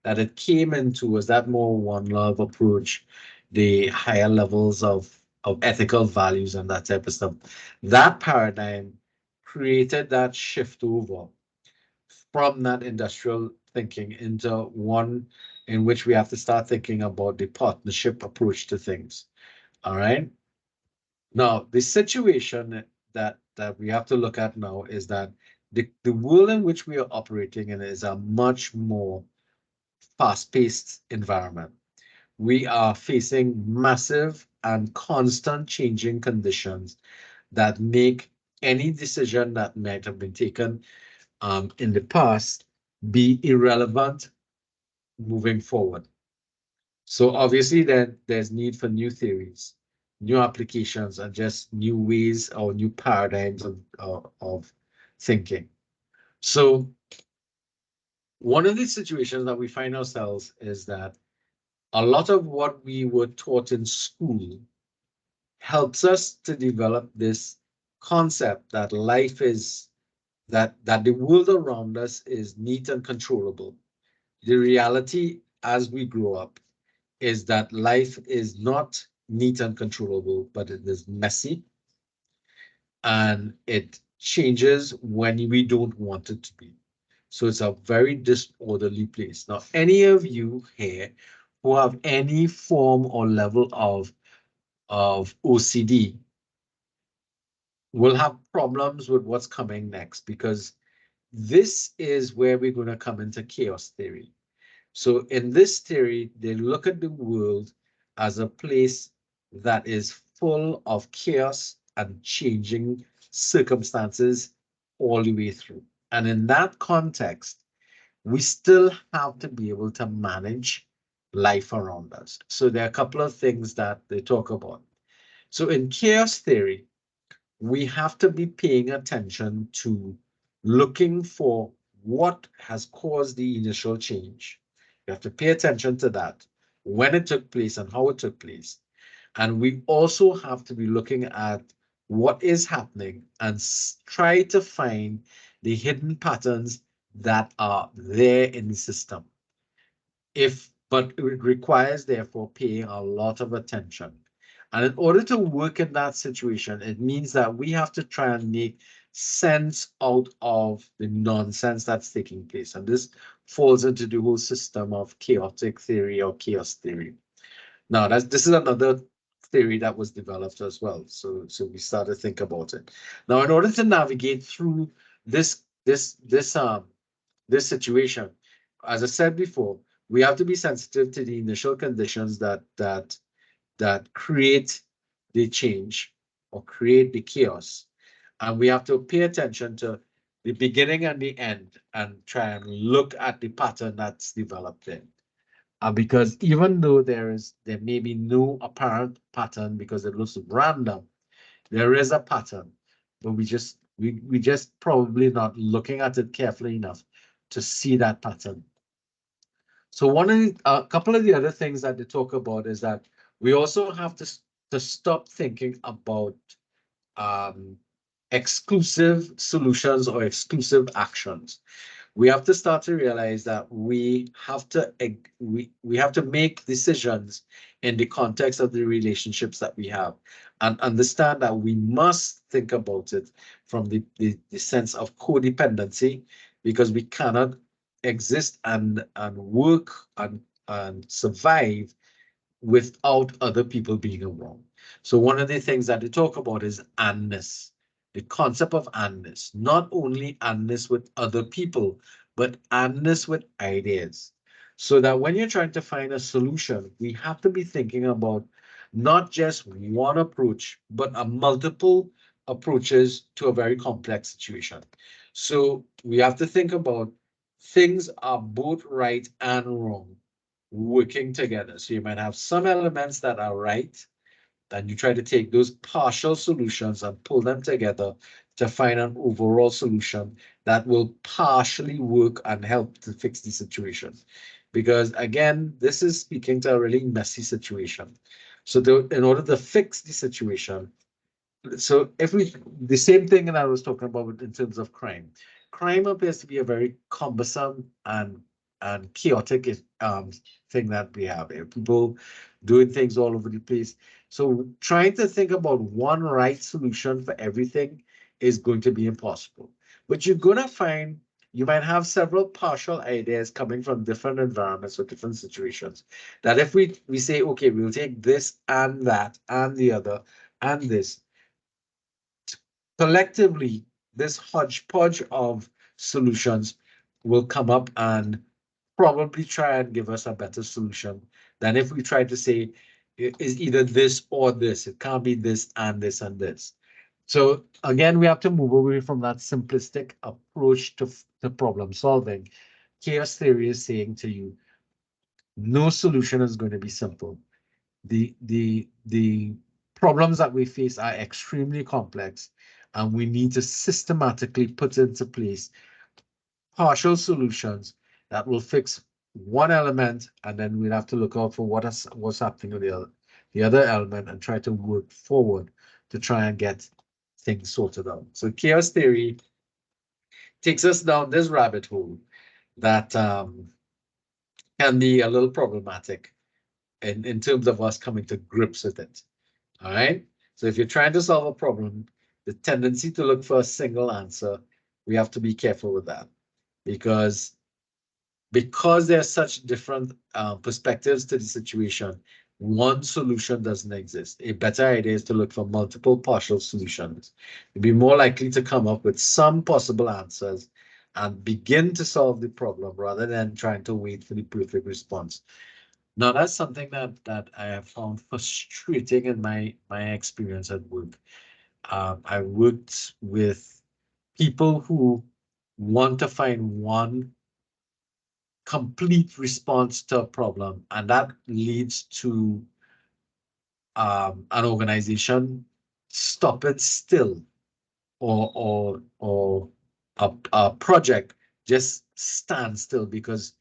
that it came into, was that more one love approach, the higher levels of ethical values and that type of stuff. That paradigm created that shift over from that industrial thinking into one in which we have to start thinking about the partnership approach to things. All right. Now, the situation that we have to look at now is that the world in which we are operating in is a much more fast-paced environment. We are facing massive and constant changing conditions that make any decision that might have been taken in the past be irrelevant moving forward. So obviously then there's need for new theories, new applications, and just new ways or new paradigms of thinking. So one of the situations that we find ourselves is that a lot of what we were taught in school helps us to develop this concept that life is, that the world around us is neat and controllable. The reality as we grow up is that life is not neat and controllable, but it is messy, and it changes when we don't want it to be. So it's a very disorderly place. Now, any of you here who have any form or level of OCD will have problems with what's coming next, because this is where we're going to come into chaos theory. So in this theory, they look at the world as a place that is full of chaos and changing circumstances all the way through. And in that context, we still have to be able to manage life around us. So there are a couple of things that they talk about. So in chaos theory, we have to be paying attention to looking for what has caused the initial change. You have to pay attention to that, when it took place and how it took place. And we also have to be looking at what is happening and try to find the hidden patterns that are there in the system. But it requires, therefore, paying a lot of attention. And in order to work in that situation, it means that we have to try and make sense out of the nonsense that's taking place. And this falls into the whole system of chaotic theory or chaos theory. Now, this is another theory that was developed as well. So we started to think about it. Now, in order to navigate through this situation, as I said before, we have to be sensitive to the initial conditions that create the change or create the chaos. And we have to pay attention to the beginning and the end and try and look at the pattern that's developed there. Because even though there may be no apparent pattern because it looks random, there is a pattern, but we just probably not looking at it carefully enough to see that pattern. So a couple of the other things that they talk about is that we also have to stop thinking about exclusive solutions or exclusive actions. We have to start to realize that we have to make decisions in the context of the relationships that we have, and understand that we must think about it from the sense of codependency, because we cannot exist and work and survive without other people being around. So one of the things that they talk about is andness. The concept of andness, not only andness with other people, but andness with ideas. So that when you're trying to find a solution, we have to be thinking about not just one approach, but a multiple approaches to a very complex situation. So we have to think about things are both right and wrong working together. So you might have some elements that are right, and you try to take those partial solutions and pull them together to find an overall solution that will partially work and help to fix the situation. Because again, this is speaking to a really messy situation. So in order to fix the situation, so the same thing that I was talking about in terms of crime. Crime appears to be a very cumbersome and chaotic thing that we have here. People doing things all over the place. So trying to think about one right solution for everything is going to be impossible. But you're gonna find you might have several partial ideas coming from different environments or different situations. That if we say, okay, we'll take this and that and the other and this, collectively, this hodgepodge of solutions will come up and probably try and give us a better solution than if we try to say it is either this or this. It can't be this and this and this. So again, we have to move away from that simplistic approach to problem solving. Chaos theory is saying to you, no solution is going to be simple. The problems that we face are extremely complex, and we need to systematically put into place partial solutions that will fix one element, and then we'll have to look out for what's happening with the other element and try to work forward to try and get things sorted out. So chaos theory takes us down this rabbit hole that can be a little problematic in terms of us coming to grips with it. All right. So if you're trying to solve a problem, the tendency to look for a single answer, we have to be careful with that, because there's such different perspectives to the situation. One solution doesn't exist. A better idea is to look for multiple partial solutions. You'll be more likely to come up with some possible answers and begin to solve the problem rather than trying to wait for the perfect response. Now, that's something that I have found frustrating in my experience at work. I worked with people who want to find one complete response to a problem, and that leads to an organization stopping still, or a project just stand still because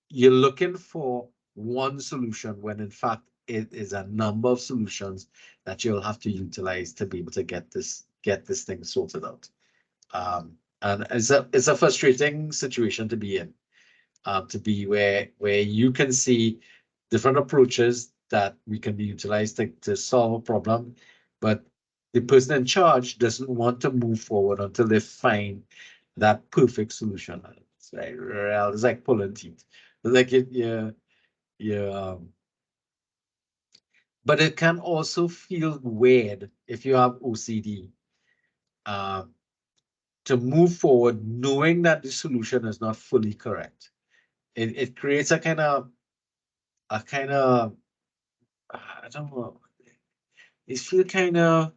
you're looking for one solution when in fact it is a number of solutions that you'll have to utilize to be able to get this thing sorted out. And it's a frustrating situation to be in, to be where you can see different approaches that we can be utilized to solve a problem, but the person in charge doesn't want to move forward until they find that perfect solution. It's like pulling teeth. It's like but it can also feel weird if you have OCD to move forward knowing that the solution is not fully correct. It creates a kind of I don't know. You feel kind of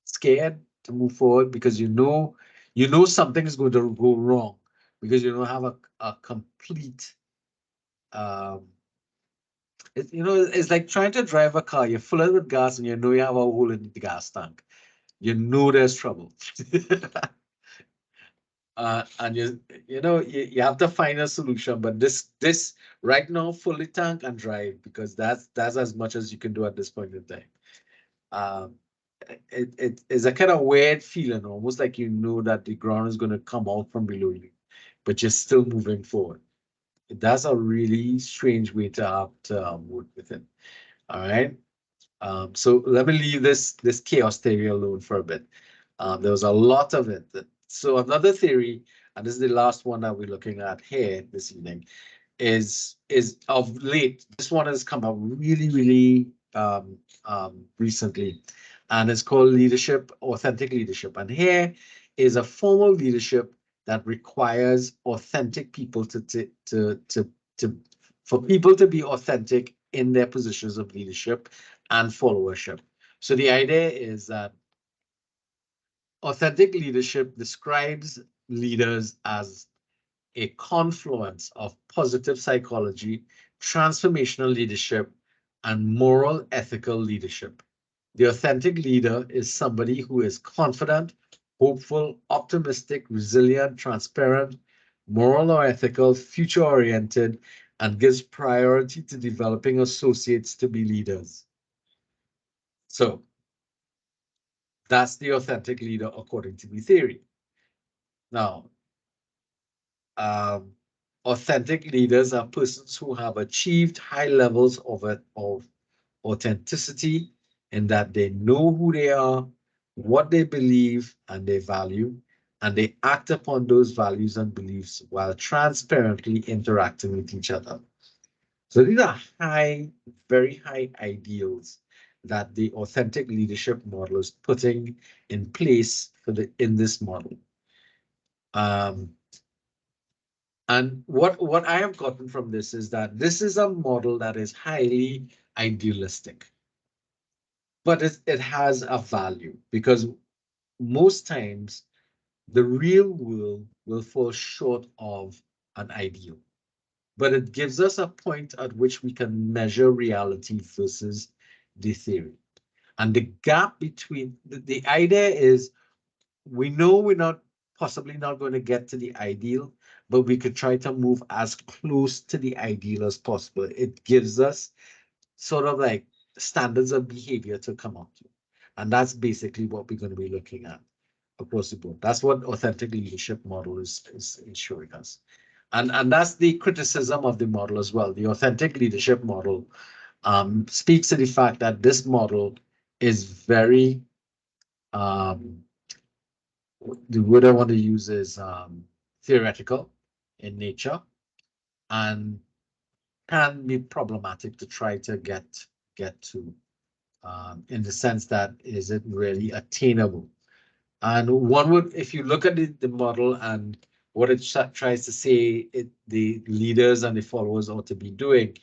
scared to move forward because you know something is going to go wrong because you don't have a complete it's like trying to drive a car. You're full with gas and you know you have a hole in the gas tank. You know there's trouble. And you have to find a solution, but this right now fully tank and drive because that's as much as you can do at this point in time. It is a kind of weird feeling, almost like you know that the ground is going to come out from below you, but you're still moving forward. That's a really strange way to have to work with it. All right. So let me leave this chaos theory alone for a bit. There was a lot of it. So another theory, and this is the last one that we're looking at here this evening, is of late. This one has come up really recently, and it's called leadership, authentic leadership. And here is a formal leadership that requires authentic people for people to be authentic in their positions of leadership and followership. So the idea is that authentic leadership describes leaders as a confluence of positive psychology, transformational leadership, and moral ethical leadership. The authentic leader is somebody who is confident, hopeful, optimistic, resilient, transparent, moral or ethical, future-oriented, and gives priority to developing associates to be leaders. So that's the authentic leader according to the theory. Now, authentic leaders are persons who have achieved high levels of authenticity in that they know who they are, what they believe and they value, and they act upon those values and beliefs while transparently interacting with each other. So these are very high ideals that the authentic leadership model is putting in place in this model. And what I have gotten from this is that this is a model that is highly idealistic, but it has a value because most times the real world will fall short of an ideal, but it gives us a point at which we can measure reality versus the theory. And the gap between the idea is we know we're possibly not going to get to the ideal, but we could try to move as close to the ideal as possible. It gives us sort of like standards of behavior to come up to. And that's basically what we're going to be looking at across the board. That's what authentic leadership model is showing us. And that's the criticism of the model as well. The authentic leadership model speaks to the fact that this model is very, the word I want to use is theoretical in nature and can be problematic to try to get to in the sense that is it really attainable? And one would, if you look at the model and what it tries to say, the leaders and the followers ought to be doing,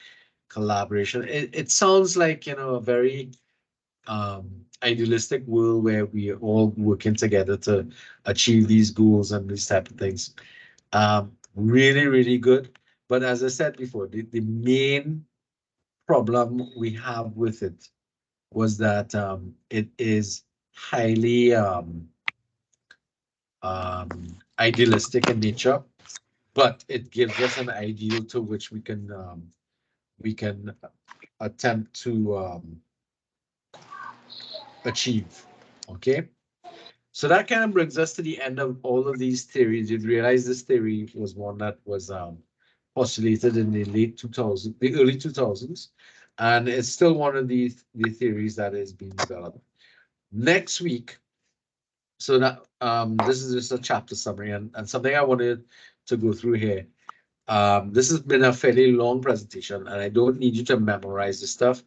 collaboration. It sounds like a very idealistic world where we are all working together to achieve these goals and these type of things. Really good. But as I said before, the main problem we have with it was that it is highly idealistic in nature, but it gives us an ideal to which we can attempt to achieve. Okay, so that kind of brings us to the end of all of these theories. You'd realize this theory was one that was postulated in the late 2000s, the early 2000s, and it's still one of the theories that is being developed. Next week, so that this is just a chapter summary and something I wanted to go through here. This has been a fairly long presentation, and I don't need you to memorize the stuff.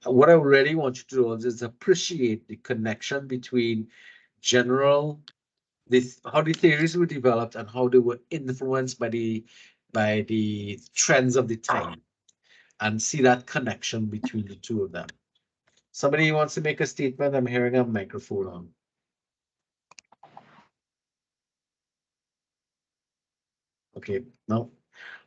What I really want you to do is appreciate the connection between how the theories were developed and how they were influenced by the trends of the time, and see that connection between the two of them. Somebody wants to make a statement? I'm hearing a microphone on. Okay, no.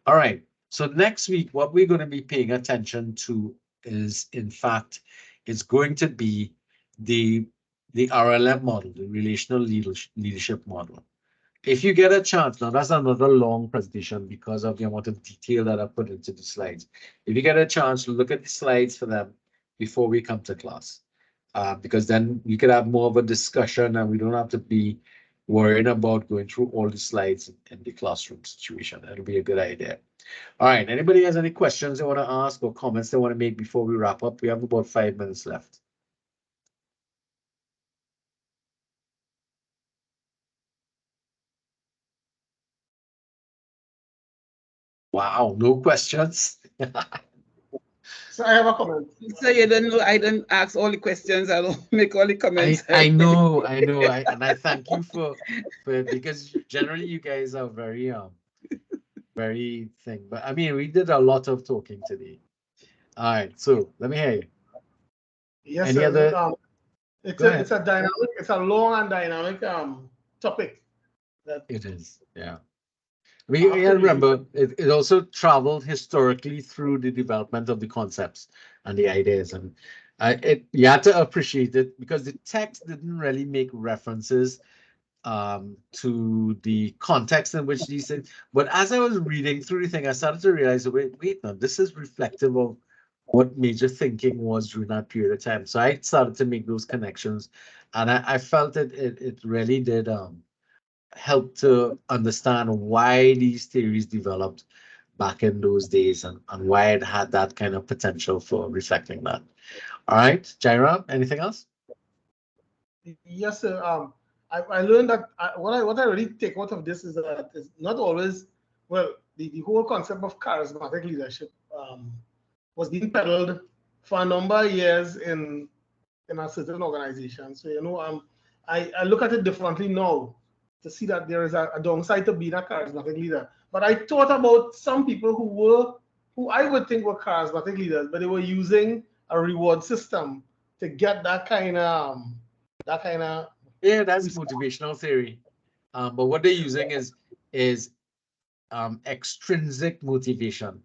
All right. So next week, what we're going to be paying attention to is, in fact, it's going to be the RLM model, the relational leadership model. If you get a chance, now that's another long presentation because of the amount of detail that I put into the slides. If you get a chance to look at the slides for them before we come to class, because then we could have more of a discussion and we don't have to be worrying about going through all the slides in the classroom situation. That'll be a good idea. All right, anybody has any questions they want to ask or comments they want to make before we wrap up? We have about 5 minutes left. Wow, no questions. So I have a comment. So you don't know, I don't ask all the questions, I don't make all the comments. I know, and I thank you for because generally you guys are very thing. But I mean, we did a lot of talking today. All right, so let me hear you. Yes, Any sir. other? It's a dynamic, it's a long and dynamic topic. It is, yeah. We gotta remember it also traveled historically through the development of the concepts and the ideas, and you had to appreciate it because the text didn't really make references to the context in which these things. But as I was reading through the thing, I started to realize, wait, no, this is reflective of what major thinking was during that period of time. So I started to make those connections, and I felt it really did help to understand why these theories developed back in those days and why it had that kind of potential for reflecting that. All right, Jaira, anything else? Yes, sir. I learned that what I really take out of this is that it's not always, well, the whole concept of charismatic leadership was being peddled for a number of years in a certain organization. So, I look at it differently now to see that there is a downside to being a charismatic leader. But I thought about some people who I would think were charismatic leaders, but they were using a reward system to get that kind of yeah, that's motivational theory. But what they're using is extrinsic motivation.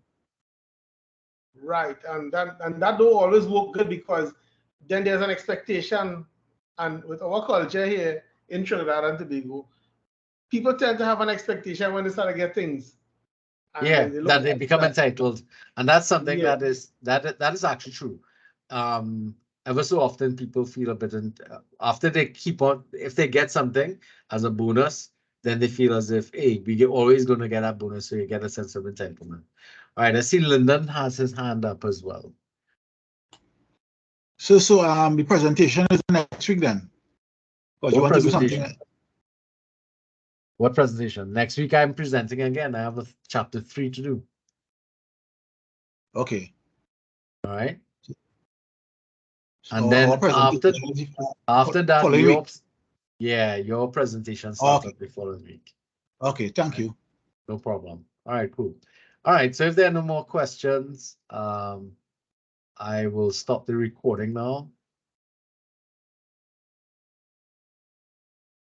Right, and that don't always work good because then there's an expectation, and with our culture here in Trinidad and Tobago, people tend to have an expectation when they start to get things. Yeah, that they become entitled, and that's something that is actually true. Ever so often people feel a bit after they keep on, if they get something as a bonus, then they feel as if, hey, we're always going to get that bonus, so you get a sense of entitlement. All right, I see Lyndon has his hand up as well. So the presentation is next week then? Because you want to do something. What presentation? Next week I'm presenting again. I have a chapter 3 to do. Okay. All right. So and then after that, your presentation starts the following week. Okay, thank you. No problem. All right, cool. All right, so if there are no more questions, I will stop the recording now.